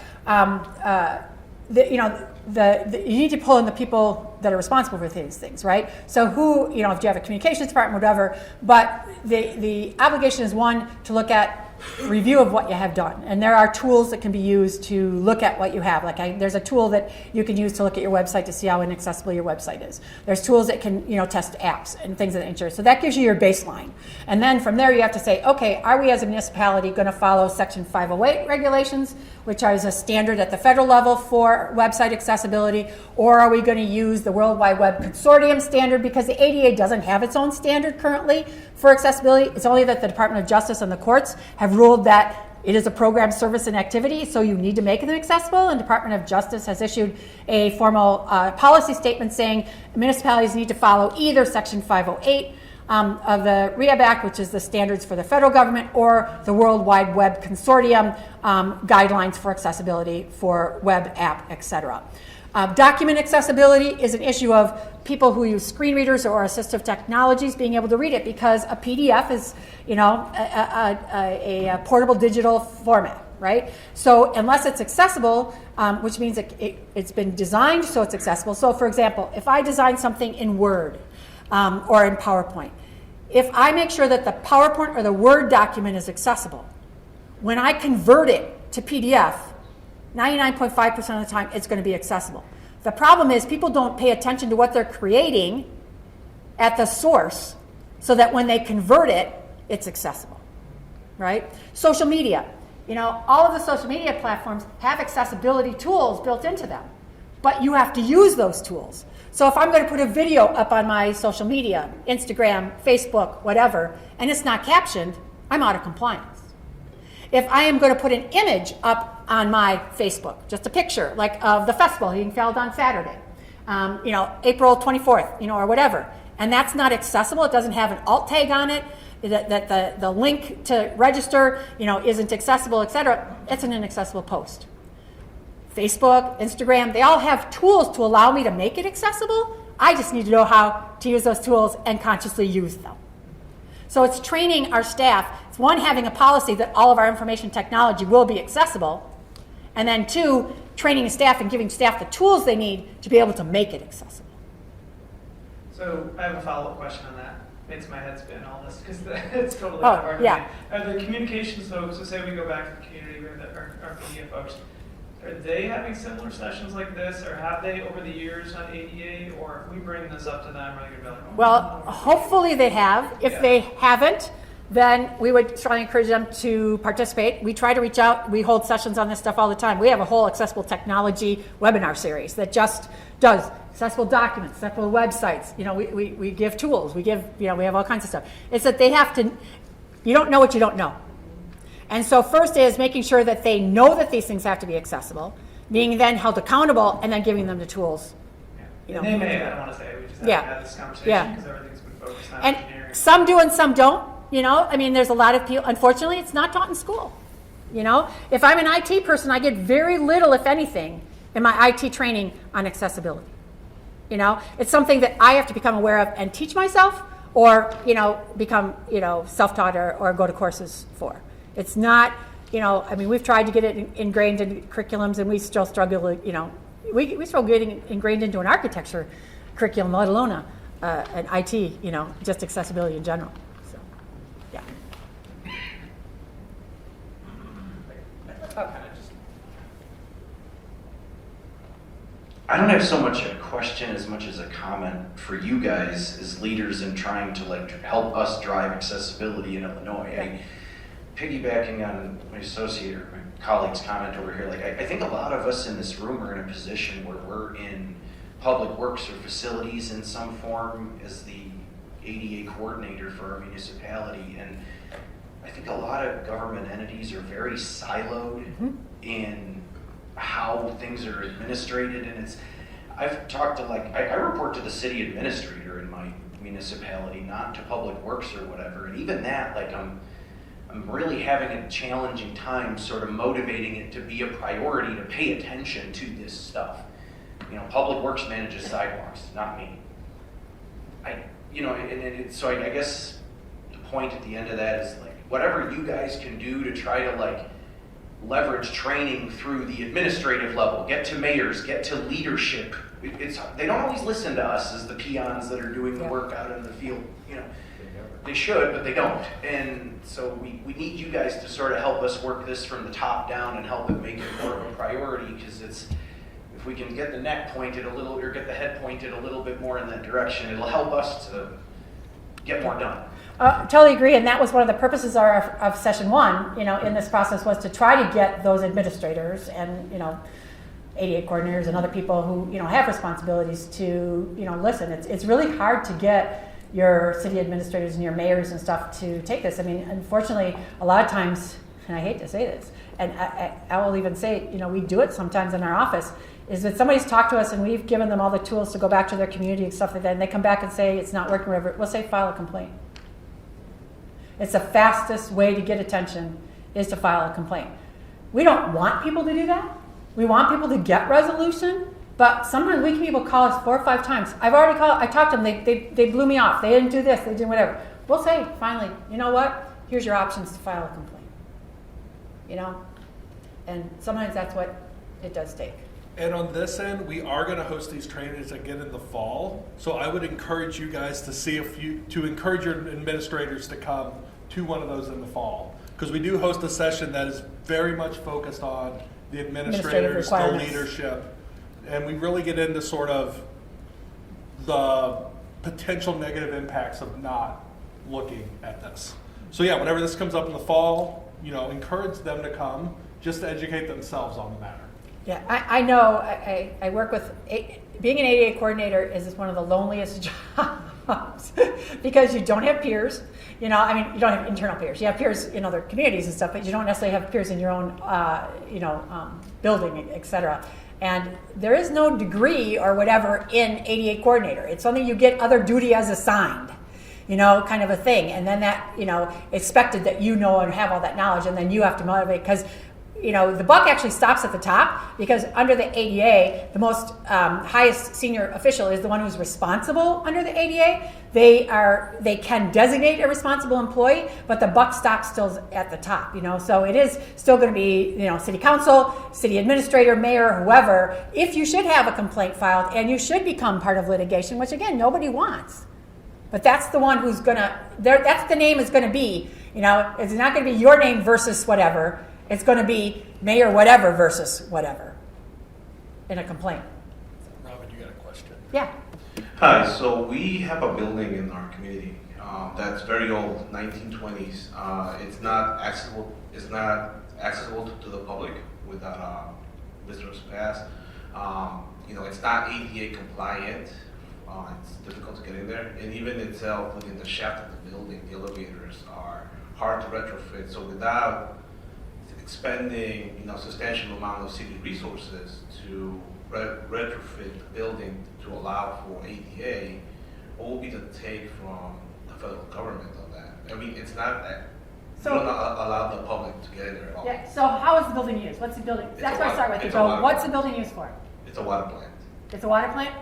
you need to pull in the people that are responsible for these things, right? So who, if you have a communications department, whatever, but the obligation is, one, to look at review of what you have done. And there are tools that can be used to look at what you have. There's a tool that you can use to look at your website to see how inaccessible your website is. There's tools that can, test apps and things of that nature. So that gives you your baseline. And then from there you have to say, okay, are we as a municipality going to follow Section 508 regulations, which is a standard at the federal level for website accessibility, or are we going to use the World Wide Web Consortium standard, because the ADA doesn't have its own standard currently for accessibility. It's only that the Department of Justice and the courts have ruled that it is a program, service, and activity, so you need to make them accessible, and Department of Justice has issued a formal policy statement saying municipalities need to follow either Section 508 of the Rehab Act, which is the standards for the federal government, or the World Wide Web Consortium guidelines for accessibility for web app, etc. Document accessibility is an issue of people who use screen readers or assistive technologies being able to read it, because a PDF is, a portable digital format, right? So unless it's accessible, which means it's been designed so it's accessible. So for example, if I design something in Word or in PowerPoint, if I make sure that the PowerPoint or the Word document is accessible, when I convert it to PDF, 99.5% of the time, it's going to be accessible. The problem is people don't pay attention to what they're creating at the source, so that when they convert it, it's accessible, right? Social media. All of the social media platforms have accessibility tools built into them, but you have to use those tools. So if I'm going to put a video up on my social media, Instagram, Facebook, whatever, and it's not captioned, I'm out of compliance. If I am going to put an image up on my Facebook, just a picture, like of the festival being held on Saturday, April 24th, or whatever, and that's not accessible, it doesn't have an alt tag on it, that the link to register, isn't accessible, etc., it's an inaccessible post. Facebook, Instagram, they all have tools to allow me to make it accessible. I just need to know how to use those tools and consciously use them. So it's training our staff. It's one, having a policy that all of our information technology will be accessible, and then two, training the staff and giving staff the tools they need to be able to make it accessible. So I have a follow-up question on that. Makes my head spin, all this, because it's totally Oh, hard yeah. to me. Are the communications folks, so say we go back to the community where our media folks, are they having similar sessions like this, or have they over the years on ADA, or if we bring this up to them, are they going to be like, oh, Well, no, hopefully they have. If they haven't, then we would strongly encourage them to participate. We try to reach out. We hold sessions on this stuff all the time. We have a whole accessible technology webinar series that just does accessible documents, accessible websites. We give tools. We give, we have all kinds of stuff. It's that they have to, you don't know what you don't know. And so first is making sure that they know that these things have to be accessible, being then held accountable, and then giving them the tools. yeah. And they may, I don't want to say, we just haven't Yeah. had this conversation Yeah. because everything's been focused on And engineering. some do and some don't. There's a lot of people, unfortunately, it's not taught in school. If I'm an IT person, I get very little, if anything, in my IT training on accessibility. It's something that I have to become aware of and teach myself, or, become, self-taught or go to courses for. It's not, we've tried to get it ingrained in curriculums, and we still struggle, we struggle getting ingrained into an architecture curriculum, let alone an IT, just accessibility in general. So, yeah. I don't have so much a question as much as a comment for you guys as leaders in trying to help us drive accessibility in Illinois. Yeah. Piggybacking on my associate or my colleague's comment over here, I think a lot of us in this room are in a position where we're in public works or facilities in some form as the ADA coordinator for our municipality, and I think a lot of government entities are very siloed in how things are administrated, and I've talked to I report to the city administrator in my municipality, not to public works or whatever, and even that, I'm really having a challenging time sort of motivating it to be a priority to pay attention to this stuff. Public Works manages sidewalks, not me. So I guess the point at the end of that is like, whatever you guys can do to try to like leverage training through the administrative level, get to mayors, get to leadership. They don't always listen to us as the peons that are doing the work out in the field. They should, but they don't. And so we need you guys to sort of help us work this from the top down and help it make it more of a priority, because if we can get the neck pointed a little, or get the head pointed a little bit more in that direction, it'll help us to get more done. Totally agree, and that was one of the purposes of session one, in this process, was to try to get those administrators and, ADA coordinators and other people who, have responsibilities to, listen. It's really hard to get your city administrators and your mayors and stuff to take this. I mean, unfortunately, a lot of times, and I hate to say this, and I will even say, we do it sometimes in our office, is that somebody's talked to us and we've given them all the tools to go back to their community and stuff like that, and they come back and say it's not working, whatever. We'll say file a complaint. It's the fastest way to get attention is to file a complaint. We don't want people to do that. We want people to get resolution, but sometimes we can people call us 4 or 5 times. I've already called, I talked to them, they blew me off. They didn't do this, they did whatever. We'll say, finally, you know what? Here's your options to file a complaint. And sometimes that's what it does take. And on this end, we are going to host these trainings again in the fall. So I would encourage you guys to encourage your administrators to come to one of those in the fall. Because we do host a session that is very much focused on the administrators, the leadership. And we really get into sort of the potential negative impacts of not looking at this. So yeah, whenever this comes up in the fall, encourage them to come just to educate themselves on the matter. Yeah, I know. I work with, being an ADA coordinator is one of the loneliest jobs because you don't have peers. You don't have internal peers. You have peers in other communities and stuff, but you don't necessarily have peers in your own, building, et cetera. And there is no degree or whatever in ADA coordinator. It's something you get other duty as assigned, kind of a thing. And then that, expected that and have all that knowledge, and then you have to motivate, because the buck actually stops at the top, because under the ADA, the most highest senior official is the one who's responsible under the ADA. They can designate a responsible employee, but the buck stops still at the top, So it is still going to be, city council, city administrator, mayor, whoever. If you should have a complaint filed and you should become part of litigation, which again, nobody wants. But that's the one who's that's the name is going to be, it's not going to be your name versus whatever. It's going to be mayor whatever versus whatever in a complaint. Robin, you got a question? Yeah. Hi, so we have a building in our community that's very old, 1920s. It's not accessible. It's not accessible to the public without visitors pass. It's not ADA compliant. It's difficult to get in there, and even itself within the shaft of the building, the elevators are hard to retrofit. So without expending substantial amount of city resources to retrofit the building to allow for ADA, what will be the take from the federal government on that? I mean, it's not that you don't allow the public to get in there at all. Yeah. So how is the building used? What's the building? That's where I start with. You go, what's the building used for? It's a water plant. It's a water plant?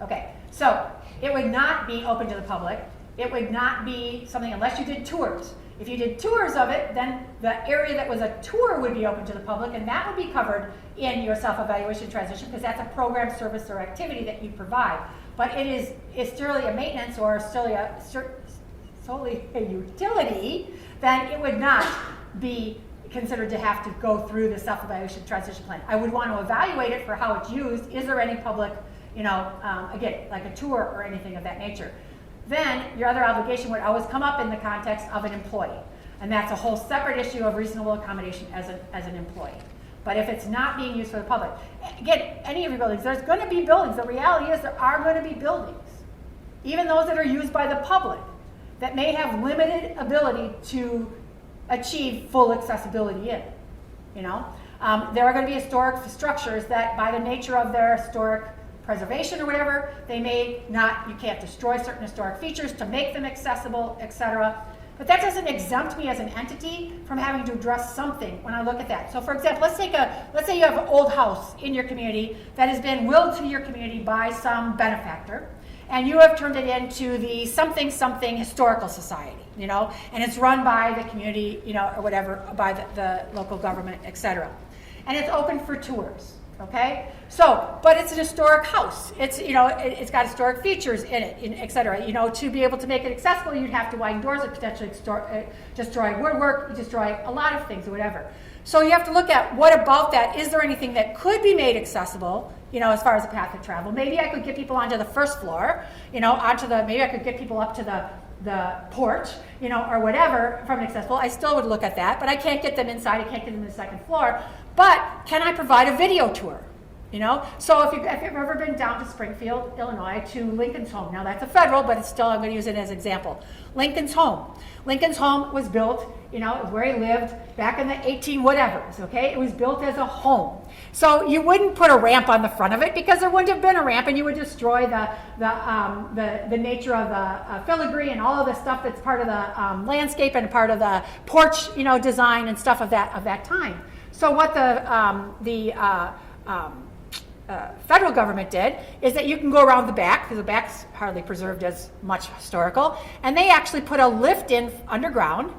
Okay. So it would not be open to the public. It would not be something unless you did tours. If you did tours of it, then the area that was a tour would be open to the public, and that would be covered in your self-evaluation transition, because that's a program, service, or activity that you provide. But it's solely a maintenance or solely a utility, then it would not be considered to have to go through the self-evaluation transition plan. I would want to evaluate it for how it's used. Is there any public, again, like a tour or anything of that nature? Then your other obligation would always come up in the context of an employee. And that's a whole separate issue of reasonable accommodation as an employee. But if it's not being used for the public, again, any of your buildings, there's going to be buildings. The reality is there are going to be buildings, even those that are used by the public, that may have limited ability to achieve full accessibility in. There are going to be historic structures that, by the nature of their historic preservation or whatever, they may not, you can't destroy certain historic features to make them accessible, etc. But that doesn't exempt me as an entity from having to address something when I look at that. So for example, let's say you have an old house in your community that has been willed to your community by some benefactor, and you have turned it into the something historical society, you know, and it's run by the community, you know, or whatever, by the local government, etc. And it's open for tours. Okay, so, but it's an historic house. It's, you know, it's got historic features in it, et cetera. You know, to be able to make it accessible, you'd have to widen doors and potentially destroy woodwork, destroy a lot of things or whatever. So you have to look at what about that, is there anything that could be made accessible, you know, as far as a path of travel. Maybe I could get people onto the first floor, you know, maybe I could get people up to the porch, you know, or whatever from accessible. I still would look at that, but I can't get them inside, I can't get them to the second floor. But can I provide a video tour? You know, so if you've ever been down to Springfield, Illinois, to Lincoln's Home, now that's a federal, but it's still, I'm going to use it as an example. Lincoln's Home was built, you know, where he lived back in the 18-whatevers, okay? It was built as a home. So you wouldn't put a ramp on the front of it because there wouldn't have been a ramp, and you would destroy the nature of the filigree and all of the stuff that's part of the landscape and part of the porch, you know, design and stuff of that time. So what the federal government did is that you can go around the back, because the back's hardly preserved as much historical, and they actually put a lift in underground.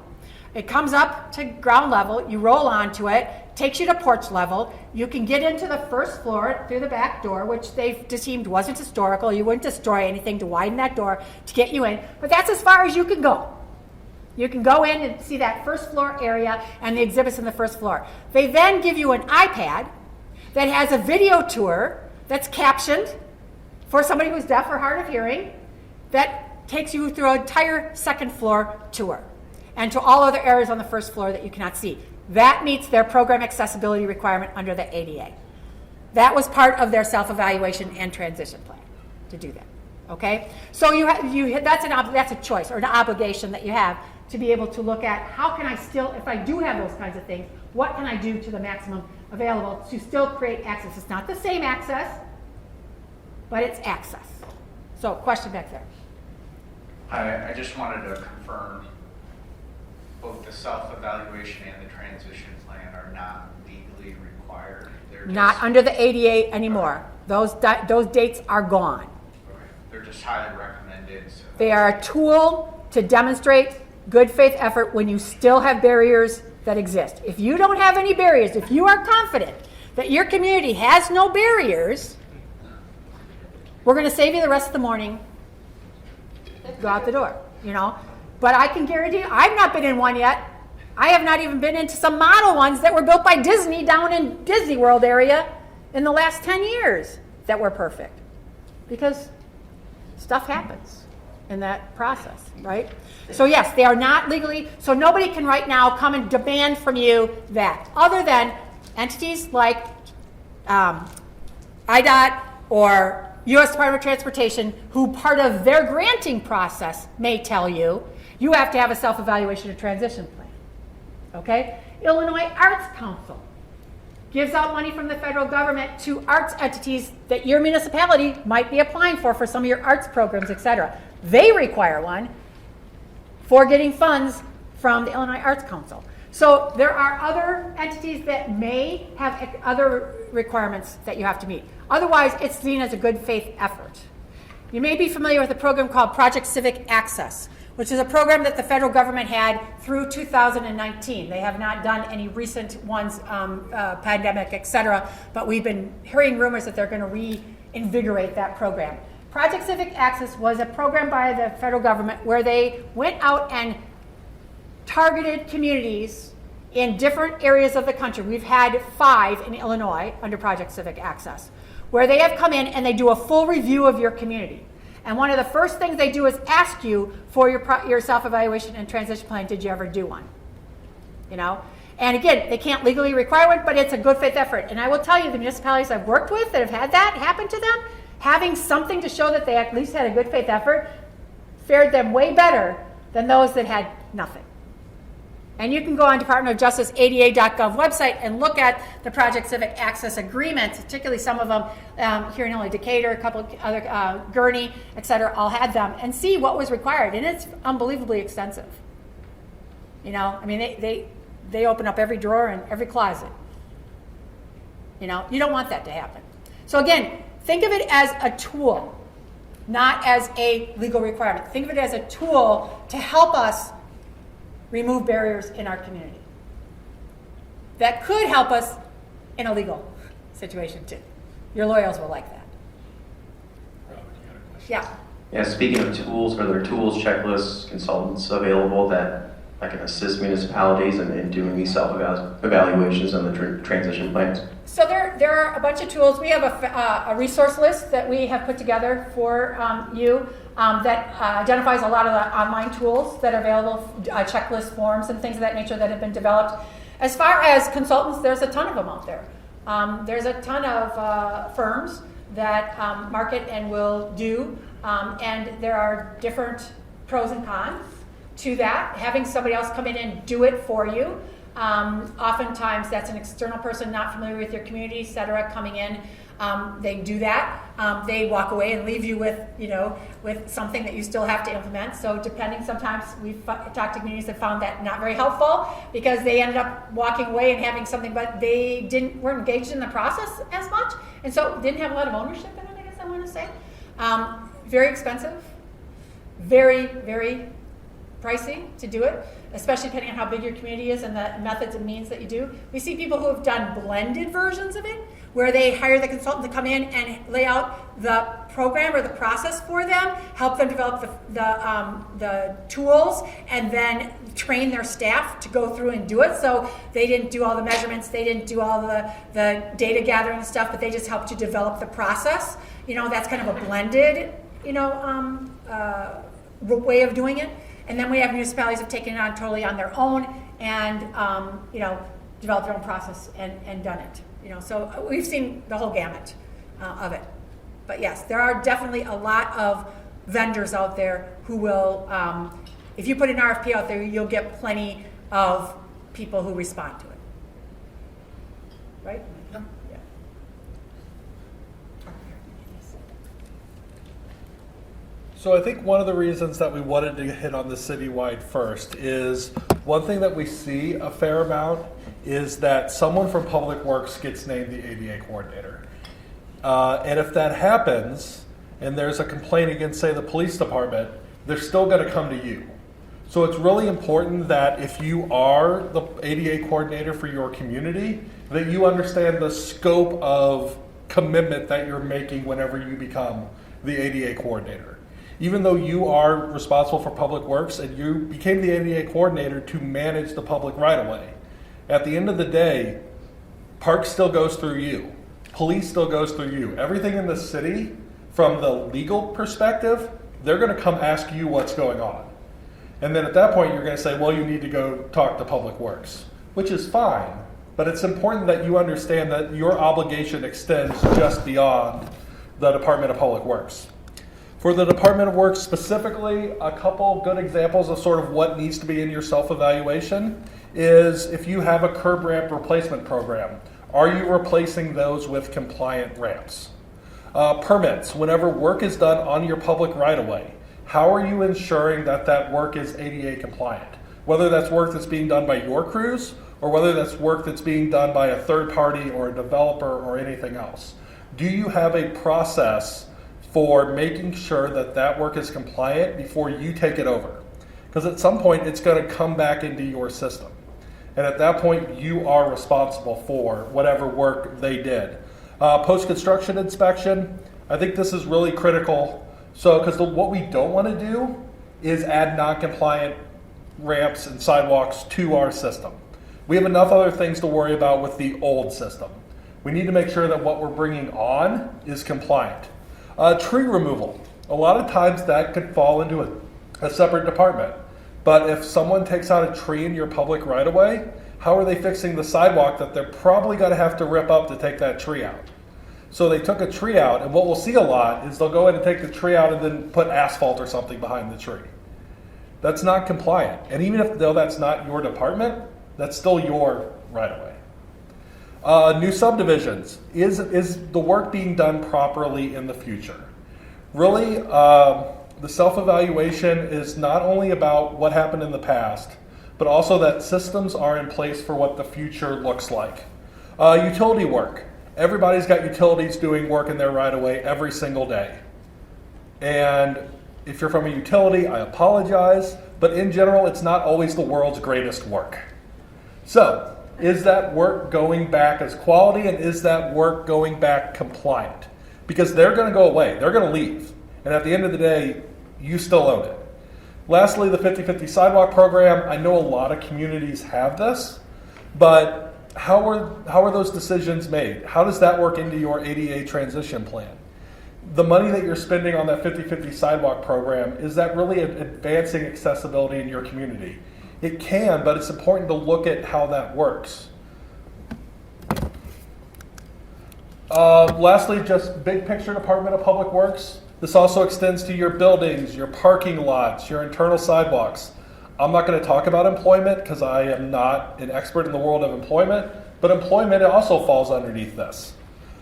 It comes up to ground level, you roll onto it, takes you to porch level. You can get into the first floor through the back door, which they've deemed wasn't historical. You wouldn't destroy anything to widen that door to get you in, but that's as far as you can go. You can go in and see that first floor area and the exhibits in the first floor. They then give you an iPad that has a video tour that's captioned for somebody who's deaf or hard of hearing that takes you through an entire second floor tour and to all other areas on the first floor that you cannot see. That meets their program accessibility requirement under the ADA. That was part of their self-evaluation and transition plan to do that. Okay, so that's a choice or an obligation that you have to be able to look at how can I still, if I do have those kinds of things, what can I do to the maximum available to still create access? It's not the same access, but it's access. So, question back there. I just wanted to confirm both the self-evaluation and the transition plan are not legally required. They're Not under the ADA anymore. Those dates are gone. Okay. They're just highly recommended. So They are a tool to demonstrate good faith effort when you still have barriers that exist. If you don't have any barriers, if you are confident that your community has no barriers, we're going to save you the rest of the morning. Go out the door, you know. But I can guarantee you, I've not been in one yet. I have not even been into some model ones that were built by Disney down in Disney World area in the last 10 years that were perfect. Because stuff happens in that process, right? So yes, they are not legally, so nobody can right now come and demand from you that, other than entities like IDOT or U.S. Department of Transportation, who part of their granting process may tell you, you have to have a self-evaluation and transition plan, okay? Illinois Arts Council gives out money from the federal government to arts entities that your municipality might be applying for some of your arts programs, etc. They require one for getting funds from the Illinois Arts Council. So there are other entities that may have other requirements that you have to meet. Otherwise, it's seen as a good faith effort. You may be familiar with a program called Project Civic Access, which is a program that the federal government had through 2019. They have not done any recent ones, pandemic, et cetera, but we've been hearing rumors that they're going to reinvigorate that program. Project Civic Access was a program by the federal government where they went out and targeted communities in different areas of the country. We've had 5 in Illinois under Project Civic Access, where they have come in and they do a full review of your community. And one of the first things they do is ask you for your self-evaluation and transition plan. Did you ever do one? You know? And again, they can't legally require one, but it's a good faith effort. And I will tell you, the municipalities I've worked with that have had that happen to them, having something to show that they at least had a good faith effort, fared them way better than those that had nothing. And you can go on Department of Justice ADA.gov website and look at the Project Civic Access agreements, particularly some of them here in Illinois, Decatur, a couple other, Gurney, et cetera, all had them, and see what was required. And it's unbelievably extensive. You know, I mean, they open up every drawer and every closet. You know, you don't want that to happen. So again, think of it as a tool, not as a legal requirement. Think of it as a tool to help us remove barriers in our community. That could help us in a legal situation too. Your lawyers will like that. Yeah. Yeah, speaking of tools, are there tools, checklists, consultants available that can assist municipalities in doing these self-evaluations and the transition plans? So there are a bunch of tools. We have a resource list that we have put together for you that identifies a lot of the online tools that are available, checklist forms and things of that nature that have been developed. As far as consultants, there's a ton of them out there. There's a ton of firms that market and will do, and there are different pros and cons to that. Having somebody else come in and do it for you. Oftentimes that's an external person not familiar with your community, et cetera, coming in. They do that. They walk away and leave you with, with something that you still have to implement. So depending, sometimes we've talked to communities that found that not very helpful because they ended up walking away and having something, but they weren't engaged in the process as much. And so didn't have a lot of ownership in it, I guess I want to say. Very expensive, very, very pricey to do it, especially depending on how big your community is and the methods and means that you do. We see people who have done blended versions of it, where they hire the consultant to come in and lay out the program or the process for them, help them develop the tools, and then train their staff to go through and do it. So they didn't do all the measurements, they didn't do all the data gathering and stuff, but they just helped to develop the process. That's kind of a blended, way of doing it. And then we have municipalities that have taken it on totally on their own and, developed their own process and done it. So we've seen the whole gamut of it. But yes, there are definitely a lot of vendors out there who will, if you put an RFP out there, you'll get plenty of people who respond to it. Right? Yeah. So I think one of the reasons that we wanted to hit on the citywide first is one thing that we see a fair amount is that someone from Public Works gets named the ADA coordinator. And if that happens and there's a complaint against, say, the police department, they're still going to come to you. So it's really important that if you are the ADA coordinator for your community, that you understand the scope of commitment that you're making whenever you become the ADA coordinator. Even though you are responsible for Public Works and you became the ADA coordinator to manage the public right-of-way, at the end of the day, Parks still goes through you. Police still goes through you. Everything in the city, from the legal perspective, they're going to come ask you what's going on. And then at that point, you're going to say, well, you need to go talk to Public Works, which is fine. But it's important that you understand that your obligation extends just beyond the Department of Public Works. For the Department of Works specifically, a couple good examples of sort of what needs to be in your self-evaluation is if you have a curb ramp replacement program, are you replacing those with compliant ramps? Permits, whenever work is done on your public right-of-way, how are you ensuring that that work is ADA compliant? Whether that's work that's being done by your crews or whether that's work that's being done by a third party or a developer or anything else. Do you have a process for making sure that that work is compliant before you take it over? Because at some point it's going to come back into your system. And at that point you are responsible for whatever work they did. Post-construction inspection, I think this is really critical. So, because what we don't want to do is add non-compliant ramps and sidewalks to our system. We have enough other things to worry about with the old system. We need to make sure that what we're bringing on is compliant. Tree removal. A lot of times that could fall into a separate department. But if someone takes out a tree in your public right-of-way, how are they fixing the sidewalk that they're probably going to have to rip up to take that tree out? So they took a tree out, and what we'll see a lot is they'll go in and take the tree out and then put asphalt or something behind the tree. That's not compliant. And even though that's not your department, that's still your right-of-way. New subdivisions. Is the work being done properly in the future? Really, the self-evaluation is not only about what happened in the past, but also that systems are in place for what the future looks like. Utility work. Everybody's got utilities doing work in their right of way every single day. And if you're from a utility, I apologize, but in general, it's not always the world's greatest work. So, is that work going back as quality, and is that work going back compliant? Because they're going to go away, they're going to leave, and at the end of the day, you still own it. Lastly, the 50/50 sidewalk program. I know a lot of communities have this, but how are those decisions made? How does that work into your ADA transition plan? The money that you're spending on that 50/50 sidewalk program, is that really advancing accessibility in your community? It can, but it's important to look at how that works. Lastly, just big picture Department of Public Works. This also extends to your buildings, your parking lots, your internal sidewalks. I'm not going to talk about employment because I am not an expert in the world of employment, but employment also falls underneath this.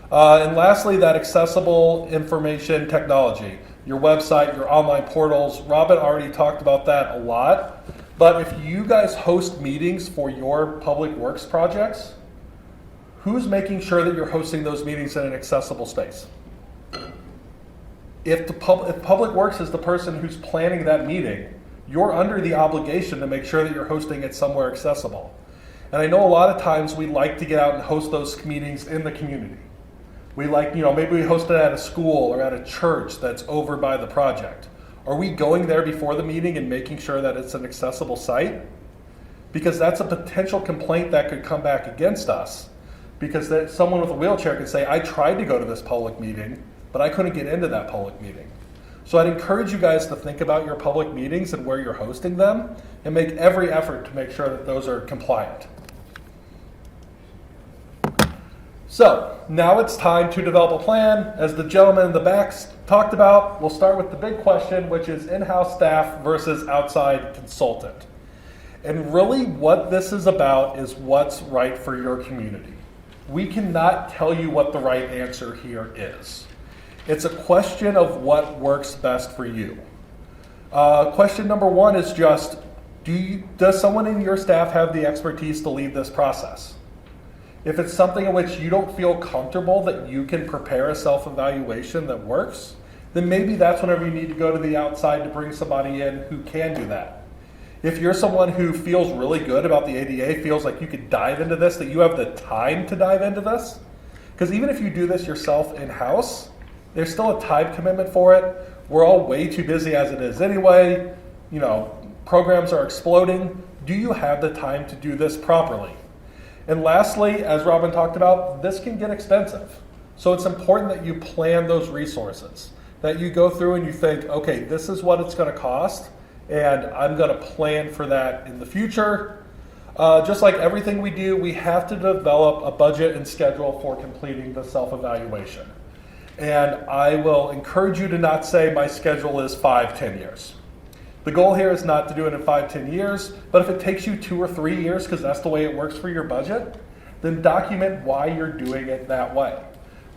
And lastly, that accessible information technology, your website, your online portals. Robin already talked about that a lot, but if you guys host meetings for your public works projects, who's making sure that you're hosting those meetings in an accessible space? If Public Works is the person who's planning that meeting, you're under the obligation to make sure that you're hosting it somewhere accessible. And I know a lot of times we like to get out and host those meetings in the community. We like, maybe we host it at a school or at a church that's over by the project. Are we going there before the meeting and making sure that it's an accessible site? Because that's a potential complaint that could come back against us. Because someone with a wheelchair could say, I tried to go to this public meeting, but I couldn't get into that public meeting. So I'd encourage you guys to think about your public meetings and where you're hosting them and make every effort to make sure that those are compliant. So now it's time to develop a plan. As the gentleman in the back talked about, we'll start with the big question, which is in-house staff versus outside consultant. And really what this is about is what's right for your community. We cannot tell you what the right answer here is. It's a question of what works best for you. Question number one is just, does someone in your staff have the expertise to lead this process? If it's something in which you don't feel comfortable that you can prepare a self-evaluation that works, then maybe that's whenever you need to go to the outside to bring somebody in who can do that. If you're someone who feels really good about the ADA, feels like you could dive into this, that you have the time to dive into this, because even if you do this yourself in-house, there's still a time commitment for it. We're all way too busy as it is anyway. Programs are exploding. Do you have the time to do this properly? And lastly, as Robin talked about, this can get expensive. So it's important that you plan those resources, that you go through and you think, okay, this is what it's going to cost, and I'm going to plan for that in the future. Just like everything we do, we have to develop a budget and schedule for completing the self-evaluation. And I will encourage you to not say my schedule is 5-10 years. The goal here is not to do it in 5-10 years, but if it takes you 2 or 3 years, because that's the way it works for your budget, then document why you're doing it that way.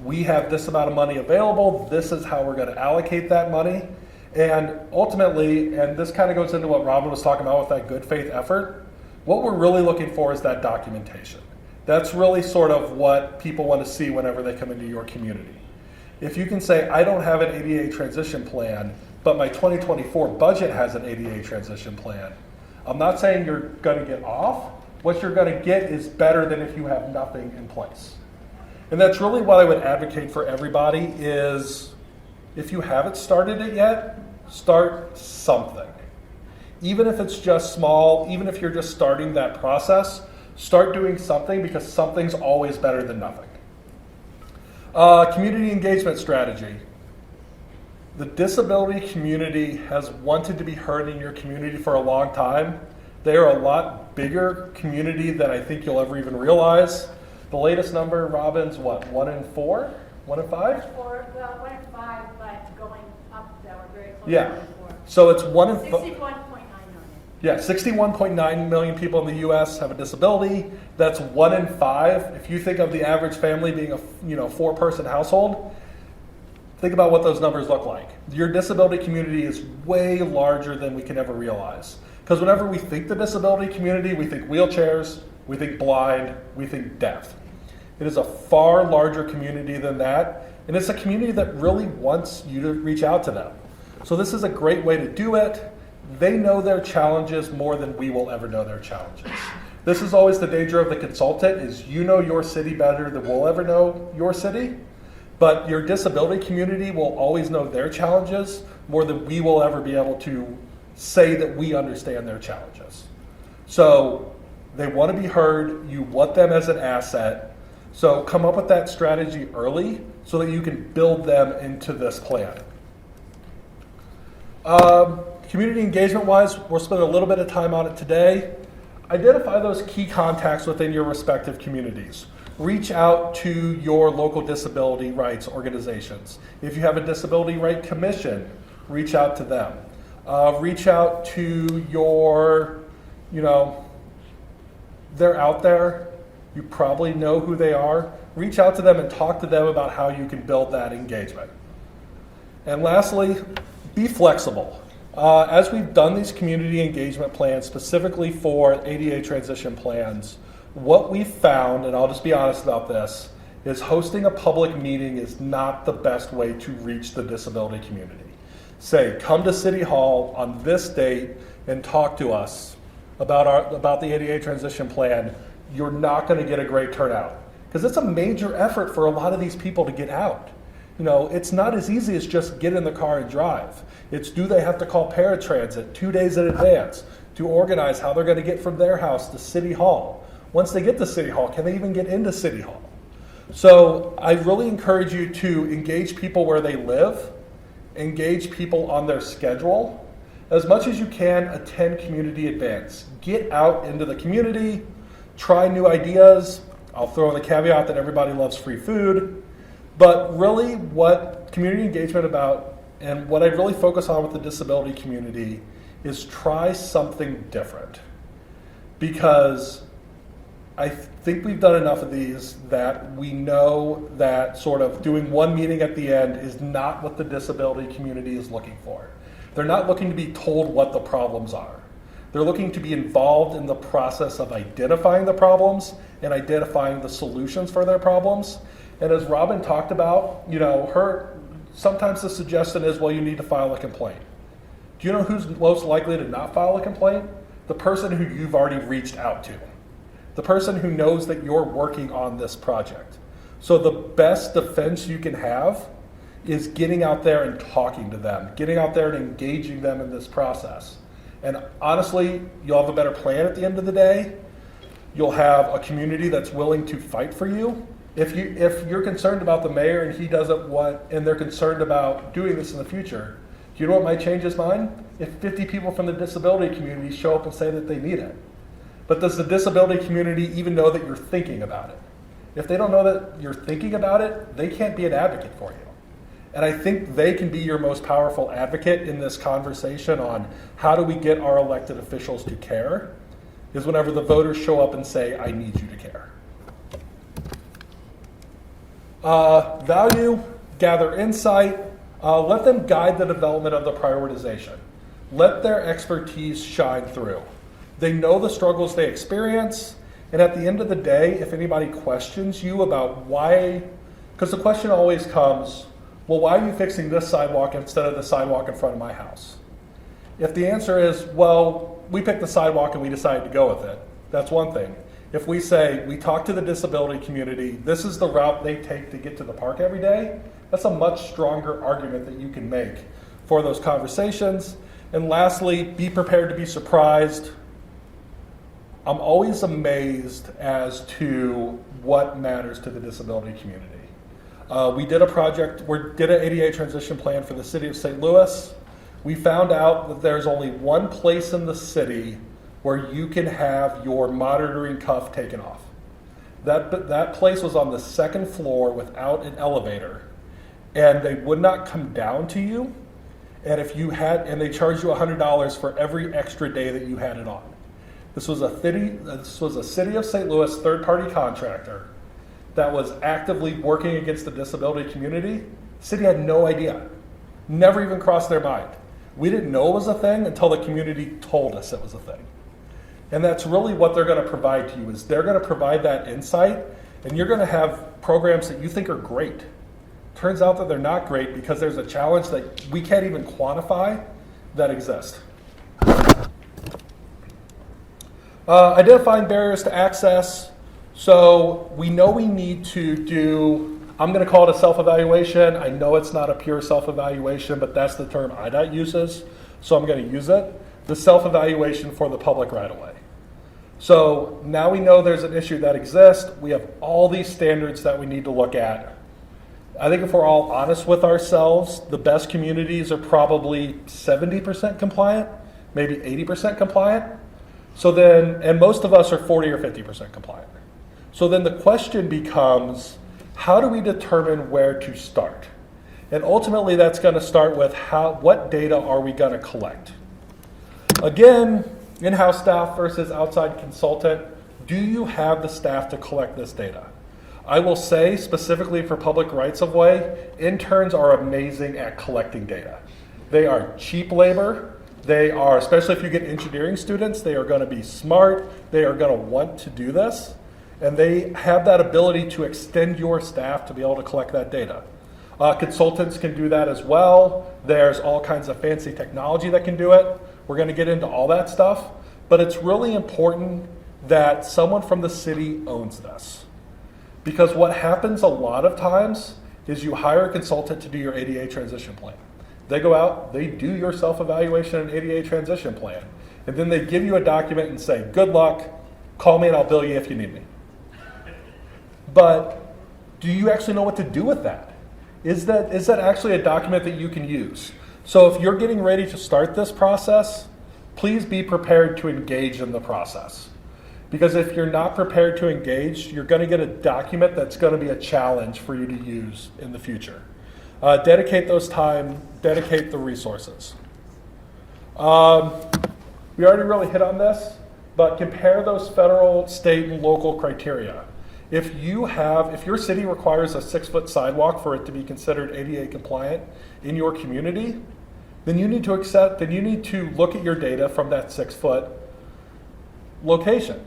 We have this amount of money available, this is how we're going to allocate that money, and ultimately, and this kind of goes into what Robin was talking about with that good faith effort, what we're really looking for is that documentation. That's really sort of what people want to see whenever they come into your community. If you can say, I don't have an ADA transition plan, but my 2024 budget has an ADA transition plan, I'm not saying you're going to get off. What you're going to get is better than if you have nothing in place. And that's really what I would advocate for everybody is, if you haven't started it yet, start something. Even if it's just small, even if you're just starting that process, start doing something, because something's always better than nothing. Community engagement strategy. The disability community has wanted to be heard in your community for a long time. They are a lot bigger community than I think you'll ever even realize. The latest number, Robin's what, 1 in 4? 1 in 5? 1 in 5, but going up, that we're very close Yeah. to 1 in 4. So it's 1 in 61.9 million. Yeah, 61.9 million people in the U.S. have a disability. That's 1 in 5. If you think of the average family being a 4-person household, think about what those numbers look like. Your disability community is way larger than we can ever realize. Because Because whenever we think the disability community, we think wheelchairs, we think blind, we think deaf. It is a far larger community than that, and it's a community that really wants you to reach out to them. So this is a great way to do it. They know their challenges more than we will ever know their challenges. This is always the danger of the consultant, is you know your city better than we'll ever know your city, but your disability community will always know their challenges more than we will ever be able to say that we understand their challenges. So they want to be heard, you want them as an asset, so come up with that strategy early so that you can build them into this plan. Community engagement-wise, we'll spend a little bit of time on it today. Identify those key contacts within your respective communities. Reach out to your local disability rights organizations. If you have a disability right commission, reach out to them. Reach out to your, they're out there. You probably know who they are. Reach out to them and talk to them about how you can build that engagement. And lastly, be flexible. As we've done these community engagement plans specifically for ADA transition plans, what we've found, and I'll just be honest about this, is hosting a public meeting is not the best way to reach the disability community. Say, come to City Hall on this date and talk to us about the ADA transition plan. You're not going to get a great turnout because it's a major effort for a lot of these people to get out. It's not as easy as just get in the car and drive. It's do they have to call paratransit 2 days in advance to organize how they're going to get from their house to City Hall. Once they get to City Hall, can they even get into City Hall? So I really encourage you to engage people where they live, engage people on their schedule. As much as you can, attend community events. Get out into the community, try new ideas. I'll throw in the caveat that everybody loves free food. But really what community engagement about, and what I really focus on with the disability community, is try something different. Because I think we've done enough of these that we know that sort of doing one meeting at the end is not what the disability community is looking for. They're not looking to be told what the problems are. They're looking to be involved in the process of identifying the problems and identifying the solutions for their problems. And as Robin talked about, sometimes the suggestion is, well, you need to file a complaint. Do you know who's most likely to not file a complaint? The person who you've already reached out to. The person who knows that you're working on this project. So the best defense you can have is getting out there and talking to them, getting out there and engaging them in this process. And honestly, you'll have a better plan at the end of the day. You'll have a community that's willing to fight for you. If you're concerned about the mayor and he doesn't want, and they're concerned about doing this in the future, do you know what might change his mind? If 50 people from the disability community show up and say that they need it. But does the disability community even know that you're thinking about it? If they don't know that you're thinking about it, they can't be an advocate for you. And I think they can be your most powerful advocate in this conversation on how do we get our elected officials to care, is whenever the voters show up and say, I need you to care. Value, gather insight, let them guide the development of the prioritization. Let their expertise shine through. They know the struggles they experience, and at the end of the day, if anybody questions you about why, because the question always comes, well, why are you fixing this sidewalk instead of the sidewalk in front of my house? If the answer is, well, we picked the sidewalk and we decided to go with it, that's one thing. If we say, we talk to the disability community, this is the route they take to get to the park every day, that's a much stronger argument that you can make for those conversations. And lastly, be prepared to be surprised. I'm always amazed as to what matters to the disability community. We did an ADA transition plan for the city of St. Louis. We found out that there's only one place in the city where you can have your monitoring cuff taken off. That place was on the second floor without an elevator, and they would not come down to you. And they charged you $100 for every extra day that you had it on. This was a city of St. Louis third-party contractor that was actively working against the disability community. The city had no idea. Never even crossed their mind. We didn't know it was a thing until the community told us it was a thing. And that's really what they're going to provide to you, is they're going to provide that insight, and you're going to have programs that you think are great. Turns out that they're not great because there's a challenge that we can't even quantify that exists. Identifying barriers to access. So we know we need to do, I'm going to call it a self-evaluation. I know it's not a pure self-evaluation, but that's the term IDOT uses, so I'm going to use it. The self-evaluation for the public right-of-way. So now we know there's an issue that exists. We have all these standards that we need to look at. I think if we're all honest with ourselves, the best communities are probably 70% compliant, maybe 80% compliant. So then, and most of us are 40 or 50% compliant. So then the question becomes, how do we determine where to start? And ultimately that's going to start with what data are we going to collect? Again, in-house staff versus outside consultant, do you have the staff to collect this data? I will say, specifically for public rights-of-way, interns are amazing at collecting data. They are cheap labor. They are, especially if you get engineering students, they are going to be smart. They are going to want to do this. And they have that ability to extend your staff to be able to collect that data. Consultants can do that as well. There's all kinds of fancy technology that can do it. We're going to get into all that stuff. But it's really important that someone from the city owns this. Because what happens a lot of times is you hire a consultant to do your ADA transition plan. They go out, they do your self-evaluation and ADA transition plan, and then they give you a document and say, good luck, call me and I'll bill you if you need me. But do you actually know what to do with that? Is that actually a document that you can use? So if you're getting ready to start this process, please be prepared to engage in the process. Because if you're not prepared to engage, you're going to get a document that's going to be a challenge for you to use in the future. Dedicate those time, dedicate the resources. We already really hit on this, but compare those federal, state, and local criteria. If your city requires a 6-foot sidewalk for it to be considered ADA compliant in your community, then you need to look at your data from that 6-foot location.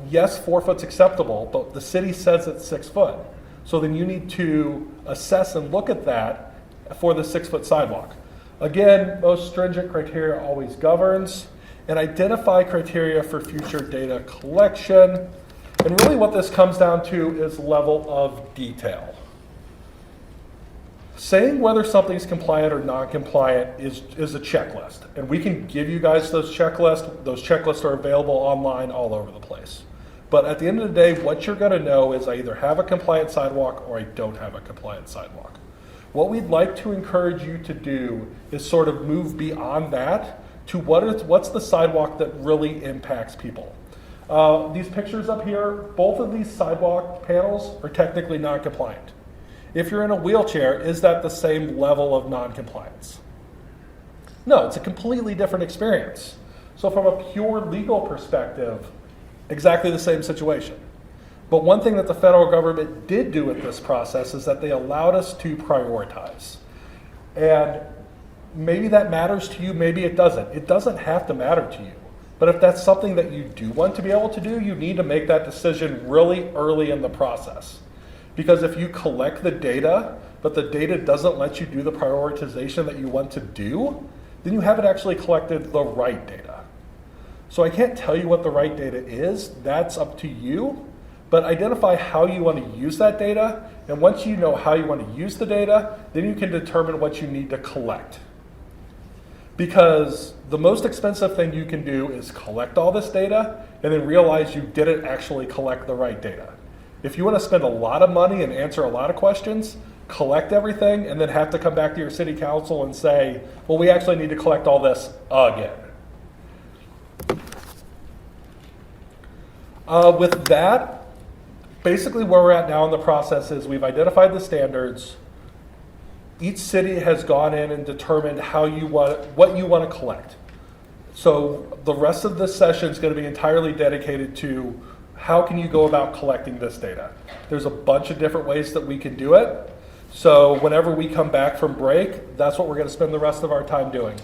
Yes, 4 foot's acceptable, but the city says it's 6 foot. So then you need to assess and look at that for the 6-foot sidewalk. Again, most stringent criteria always governs, and identify criteria for future data collection. And really what this comes down to is level of detail. Saying whether something's compliant or non-compliant is a checklist. And we can give you guys those checklists. Those checklists are available online all over the place. But at the end of the day, what you're going to know is I either have a compliant sidewalk or I don't have a compliant sidewalk. What we'd like to encourage you to do is sort of move beyond that to what's the sidewalk that really impacts people. These pictures up here, both of these sidewalk panels are technically non-compliant. If you're in a wheelchair, is that the same level of non-compliance? No, it's a completely different experience. So from a pure legal perspective, exactly the same situation. But one thing that the federal government did do with this process is that they allowed us to prioritize. And maybe that matters to you, maybe it doesn't. It doesn't have to matter to you. But if that's something that you do want to be able to do, you need to make that decision really early in the process. Because if you collect the data, but the data doesn't let you do the prioritization that you want to do, then you haven't actually collected the right data. So I can't tell you what the right data is. That's up to you. But identify how you want to use that data. And once you know how you want to use the data, then you can determine what you need to collect. Because the most expensive thing you can do is collect all this data and then realize you didn't actually collect the right data. If you want to spend a lot of money and answer a lot of questions, collect everything and then have to come back to your city council and say, well, we actually need to collect all this again. With that, basically where we're at now in the process is we've identified the standards. Each city has gone in and determined what you want to collect. So the rest of this session is going to be entirely dedicated to how can you go about collecting this data. There's a bunch of different ways that we can do it. So whenever we come back from break, that's what we're going to spend the rest of our time doing.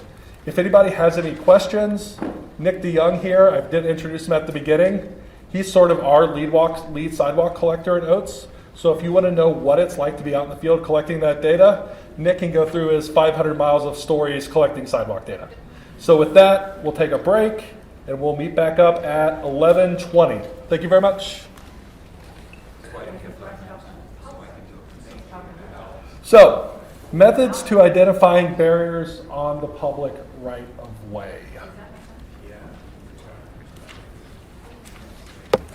If anybody has any questions, Nick DeYoung here, I didn't introduce him at the beginning. He's sort of our lead sidewalk collector at Oates. So if you want to know what it's like to be out in the field collecting that data, Nick can go through his 500 miles of stories collecting sidewalk data. So with that, we'll take a break and we'll meet back up at 11:20. Thank you very much. So, methods to identifying barriers on the public right of way.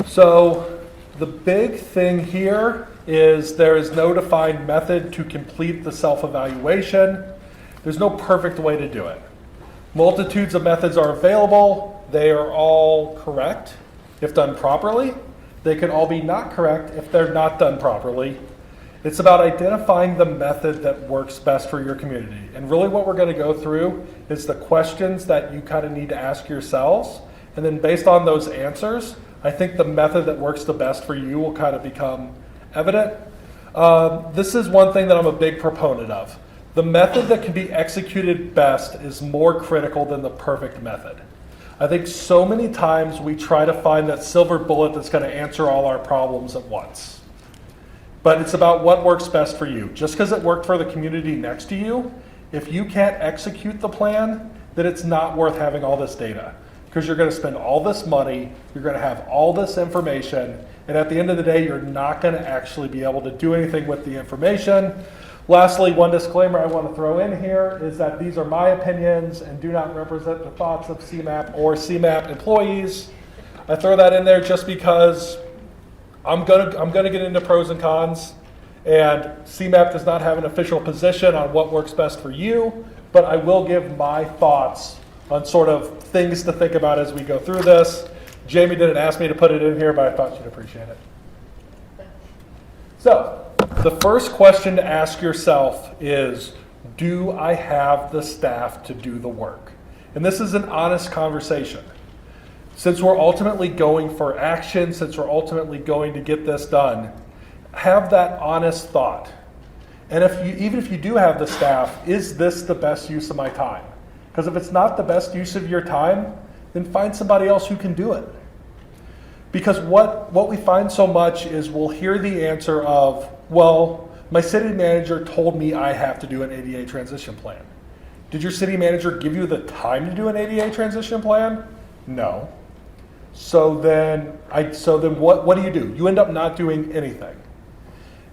So, the big thing here is there is no defined method to complete the self-evaluation. There's no perfect way to do it. Multitudes of methods are available. They are all correct if done properly. They can all be not correct if they're not done properly. It's about identifying the method that works best for your community. And really what we're going to go through is the questions that you kind of need to ask yourselves. And then based on those answers, I think the method that works the best for you will kind of become evident. This is one thing that I'm a big proponent of. The method that can be executed best is more critical than the perfect method. I think so many times we try to find that silver bullet that's going to answer all our problems at once. But it's about what works best for you. Just because it worked for the community next to you, if you can't execute the plan, then it's not worth having all this data. Because you're going to spend all this money, you're going to have all this information, and at the end of the day, you're not going to actually be able to do anything with the information. Lastly, one disclaimer I want to throw in here is that these are my opinions and do not represent the thoughts of CMAP or CMAP employees. I throw that in there just because I'm gonna get into pros and cons, and CMAP does not have an official position on what works best for you, but I will give my thoughts on sort of things to think about as we go through this. Jamie didn't ask me to put it in here, but I thought she'd appreciate it. So, the first question to ask yourself is, do I have the staff to do the work? And this is an honest conversation. Since we're ultimately going for action, since we're ultimately going to get this done, have that honest thought. And even if you do have the staff, is this the best use of my time? Because if it's not the best use of your time, then find somebody else who can do it. Because what we find so much is we'll hear the answer of, well, my city manager told me I have to do an ADA transition plan. Did your city manager give you the time to do an ADA transition plan? No. So then what do? You end up not doing anything.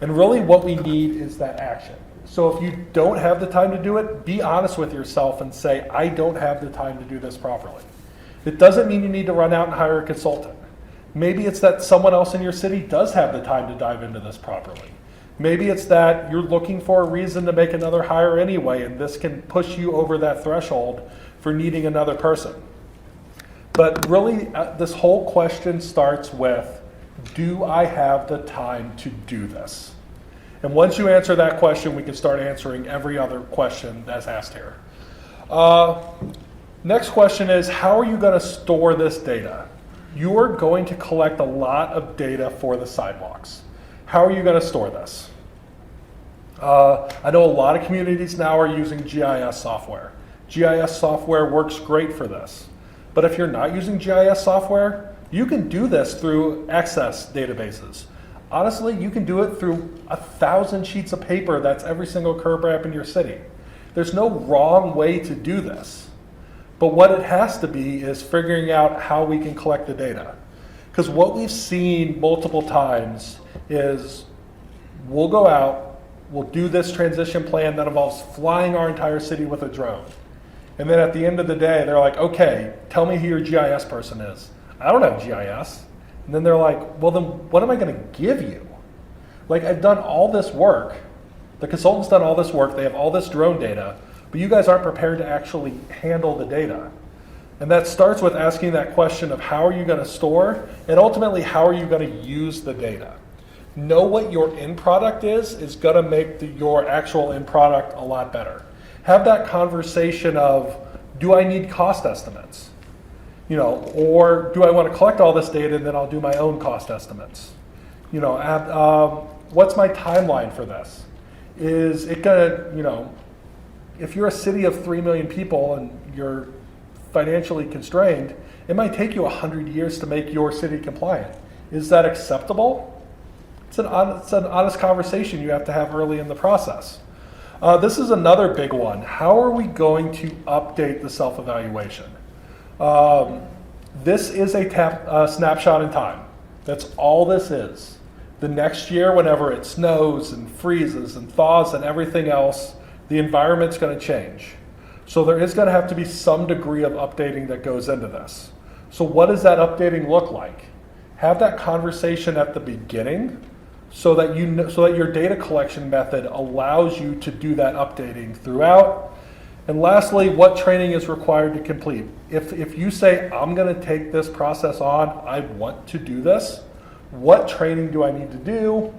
And really what we need is that action. So if you don't have the time to do it, be honest with yourself and say, I don't have the time to do this properly. It doesn't mean you need to run out and hire a consultant. Maybe it's that someone else in your city does have the time to dive into this properly. Maybe it's that you're looking for a reason to make another hire anyway, and this can push you over that threshold for needing another person. But really, this whole question starts with, do I have the time to do this? And once you answer that question, we can start answering every other question that's asked here. Next question is, how are you going to store this data? You are going to collect a lot of data for the sidewalks. How are you going to store this? I know a lot of communities now are using GIS software. GIS software works great for this. But if you're not using GIS software, you can do this through Access databases. Honestly, you can do it through 1,000 sheets of paper that's every single curb ramp in your city. There's no wrong way to do this. But what it has to be is figuring out how we can collect the data. Because what we've seen multiple times is we'll go out, we'll do this transition plan that involves flying our entire city with a drone. And then at the end of the day, they're like, okay, tell me who your GIS person is. I don't have GIS. And then they're like, well, then what am I going to give you? Like, I've done all this work. The consultant's done all this work. They have all this drone data. But you guys aren't prepared to actually handle the data. And that starts with asking that question of how are you going to store, and ultimately, how are you going to use the data? Know what your end product is going to make your actual end product a lot better. Have that conversation of, do I need cost estimates? Or do I want to collect all this data and then I'll do my own cost estimates? What's my timeline for this? Is it gonna, if you're a city of 3 million people and you're financially constrained, it might take you 100 years to make your city compliant. Is that acceptable? It's an honest conversation you have to have early in the process. This is another big one. How are we going to update the self-evaluation? This is a snapshot in time. That's all this is. The next year, whenever it snows and freezes and thaws and everything else, the environment's going to change. So there is going to have to be some degree of updating that goes into this. So what does that updating look like? Have that conversation at the beginning so that your data collection method allows you to do that updating throughout. And lastly, what training is required to complete? If you say, I'm going to take this process on, I want to do this, what training do I need to do?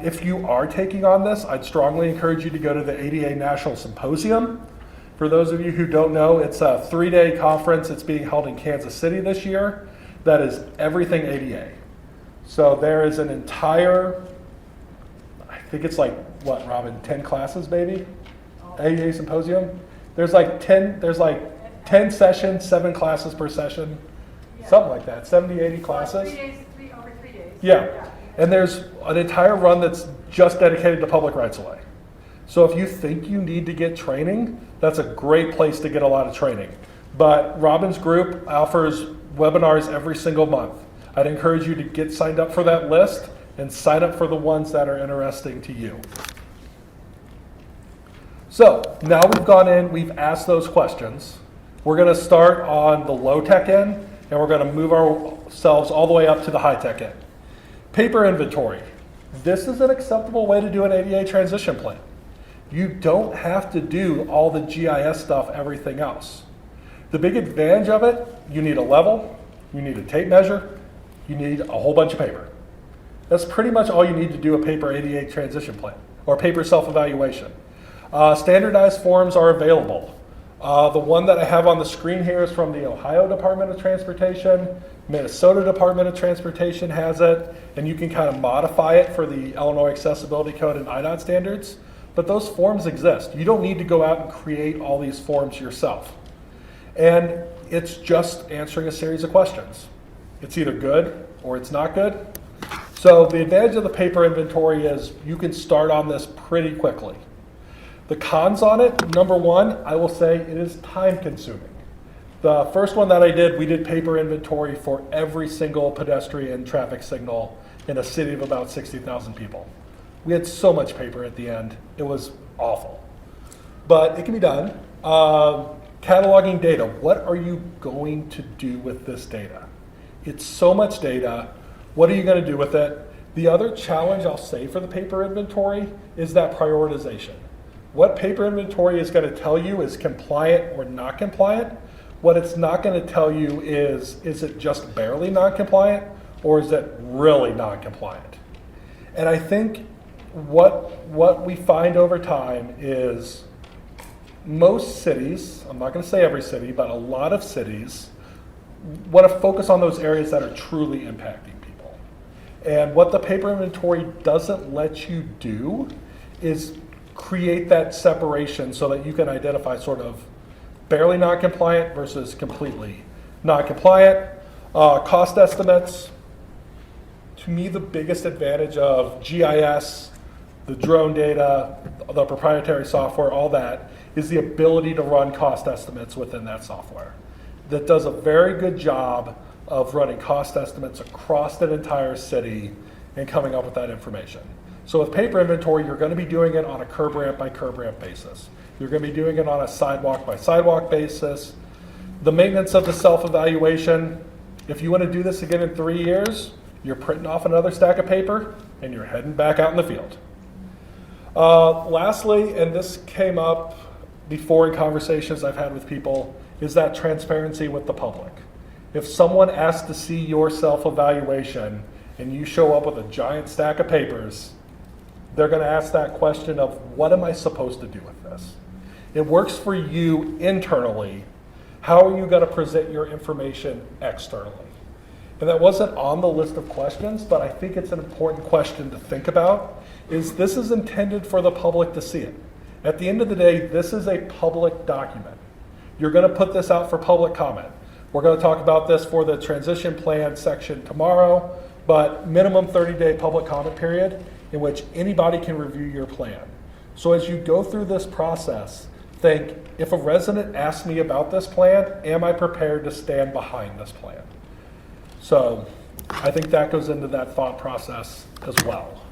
If you are taking on this, I'd strongly encourage you to go to the ADA National Symposium. For those of you who don't know, it's a 3-day conference. It's being held in Kansas City this year. That is everything ADA. So there is an entire, I think it's like, what, Robin, 10 classes maybe? ADA Symposium? There's like 10 sessions, 7 classes per session, something like that, 70, 80 classes. Over 3 days. Yeah, and there's an entire run that's just dedicated to public rights of way. So if you think you need to get training, that's a great place to get a lot of training. But Robin's group offers webinars every single month. I'd encourage you to get signed up for that list and sign up for the ones that are interesting to you. So now we've gone in, we've asked those questions. We're going to start on the low-tech end, and we're going to move ourselves all the way up to the high-tech end. Paper inventory. This is an acceptable way to do an ADA transition plan. You don't have to do all the GIS stuff, everything else. The big advantage of it, you need a level, you need a tape measure, you need a whole bunch of paper. That's pretty much all you need to do a paper ADA transition plan, or paper self-evaluation. Standardized forms are available. The one that I have on the screen here is from the Ohio Department of Transportation. Minnesota Department of Transportation has it, and you can kind of modify it for the Illinois Accessibility Code and IDOT standards. But those forms exist. You don't need to go out and create all these forms yourself. And it's just answering a series of questions. It's either good or it's not good. So the advantage of the paper inventory is you can start on this pretty quickly. The cons on it, number one, I will say it is time consuming. The first one that I did, we did paper inventory for every single pedestrian traffic signal in a city of about 60,000 people. We had so much paper at the end, it was awful. But it can be done. Cataloging data, what are you going to do with this data? It's so much data, what are you going to do with it? The other challenge I'll say for the paper inventory is that prioritization. What paper inventory is going to tell you is compliant or not compliant. What it's not going to tell you is it just barely non-compliant or is it really non-compliant? And I think what we find over time is most cities, I'm not going to say every city, but a lot of cities want to focus on those areas that are truly impacting people. And what the paper inventory doesn't let you do is create that separation so that you can identify sort of barely non-compliant versus completely non-compliant. Cost estimates. To me, the biggest advantage of GIS, the drone data, the proprietary software, all that, is the ability to run cost estimates within that software. That does a very good job of running cost estimates across an entire city and coming up with that information. So with paper inventory, you're going to be doing it on a curb ramp by curb ramp basis. You're going to be doing it on a sidewalk by sidewalk basis. The maintenance of the self-evaluation, if you want to do this again in 3 years, you're printing off another stack of paper and you're heading back out in the field. Lastly, and this came up before in conversations I've had with people, is that transparency with the public. If someone asks to see your self-evaluation and you show up with a giant stack of papers, they're going to ask that question of, what am I supposed to do with this? It works for you internally. How are you going to present your information externally? And that wasn't on the list of questions, but I think it's an important question to think about, is this is intended for the public to see it. At the end of the day, this is a public document. You're going to put this out for public comment. We're going to talk about this for the transition plan section tomorrow, but minimum 30-day public comment period in which anybody can review your plan. So as you go through this process, think, if a resident asks me about this plan, am I prepared to stand behind this plan? So I think that goes into that thought process as well.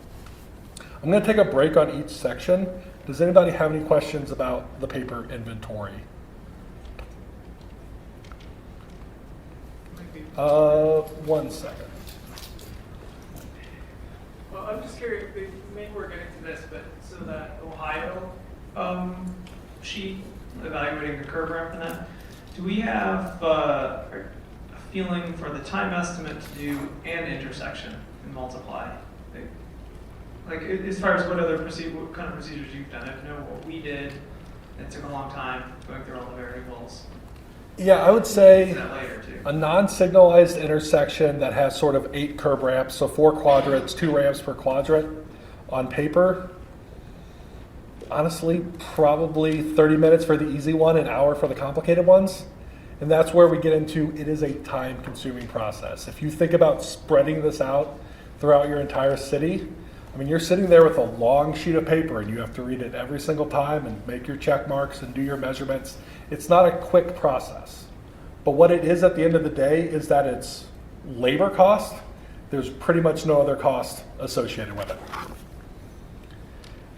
I'm going to take a break on each section. Does anybody have any questions about the paper inventory? 1 second. Well, I'm just curious, maybe we're getting to this, but so that Ohio sheet evaluating the curb ramp and that, do we have a feeling for the time estimate to do an intersection and multiply? Like as far as what kind of procedures you've done, I know what we did. It took a long time going through all the variables. Yeah, I would say That later too. a non-signalized intersection that has sort of 8 curb ramps, so 4 quadrants, 2 ramps per quadrant on paper. Honestly, probably 30 minutes for the easy one, an hour for the complicated ones. And that's where we get into, it is a time-consuming process. If you think about spreading this out throughout your entire city, I mean, you're sitting there with a long sheet of paper and you have to read it every single time and make your check marks and do your measurements. It's not a quick process. But what it is at the end of the day is that it's labor cost. There's pretty much no other cost associated with it.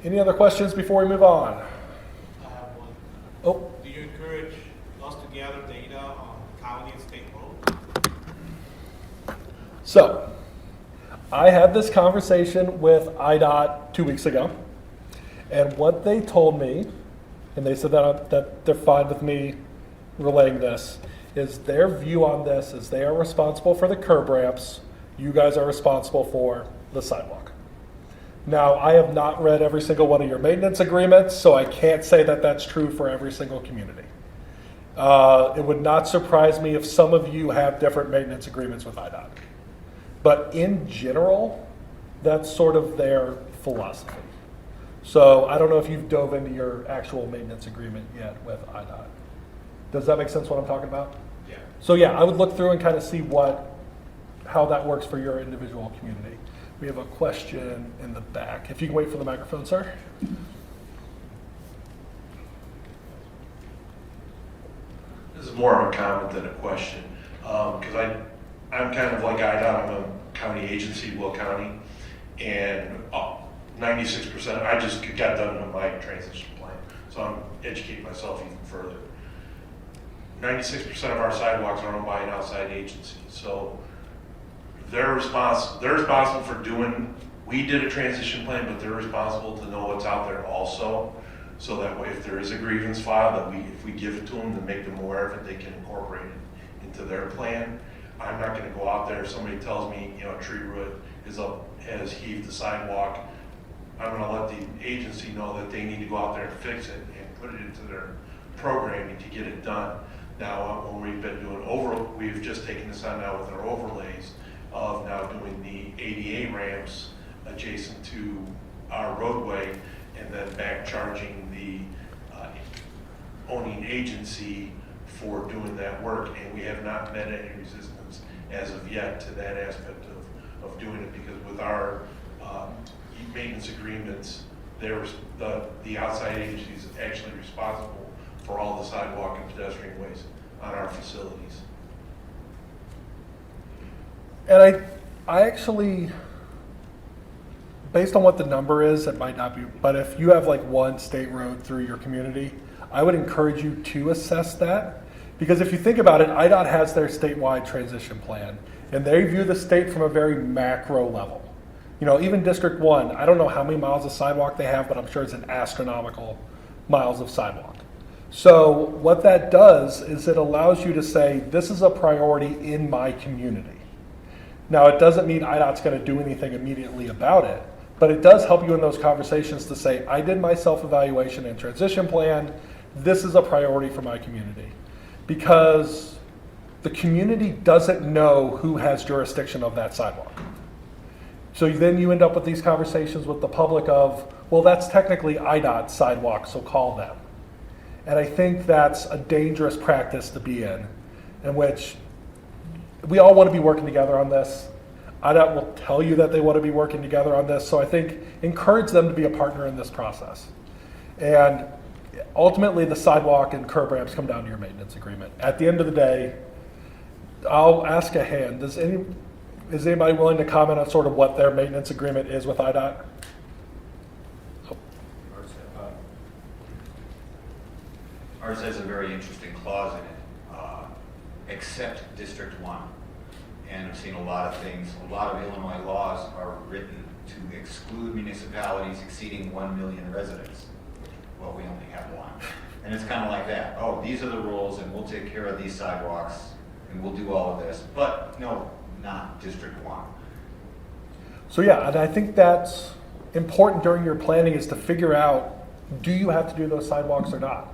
Any other questions before we move on? I have one. Oh, Do you encourage us to gather data on county and state roads? so I had this conversation with IDOT 2 weeks ago. And what they told me, and they said that they're fine with me relaying this, is their view on this is they are responsible for the curb ramps. You guys are responsible for the sidewalk. Now, I have not read every single one of your maintenance agreements, so I can't say that that's true for every single community. It would not surprise me if some of you have different maintenance agreements with IDOT. But in general, that's sort of their philosophy. So I don't know if you've dove into your actual maintenance agreement yet with IDOT. Does that make sense what I'm talking about? Yeah. So yeah, I would look through and kind of see how that works for your individual community. We have a question in the back. If you can wait for the microphone, sir. This is more of a comment than a question, because I'm kind of like IDOT. I'm a county agency, Will County, and 96%, I just got done with my transition plan, so I'm educating myself even further. 96% of our sidewalks are owned by an outside agency, so they're responsible for doing, we did a transition plan, but they're responsible to know what's out there also, so that way if there is a grievance filed, that if we give it to them to make them aware of it, they can incorporate it into their plan. I'm not going to go out there if somebody tells me, a tree root has heaved the sidewalk. I'm going to let the agency know that they need to go out there and fix it and put it into their programming to get it done. Now, when we've been doing we've just taken this on now with our overlays of now doing the ADA ramps adjacent to our roadway and then back charging the owning agency for doing that work. And we have not met any resistance as of yet to that aspect of doing it, because with our maintenance agreements, the outside agency is actually responsible for all the sidewalk and pedestrian ways on our facilities. And I actually, based on what the number is, it might not be, but if you have like one state road through your community, I would encourage you to assess that. Because if you think about it, IDOT has their statewide transition plan, and they view the state from a very macro level. Even District 1, I don't know how many miles of sidewalk they have, but I'm sure it's an astronomical miles of sidewalk. So what that does is it allows you to say, this is a priority in my community. Now, it doesn't mean IDOT's going to do anything immediately about it, but it does help you in those conversations to say, I did my self-evaluation and transition plan. This is a priority for my community. Because the community doesn't know who has jurisdiction of that sidewalk. So then you end up with these conversations with the public of, well, that's technically IDOT sidewalk, so call them. And I think that's a dangerous practice to be in which we all want to be working together on this. IDOT will tell you that they want to be working together on this, so I think encourage them to be a partner in this process. And ultimately, the sidewalk and curb ramps come down to your maintenance agreement. At the end of the day, I'll ask a hand. Is anybody willing to comment on sort of what their maintenance agreement is with IDOT? Ours has a very interesting clause in it, except District 1. And I've seen a lot of things, a lot of Illinois laws are written to exclude municipalities exceeding 1 million residents. Well, we only have one. And it's kind of like that. Oh, these are the rules and we'll take care of these sidewalks and we'll do all of this. But no, not District 1. So yeah, and I think that's important during your planning is to figure out, do you have to do those sidewalks or not?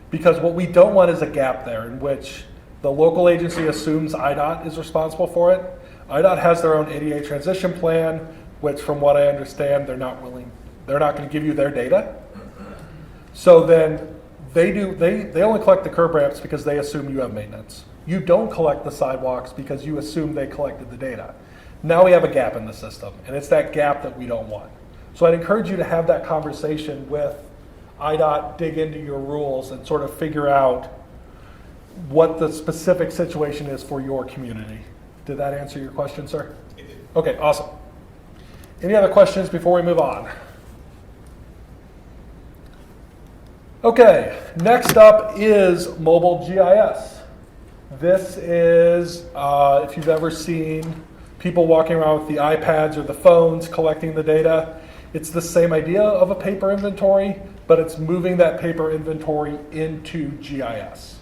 Because what we don't want is a gap there in which the local agency assumes IDOT is responsible for it. IDOT has their own ADA transition plan, which from what I understand, they're not going to give you their data. So then they only collect the curb ramps because they assume you have maintenance. You don't collect the sidewalks because you assume they collected the data. Now we have a gap in the system, and it's that gap that we don't want. So I'd encourage you to have that conversation with IDOT, dig into your rules, and sort of figure out what the specific situation is for your community. Did that answer your question, sir? It did. Okay, awesome. Any other questions before we move on? Okay, next up is mobile GIS. This is, if you've ever seen people walking around with the iPads or the phones collecting the data, it's the same idea of a paper inventory, but it's moving that paper inventory into GIS.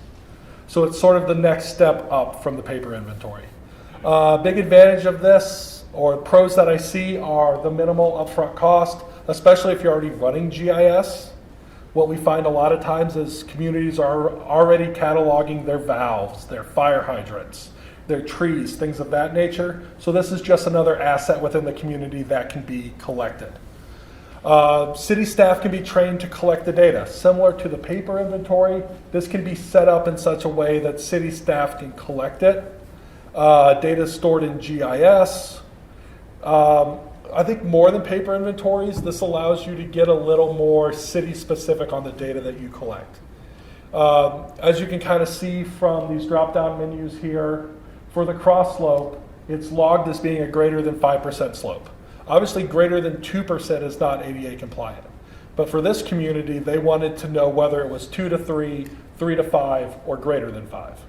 So it's sort of the next step up from the paper inventory. Big advantage of this, or pros that I see, are the minimal upfront cost, especially if you're already running GIS. What we find a lot of times is communities are already cataloging their valves, their fire hydrants, their trees, things of that nature. So this is just another asset within the community that can be collected. City staff can be trained to collect the data. Similar to the paper inventory, this can be set up in such a way that city staff can collect it. Data is stored in GIS. I think more than paper inventories, this allows you to get a little more city specific on the data that you collect. As you can kind of see from these drop-down menus here, for the cross slope, it's logged as being a greater than 5% slope. Obviously, greater than 2% is not ADA compliant. But for this community, they wanted to know whether it was 2 to 3, 3 to 5, or greater than 5.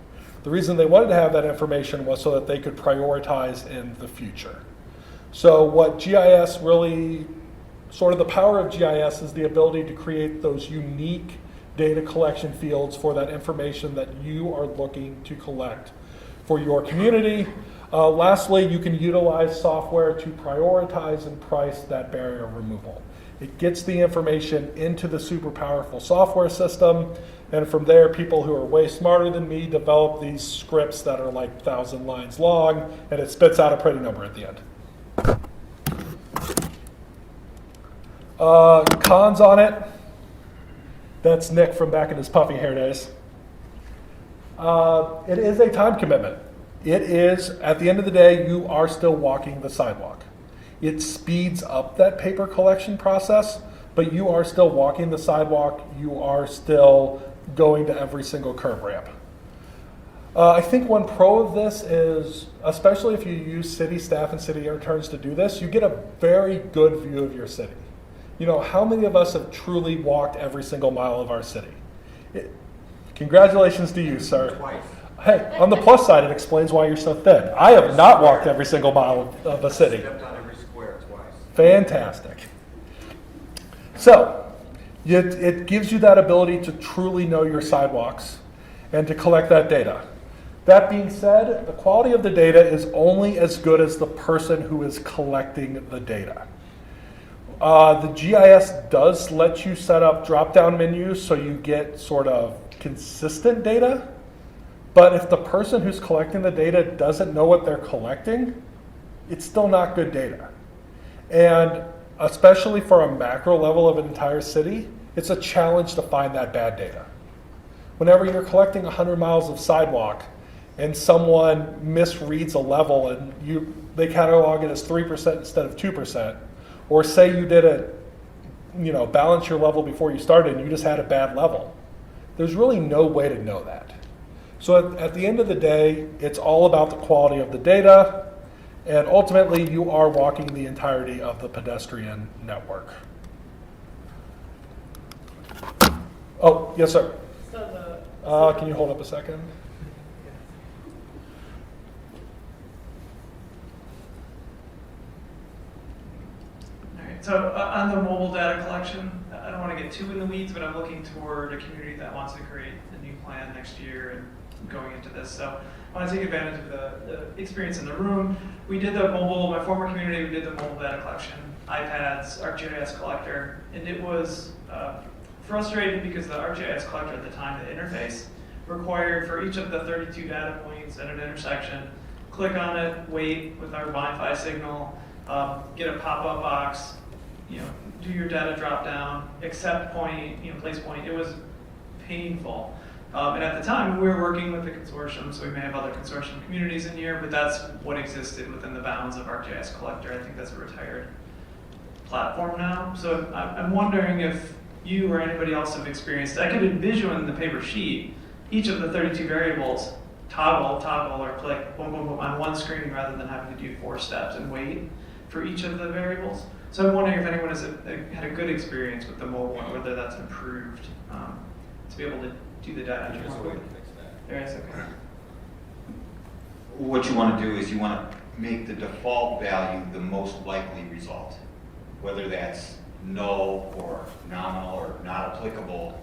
The reason they wanted to have that information was so that they could prioritize in the future. So what GIS really, sort of the power of GIS is the ability to create those unique data collection fields for that information that you are looking to collect for your community. Lastly, you can utilize software to prioritize and price that barrier removal. It gets the information into the super powerful software system, and from there, people who are way smarter than me develop these scripts that are like 1,000 lines long, and it spits out a pretty number at the end. Cons on it. That's Nick from back in his puffy hair days. It is a time commitment. It is, at the end of the day, you are still walking the sidewalk. It speeds up that paper collection process, but you are still walking the sidewalk. You are still going to every single curb ramp. I think one pro of this is, especially if you use city staff and city interns to do this, you get a very good view of your city. You know, how many of us have truly walked every single mile of our city? Congratulations to you, sir. Twice. Hey, on the plus side, it explains why you're so thin. I have not walked every single mile of a city. Stepped on every square twice. Fantastic. So, it gives you that ability to truly know your sidewalks and to collect that data. That being said, the quality of the data is only as good as the person who is collecting the data. The GIS does let you set up drop-down menus so you get sort of consistent data, but if the person who's collecting the data doesn't know what they're collecting, it's still not good data. And especially for a macro level of an entire city, it's a challenge to find that bad data. Whenever you're collecting 100 miles of sidewalk and someone misreads a level and they catalog it as 3% instead of 2%, or say you did balance your level before you started and you just had a bad level, there's really no way to know that. So at the end of the day, it's all about the quality of the data, and ultimately you are walking the entirety of the pedestrian network. Oh, yes, sir. Can you hold up a second? All right, so on the mobile data collection, I don't want to get too in the weeds, but I'm looking toward a community that wants to create a new plan next year and going into this. So I want to take advantage of the experience in the room. We did the mobile, my former community, we did the mobile data collection, iPads, ArcGIS collector, and it was frustrating because the ArcGIS collector at the time, the interface, required for each of the 32 data points at an intersection, click on it, wait with our Wi-Fi signal, get a pop-up box, do your data drop down, accept point, place point. It was painful. And at the time, we were working with the consortium, so we may have other consortium communities in here, but that's what existed within the bounds of ArcGIS collector. I think that's a retired platform now. So I'm wondering if you or anybody else have experienced, I could envision the paper sheet, each of the 32 variables, toggle, or click, boom, boom, boom, on one screen rather than having to do 4 steps and wait for each of the variables. So I'm wondering if anyone has had a good experience with the mobile and whether that's improved to be able to do the data entry quickly. There is, okay. What you want to do is you want to make the default value the most likely result, whether that's null or nominal or not applicable.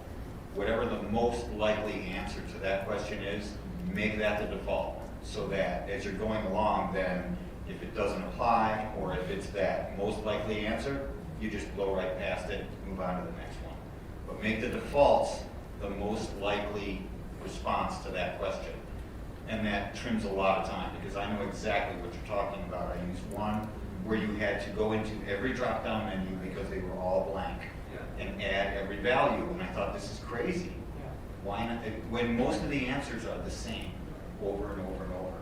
Whatever the most likely answer to that question is, make that the default, so that as you're going along, then if it doesn't apply or if it's that most likely answer, you just blow right past it, move on to the next one. But make the defaults the most likely response to that question. And that trims a lot of time, because I know exactly what you're talking about. I used one where you had to go into every drop-down menu because they were all blank and add every value. And I thought, this is crazy. Why not? When most of the answers are the same over and over and over.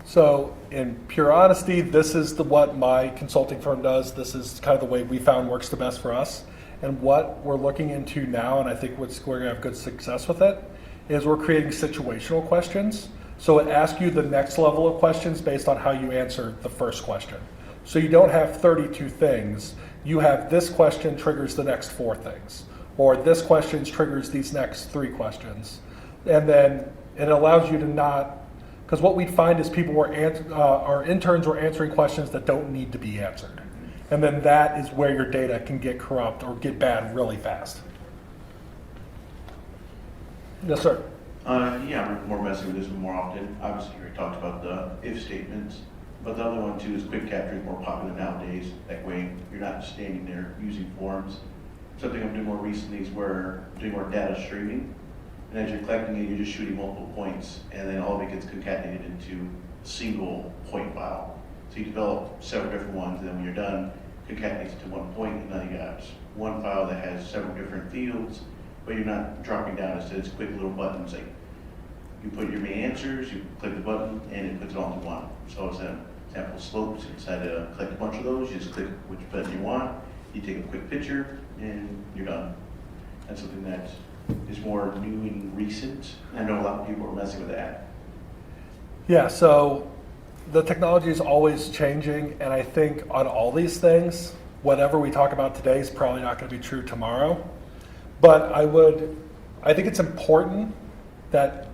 So in pure honesty, this is what my consulting firm does. This is kind of the way we found works the best for us. And what we're looking into now, and I think we're going to have good success with it, is we're creating situational questions. So it asks you the next level of questions based on how you answer the first question. So you don't have 32 things. You have this question triggers the next 4 things. Or this question triggers these next 3 questions. And then it allows you to not, because what we'd find is our interns were answering questions that don't need to be answered. And then that is where your data can get corrupt or get bad really fast. Yes, sir. Yeah, we're messing with this one more often. Obviously, we talked about the if statements, but the other one too is quick capture is more popular nowadays. That way, you're not just standing there using forms. Something I'm doing more recently is we're doing more data streaming, and as you're collecting it, you're just shooting multiple points, and then all of it gets concatenated into a single point file. So you develop several different ones, and then when you're done, concatenates it to one point, and now you got one file that has several different fields, but you're not dropping down. Instead, it's quick little buttons like you put your main answers, you click the button, and it puts it all into one. So it's an example slopes. You decide to collect a bunch of those, you just click which button you want, you take a quick picture, and you're done. That's something that is more new and recent. I know a lot of people are messing with that. Yeah, so the technology is always changing, and I think on all these things, whatever we talk about today is probably not going to be true tomorrow. But I think it's important that,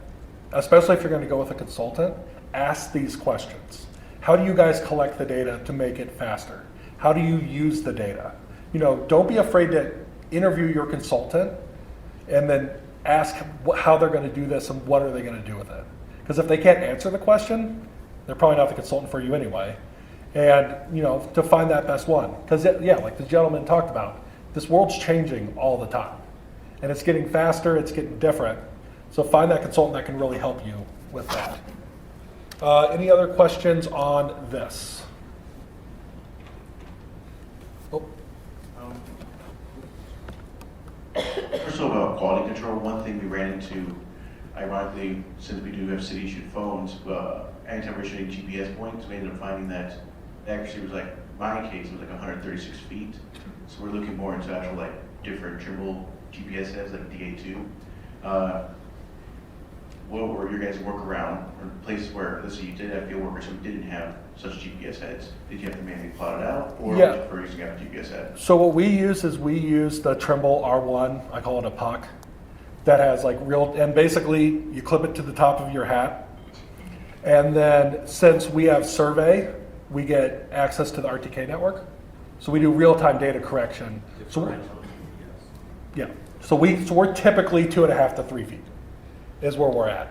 especially if you're going to go with a consultant, ask these questions. How do you guys collect the data to make it faster? How do you use the data? Don't be afraid to interview your consultant and then ask how they're going to do this and what are they going to do with it. Because if they can't answer the question, they're probably not the consultant for you anyway. And, to find that best one. Because, like the gentleman talked about, this world's changing all the time. And it's getting faster, it's getting different. So find that consultant that can really help you with that. Any other questions on this? Oh. For so about quality control, one thing we ran into, ironically, since we do have city-issued phones, anytime we're shooting GPS points, we ended up finding that the accuracy was like, my case, it was like 136 feet. So we're looking more into actual like different Trimble GPS heads, like DA2. What were your guys' workaround, or places where, let's say you did have field workers who didn't have such GPS heads? Did you have to manually plot it out, or Yeah. would you prefer using a GPS head? So what we use is we use the Trimble R1, I call it a puck, that has like real, and basically you clip it to the top of your hat. And then since we have survey, we get access to the RTK network. So we do real-time data correction. So yeah, so we're typically 2.5 to 3 feet is where we're at.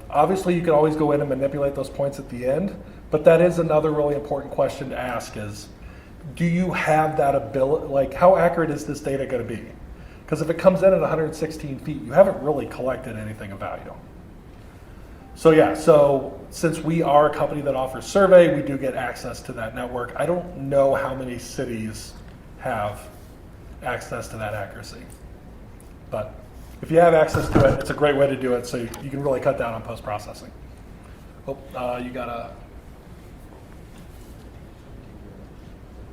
Obviously, you can always go in and manipulate those points at the end, but that is another really important question to ask is, do you have that ability, like how accurate is this data going to be? Because if it comes in at 116 feet, you haven't really collected anything of value. So yeah, so since we are a company that offers survey, we do get access to that network. I don't know how many cities have access to that accuracy, but if you have access to it, it's a great way to do it so you can really cut down on post-processing. Oh, you got a...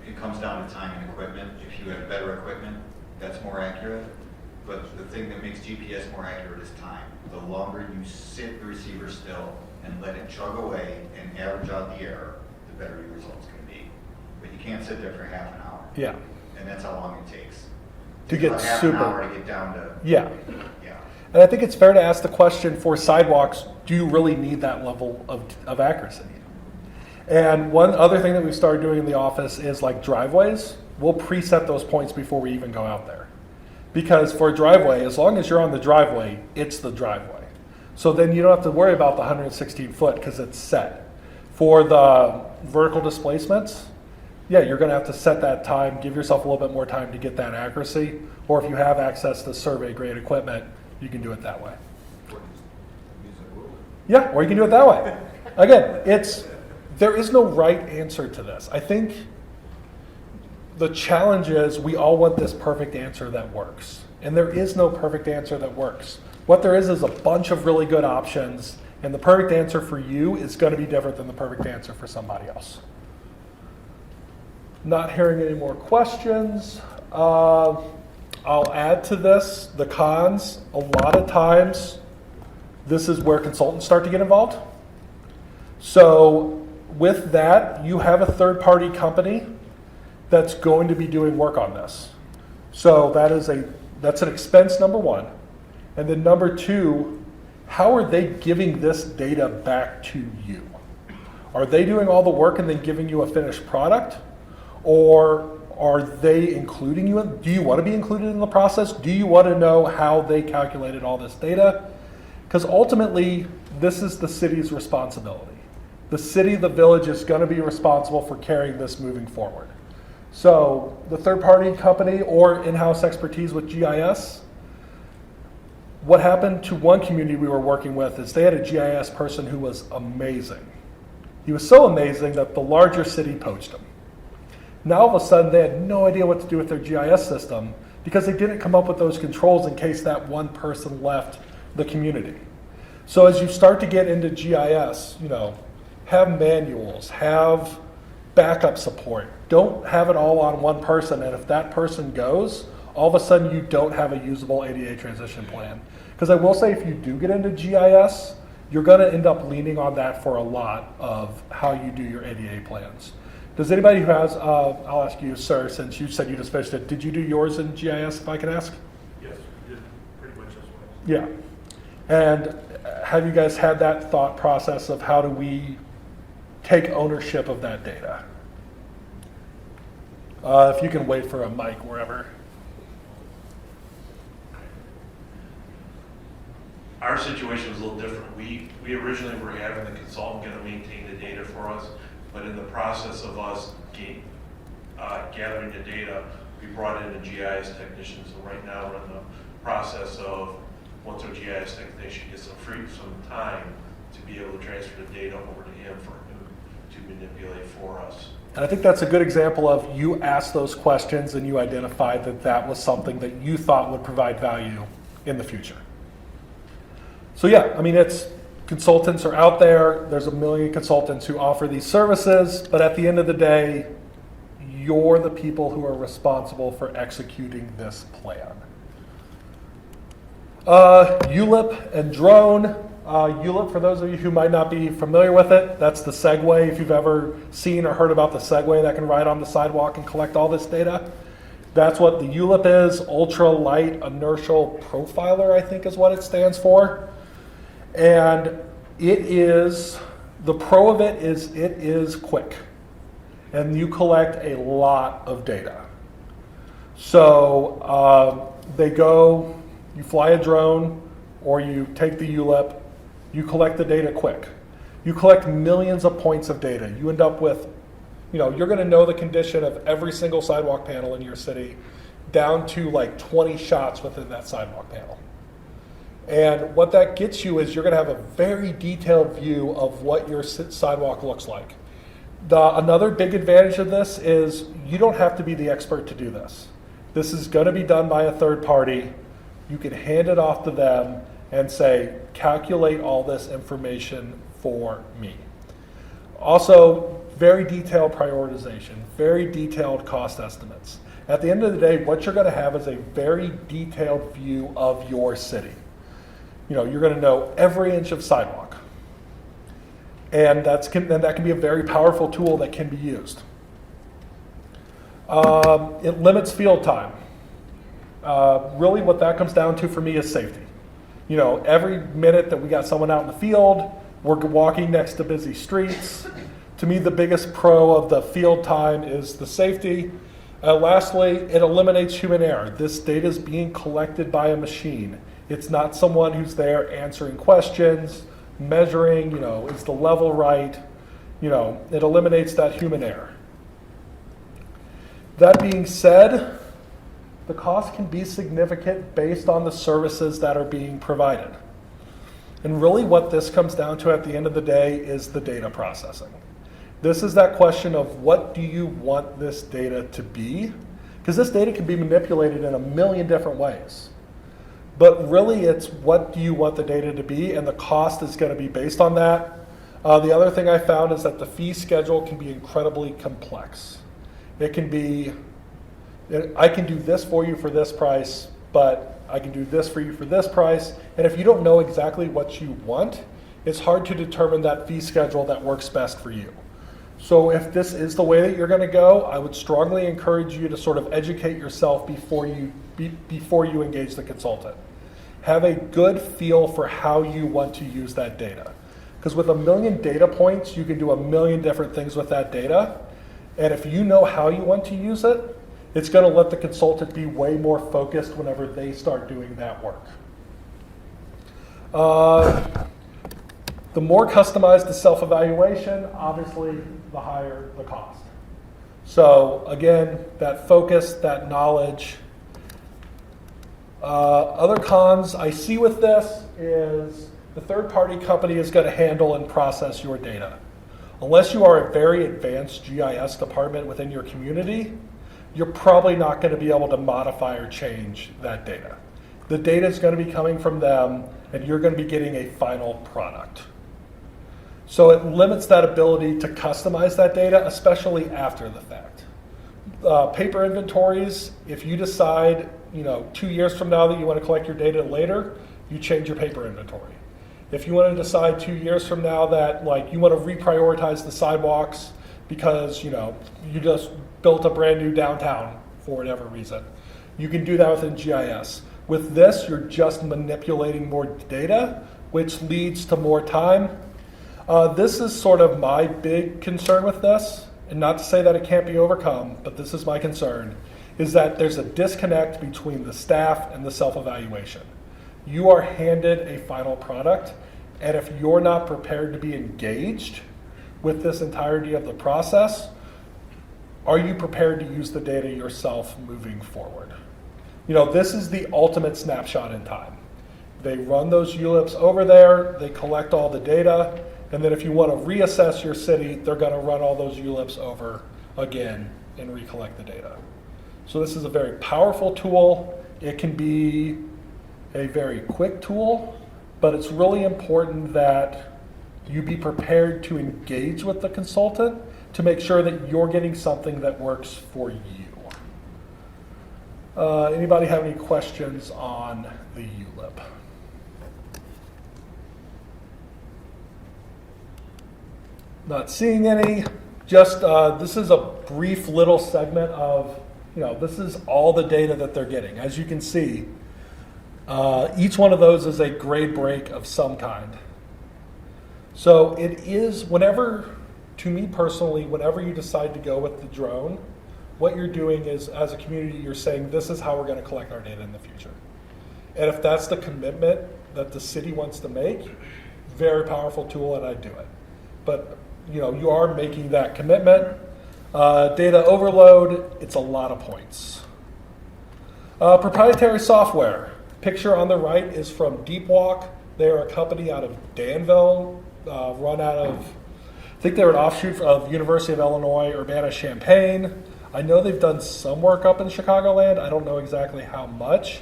It comes down to time and equipment. If you have better equipment, that's more accurate. But the thing that makes GPS more accurate is time. The longer you sit the receiver still and let it chug away and average out the error, the better your results can be. But you can't sit there for half an hour. Yeah. And that's how long it takes. To get half super... an hour to get down to... Yeah. Yeah. And I think it's fair to ask the question for sidewalks, do you really need that level of accuracy? And one other thing that we've started doing in the office is like driveways. We'll preset those points before we even go out there. Because for a driveway, as long as you're on the driveway, it's the driveway. So then you don't have to worry about the 116 foot because it's set. For the vertical displacements, yeah, you're going to have to set that time, give yourself a little bit more time to get that accuracy. Or if you have access to survey grade equipment, you can do it that way. Yeah, or you can do it that way. Again, there is no right answer to this. I think the challenge is we all want this perfect answer that works. And there is no perfect answer that works. What there is a bunch of really good options, and the perfect answer for you is going to be different than the perfect answer for somebody else. Not hearing any more questions. I'll add to this the cons. A lot of times, this is where consultants start to get involved. So with that, you have a third-party company that's going to be doing work on this. So that's an expense, number one. And then number two, how are they giving this data back to you? Are they doing all the work and then giving you a finished product? Or are they including you? Do you want to be included in the process? Do you want to know how they calculated all this data? Because ultimately, this is the city's responsibility. The city, the village is going to be responsible for carrying this moving forward. So the third-party company or in-house expertise with GIS, what happened to one community we were working with is they had a GIS person who was amazing. He was so amazing that the larger city poached him. Now all of a sudden they had no idea what to do with their GIS system because they didn't come up with those controls in case that one person left the community. So as you start to get into GIS, have manuals, have backup support. Don't have it all on one person, and if that person goes, all of a sudden you don't have a usable ADA transition plan. Because I will say if you do get into GIS, you're going to end up leaning on that for a lot of how you do your ADA plans. Does anybody who has, I'll ask you, sir, since you said you just finished it, did you do yours in GIS, if I can ask? Yes, we did pretty much this way. Yeah. And have you guys had that thought process of how do we take ownership of that data? If you can wait for a mic wherever. Our situation was a little different. We originally were having the consultant going to maintain the data for us, but in the process of us gathering the data, we brought in a GIS technician. So right now we're in the process of, once our GIS technician gets some time to be able to transfer the data over to him for him to manipulate for us And I think that's a good example of you asked those questions and you identified that that was something that you thought would provide value in the future. So yeah, I mean, it's consultants are out there. There's a million consultants who offer these services, but at the end of the day, you're the people who are responsible for executing this plan. ULIP and drone. ULIP, for those of you who might not be familiar with it, that's the Segway. If you've ever seen or heard about the Segway that can ride on the sidewalk and collect all this data, that's what the ULIP is. Ultra Light Inertial Profiler, I think is what it stands for. And it is, the pro of it is quick. And you collect a lot of data. So you fly a drone or you take the ULIP, you collect the data quick. You collect millions of points of data. You end up with, you're going to know the condition of every single sidewalk panel in your city down to like 20 shots within that sidewalk panel. And what that gets you is you're going to have a very detailed view of what your sidewalk looks like. Another big advantage of this is you don't have to be the expert to do this. This is going to be done by a third party. You can hand it off to them and say, calculate all this information for me. Also, very detailed prioritization, very detailed cost estimates. At the end of the day, what you're going to have is a very detailed view of your city. You're going to know every inch of sidewalk. And that can be a very powerful tool that can be used. It limits field time. Really what that comes down to for me is safety. Every minute that we got someone out in the field, we're walking next to busy streets. To me, the biggest pro of the field time is the safety. Lastly, it eliminates human error. This data is being collected by a machine. It's not someone who's there answering questions, measuring, is the level right? It eliminates that human error. That being said, the cost can be significant based on the services that are being provided. And really what this comes down to at the end of the day is the data processing. This is that question of what do you want this data to be? Because this data can be manipulated in a million different ways. But really it's what do you want the data to be, and the cost is going to be based on that. The other thing I found is that the fee schedule can be incredibly complex. It can be, I can do this for you for this price, but I can do this for you for this price. And if you don't know exactly what you want, it's hard to determine that fee schedule that works best for you. So if this is the way that you're going to go, I would strongly encourage you to sort of educate yourself before you engage the consultant. Have a good feel for how you want to use that data. Because with 1 million data points, you can do 1 million different things with that data. And if you know how you want to use it, it's going to let the consultant be way more focused whenever they start doing that work. The more customized the self-evaluation, obviously, the higher the cost. So again, that focus, that knowledge. Other cons I see with this is the third-party company is going to handle and process your data. Unless you are a very advanced GIS department within your community, you're probably not going to be able to modify or change that data. The data is going to be coming from them, and you're going to be getting a final product. So it limits that ability to customize that data, especially after the fact. Paper inventories, if you decide 2 years from now that you want to collect your data later, you change your paper inventory. If you want to decide 2 years from now that you want to reprioritize the sidewalks because you just built a brand new downtown for whatever reason, you can do that within GIS. With this, you're just manipulating more data, which leads to more time. This is sort of my big concern with this, and not to say that it can't be overcome, but this is my concern, is that there's a disconnect between the staff and the self-evaluation. You are handed a final product, and if you're not prepared to be engaged with this entirety of the process, are you prepared to use the data yourself moving forward? This is the ultimate snapshot in time. They run those ULIPs over there, they collect all the data, and then if you want to reassess your city, they're going to run all those ULIPs over again and recollect the data. So this is a very powerful tool. It can be a very quick tool, but it's really important that you be prepared to engage with the consultant to make sure that you're getting something that works for you. Anybody have any questions on the ULIP? Not seeing any. Just this is a brief little segment of, this is all the data that they're getting. As you can see, each one of those is a grade break of some kind. So it is, to me personally, whenever you decide to go with the drone, what you're doing is, as a community, you're saying, this is how we're going to collect our data in the future. And if that's the commitment that the city wants to make, very powerful tool, and I'd do it. But you are making that commitment. Data overload, it's a lot of points. Proprietary software. Picture on the right is from Deep Walk. They are a company out of Danville, run out of, I think they're an offshoot of University of Illinois, Urbana-Champaign. I know they've done some work up in Chicagoland. I don't know exactly how much,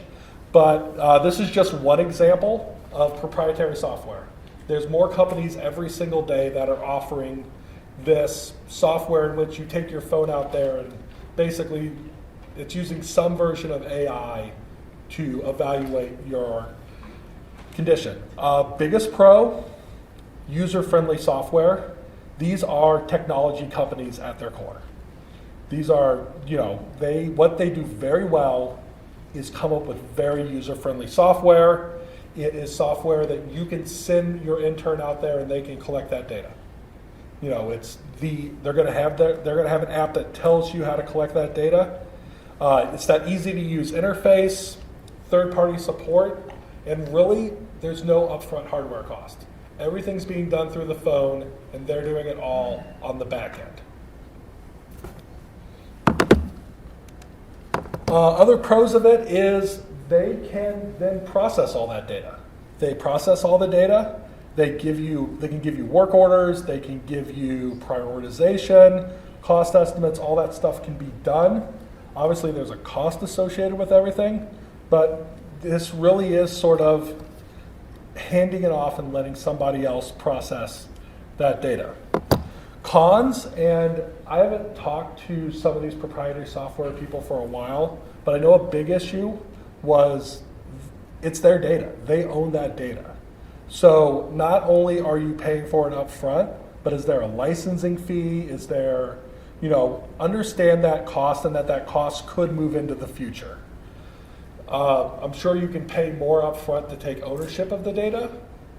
but this is just one example of proprietary software. There's more companies every single day that are offering this software in which you take your phone out there and basically it's using some version of AI to evaluate your condition. Biggest pro, user-friendly software. These are technology companies at their core. These are, what they do very well is come up with very user-friendly software. It is software that you can send your intern out there and they can collect that data. They're going to have an app that tells you how to collect that data. It's that easy to use interface, third-party support, and really there's no upfront hardware cost. Everything's being done through the phone, and they're doing it all on the back end. Other pros of it is they can then process all that data. They process all the data. They can give you work orders. They can give you prioritization, cost estimates. All that stuff can be done. Obviously, there's a cost associated with everything, but this really is sort of handing it off and letting somebody else process that data. Cons, and I haven't talked to some of these proprietary software people for a while, but I know a big issue was it's their data. They own that data. So not only are you paying for it up front, but is there a licensing fee? Is there, understand that cost and that cost could move into the future. I'm sure you can pay more up front to take ownership of the data,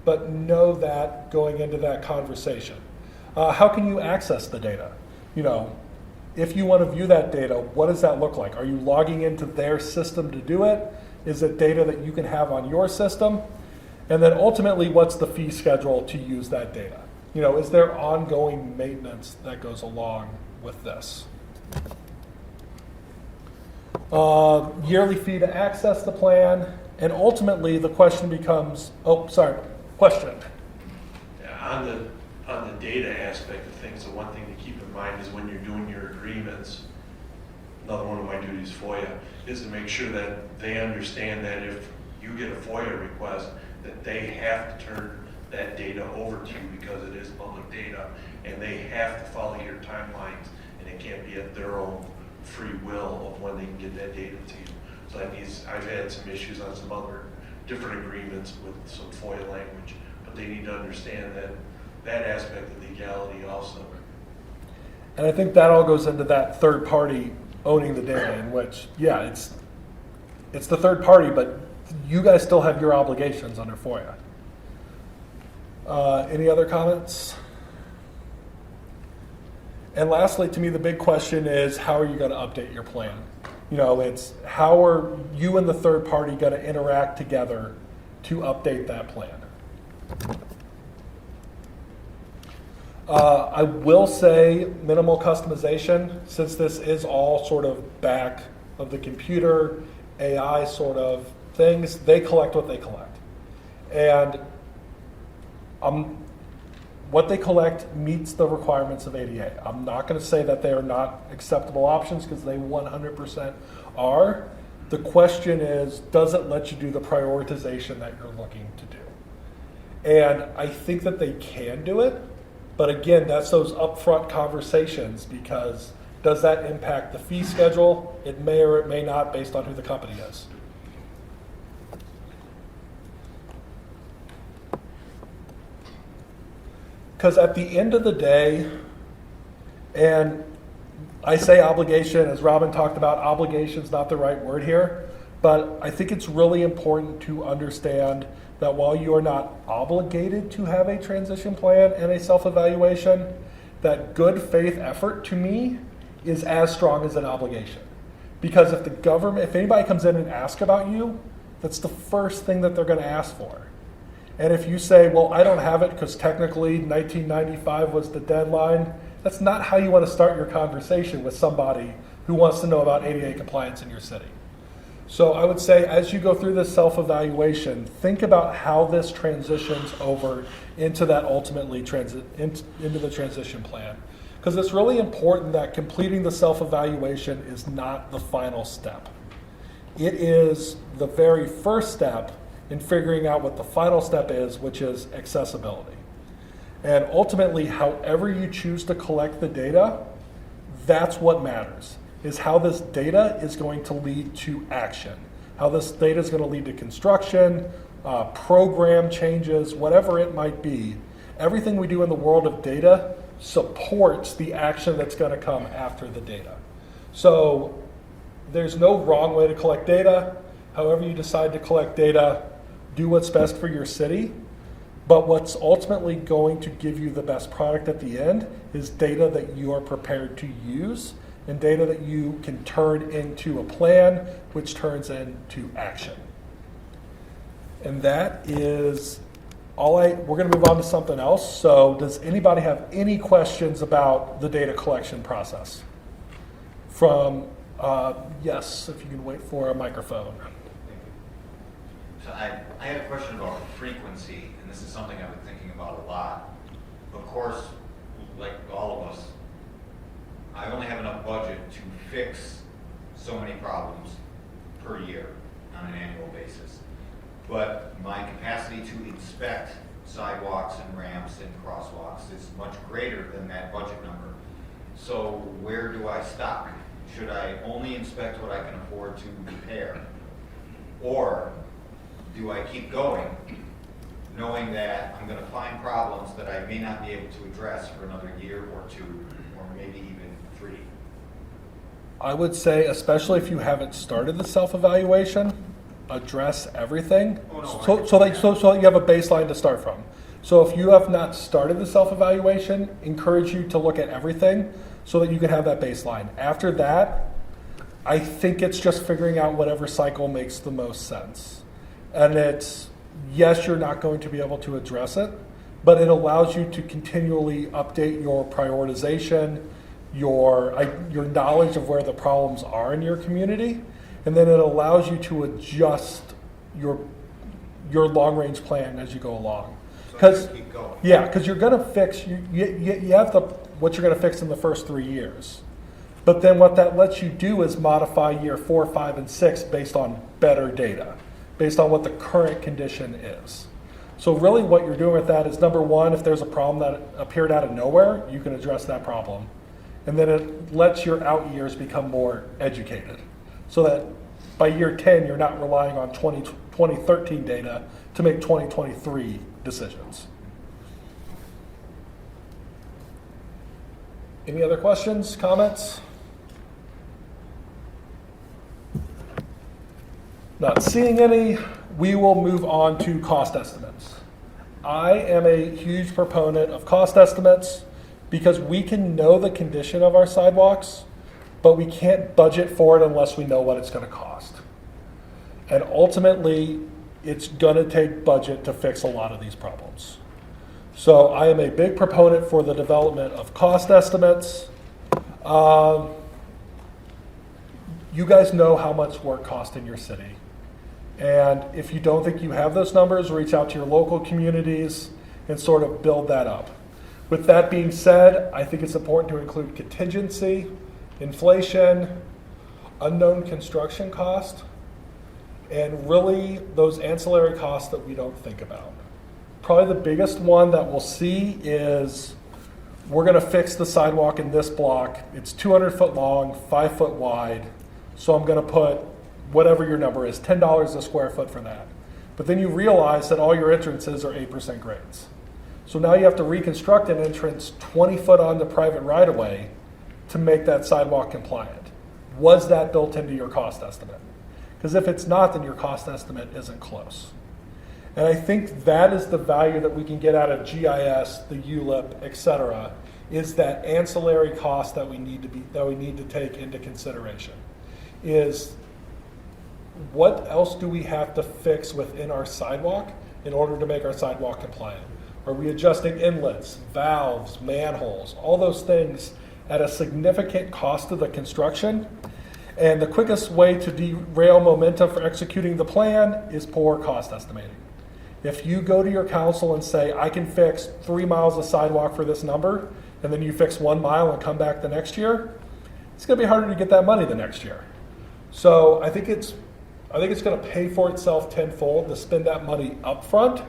but know that going into that conversation. How can you access the data? If you want to view that data, what does that look like? Are you logging into their system to do it? Is it data that you can have on your system? And then ultimately, what's the fee schedule to use that data? Is there ongoing maintenance that goes along with this? Yearly fee to access the plan, and ultimately the question becomes, question. Yeah, on the data aspect of things, the one thing to keep in mind is when you're doing your agreements, another one of my duties, FOIA, is to make sure that they understand that if you get a FOIA request, that they have to turn that data over to you because it is public data, and they have to follow your timelines, and it can't be at their own free will of when they can get that data to you. So that means I've had some issues on some other different agreements with some FOIA language, but they need to understand that aspect of legality also. And I think that all goes into that third party owning the data, in which, it's the third party, but you guys still have your obligations under FOIA. Any other comments? And lastly, to me, the big question is, how are you going to update your plan? It's how are you and the third party going to interact together to update that plan? I will say minimal customization, since this is all sort of back of the computer, AI sort of things, they collect what they collect. And what they collect meets the requirements of ADA. I'm not going to say that they are not acceptable options because they 100% are. The question is, does it let you do the prioritization that you're looking to do? And I think that they can do it, but again, that's those upfront conversations, because does that impact the fee schedule? It may or it may not, based on who the company is. Because at the end of the day, and I say obligation, as Robin talked about, obligation is not the right word here, but I think it's really important to understand that while you are not obligated to have a transition plan and a self-evaluation, that good faith effort to me is as strong as an obligation. Because if the government, if anybody comes in and asks about you, that's the first thing that they're going to ask for. And if you say, well, I don't have it because technically 1995 was the deadline, that's not how you want to start your conversation with somebody who wants to know about ADA compliance in your city. So I would say, as you go through this self-evaluation, think about how this transitions over into that ultimately into the transition plan. Because it's really important that completing the self-evaluation is not the final step. It is the very first step in figuring out what the final step is, which is accessibility. And ultimately, however you choose to collect the data, that's what matters, is how this data is going to lead to action, how this data is going to lead to construction, program changes, whatever it might be. Everything we do in the world of data supports the action that's going to come after the data. So there's no wrong way to collect data. However you decide to collect data, do what's best for your city. But what's ultimately going to give you the best product at the end is data that you are prepared to use and data that you can turn into a plan, which turns into action. And that is all we're going to move on to something else. So does anybody have any questions about the data collection process? From, yes, if you can wait for a microphone. So I had a question about frequency, and this is something I've been thinking about a lot. Of course, like all of us, I only have enough budget to fix so many problems per year on an annual basis. But my capacity to inspect sidewalks and ramps and crosswalks is much greater than that budget number. So where do I stop? Should I only inspect what I can afford to repair? Or do I keep going, knowing that I'm going to find problems that I may not be able to address for another year or two, or maybe even 3? I would say, especially if you haven't started the self-evaluation, address everything. Oh, no, so you have a baseline to start from. So if you have not started the self-evaluation, encourage you to look at everything so that you can have that baseline. After that, I think it's just figuring out whatever cycle makes the most sense. And it's, yes, you're not going to be able to address it, but it allows you to continually update your prioritization, your knowledge of where the problems are in your community, and then it allows you to adjust your long-range plan as you go along. Because you're going to fix, you have what you're going to fix in the first 3 years. But then what that lets you do is modify year 4, 5, and 6 based on better data, based on what the current condition is. So really what you're doing with that is, number one, if there's a problem that appeared out of nowhere, you can address that problem. And then it lets your out years become more educated, so that by year 10, you're not relying on 2013 data to make 2023 decisions. Any other questions, comments? Not seeing any, we will move on to cost estimates. I am a huge proponent of cost estimates because we can know the condition of our sidewalks, but we can't budget for it unless we know what it's going to cost. And ultimately, it's going to take budget to fix a lot of these problems. So I am a big proponent for the development of cost estimates. You guys know how much work costs in your city. And if you don't think you have those numbers, reach out to your local communities and sort of build that up. With that being said, I think it's important to include contingency, inflation, unknown construction cost, and really those ancillary costs that we don't think about. Probably the biggest one that we'll see is we're going to fix the sidewalk in this block. It's 200 foot long, 5 foot wide. So I'm going to put whatever your number is, $10 a square foot for that. But then you realize that all your entrances are 8% grades. So now you have to reconstruct an entrance 20 foot on the private right of way to make that sidewalk compliant. Was that built into your cost estimate? Because if it's not, then your cost estimate isn't close. And I think that is the value that we can get out of GIS, the ULIP, et cetera, is that ancillary cost that we need to take into consideration. Is what else do we have to fix within our sidewalk in order to make our sidewalk compliant? Are we adjusting inlets, valves, manholes, all those things at a significant cost of the construction? And the quickest way to derail momentum for executing the plan is poor cost estimating. If you go to your council and say, I can fix 3 miles of sidewalk for this number, and then you fix 1 mile and come back the next year, it's going to be harder to get that money the next year. So I think it's going to pay for itself tenfold to spend that money up front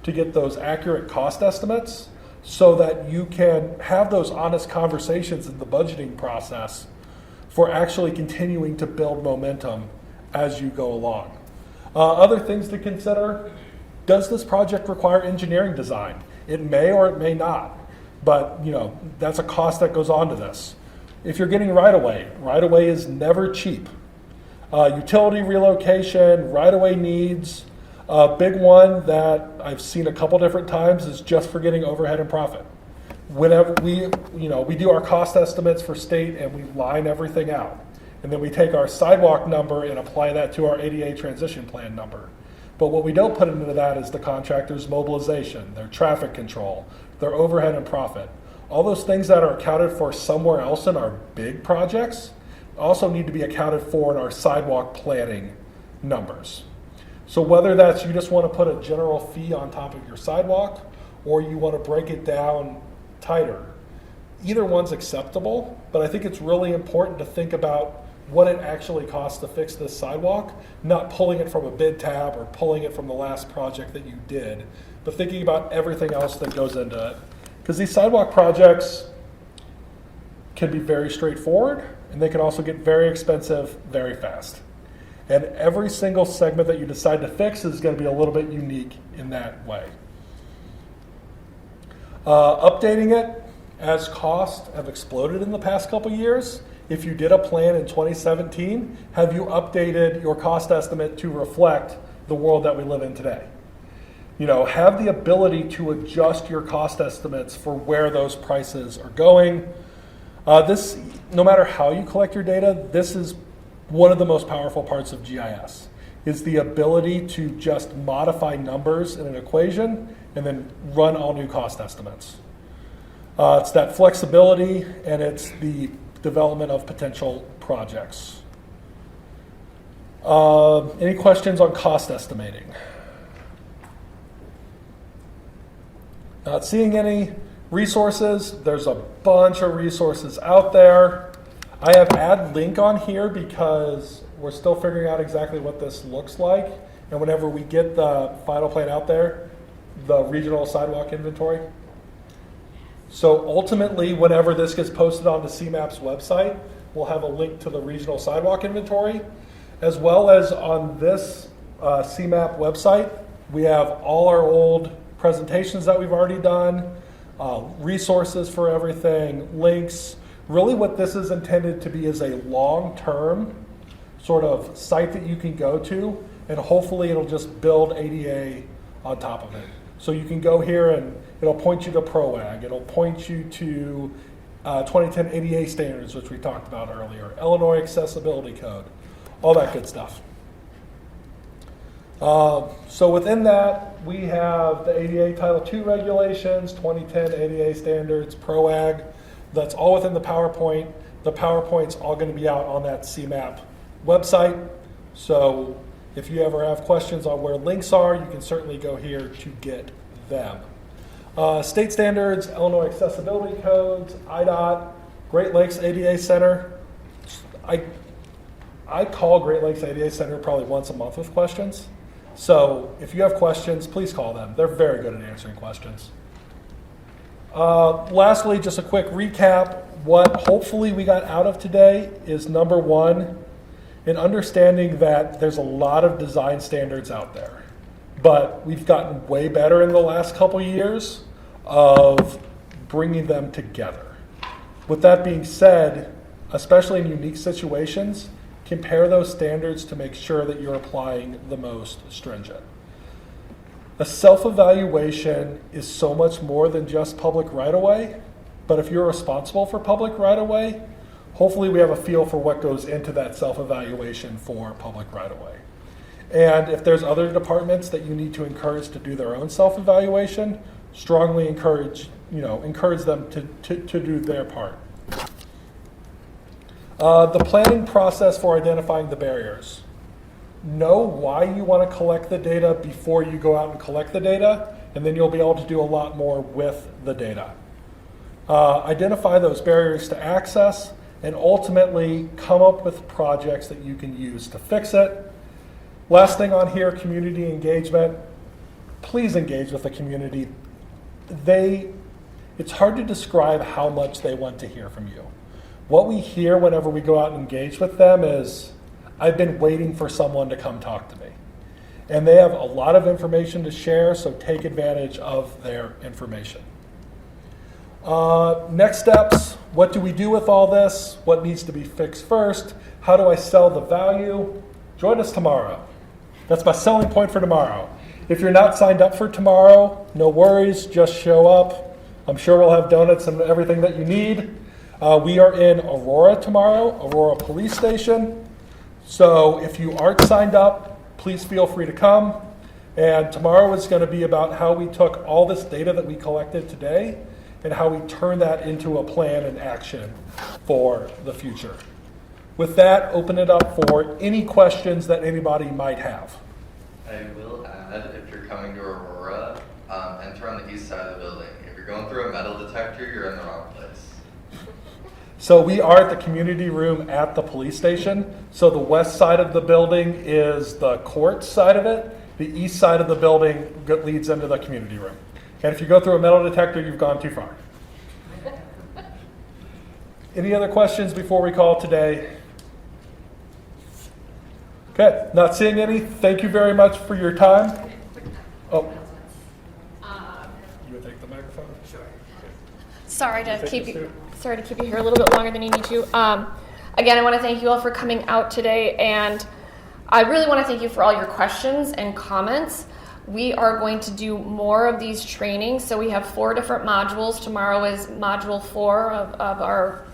to get those accurate cost estimates so that you can have those honest conversations in the budgeting process for actually continuing to build momentum as you go along. Other things to consider: does this project require engineering design? It may or it may not, but that's a cost that goes on to this. If you're getting right-of-way is never cheap. Utility relocation, right-of-way needs. A big one that I've seen a couple different times is just for getting overhead and profit. Whenever we do our cost estimates for state and we line everything out, and then we take our sidewalk number and apply that to our ADA transition plan number. But what we don't put into that is the contractor's mobilization, their traffic control, their overhead and profit. All those things that are accounted for somewhere else in our big projects also need to be accounted for in our sidewalk planning numbers. So whether that's you just want to put a general fee on top of your sidewalk or you want to break it down tighter, either one's acceptable, but I think it's really important to think about what it actually costs to fix this sidewalk, not pulling it from a bid tab or pulling it from the last project that you did, but thinking about everything else that goes into it. Because these sidewalk projects can be very straightforward, and they can also get very expensive very fast. And every single segment that you decide to fix is going to be a little bit unique in that way. Updating it as costs have exploded in the past couple years. If you did a plan in 2017, have you updated your cost estimate to reflect the world that we live in today? Have the ability to adjust your cost estimates for where those prices are going. This, no matter how you collect your data, this is one of the most powerful parts of GIS, is the ability to just modify numbers in an equation and then run all new cost estimates. It's that flexibility, and it's the development of potential projects. Any questions on cost estimating? Not seeing any. Resources, there's a bunch of resources out there. I have add link on here because we're still figuring out exactly what this looks like. And whenever we get the final plan out there, the regional sidewalk inventory. So ultimately, whenever this gets posted on the CMAP's website, we'll have a link to the regional sidewalk inventory, as well as on this CMAP website, we have all our old presentations that we've already done, resources for everything, links. Really what this is intended to be is a long-term sort of site that you can go to, and hopefully it'll just build ADA on top of it. So you can go here and it'll point you to PROWAG, it'll point you to 2010 ADA standards, which we talked about earlier, Illinois Accessibility Code, all that good stuff. So within that, we have the ADA Title II regulations, 2010 ADA standards, PROWAG. That's all within the PowerPoint. The PowerPoint's all going to be out on that CMAP website. So if you ever have questions on where links are, you can certainly go here to get them. State standards, Illinois accessibility codes, IDOT, Great Lakes ADA Center. I call Great Lakes ADA Center probably once a month with questions. So if you have questions, please call them. They're very good at answering questions. Lastly, just a quick recap. What hopefully we got out of today is number one, in understanding that there's a lot of design standards out there, but we've gotten way better in the last couple years of bringing them together. With that being said, especially in unique situations, compare those standards to make sure that you're applying the most stringent. A self-evaluation is so much more than just public right-of-way, but if you're responsible for public right-of-way, hopefully we have a feel for what goes into that self-evaluation for public right-of-way. And if there's other departments that you need to encourage to do their own self-evaluation, strongly encourage them to do their part. The planning process for identifying the barriers. Know why you want to collect the data before you go out and collect the data, and then you'll be able to do a lot more with the data. Identify those barriers to access, and ultimately come up with projects that you can use to fix it. Last thing on here, community engagement. Please engage with the community. It's hard to describe how much they want to hear from you. What we hear whenever we go out and engage with them is, I've been waiting for someone to come talk to me. And they have a lot of information to share, so take advantage of their information. Next steps, what do we do with all this? What needs to be fixed first? How do I sell the value? Join us tomorrow. That's my selling point for tomorrow. If you're not signed up for tomorrow, no worries, just show up. I'm sure we'll have donuts and everything that you need. We are in Aurora tomorrow, Aurora Police Station. So if you aren't signed up, please feel free to come. And tomorrow is going to be about how we took all this data that we collected today and how we turn that into a plan and action for the future. With that, open it up for any questions that anybody might have. I will add, if you're coming to Aurora, enter on the east side of the building. If you're going through a metal detector, you're in the wrong place. So we are at the community room at the police station. So the west side of the building is the court side of it. The east side of the building leads into the community room. And if you go through a metal detector, you've gone too far. Any other questions before we call today? Okay, not seeing any. Thank you very much for your time. Oh. You would take the microphone? Sure. Sorry to keep you here a little bit longer than you need to. Again, I want to thank you all for coming out today, and I really want to thank you for all your questions and comments. We are going to do more of these trainings. So we have 4 different modules. Tomorrow is module 4 of our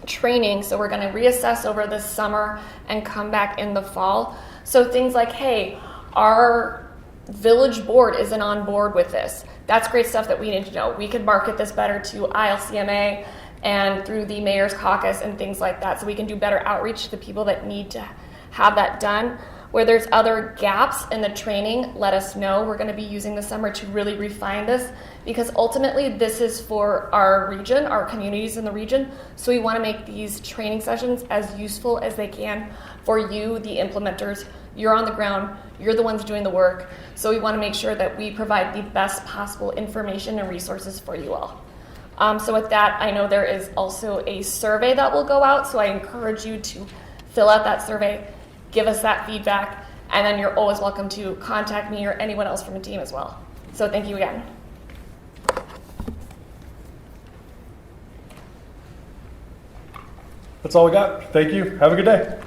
training. So we're going to reassess over this summer and come back in the fall. So things like, hey, our village board isn't on board with this. That's great stuff that we need to know. We could market this better to ILCMA and through the mayor's caucus and things like that. So we can do better outreach to the people that need to have that done. Where there's other gaps in the training, let us know. We're going to be using the summer to really refine this, because ultimately this is for our region, our communities in the region. So we want to make these training sessions as useful as they can for you, the implementers. You're on the ground, you're the ones doing the work. So we want to make sure that we provide the best possible information and resources for you all. So with that, I know there is also a survey that will go out. So I encourage you to fill out that survey. Give us that feedback, and then you're always welcome to contact me or anyone else from the team as well. So thank you again. That's all we got. Thank you. Have a good day.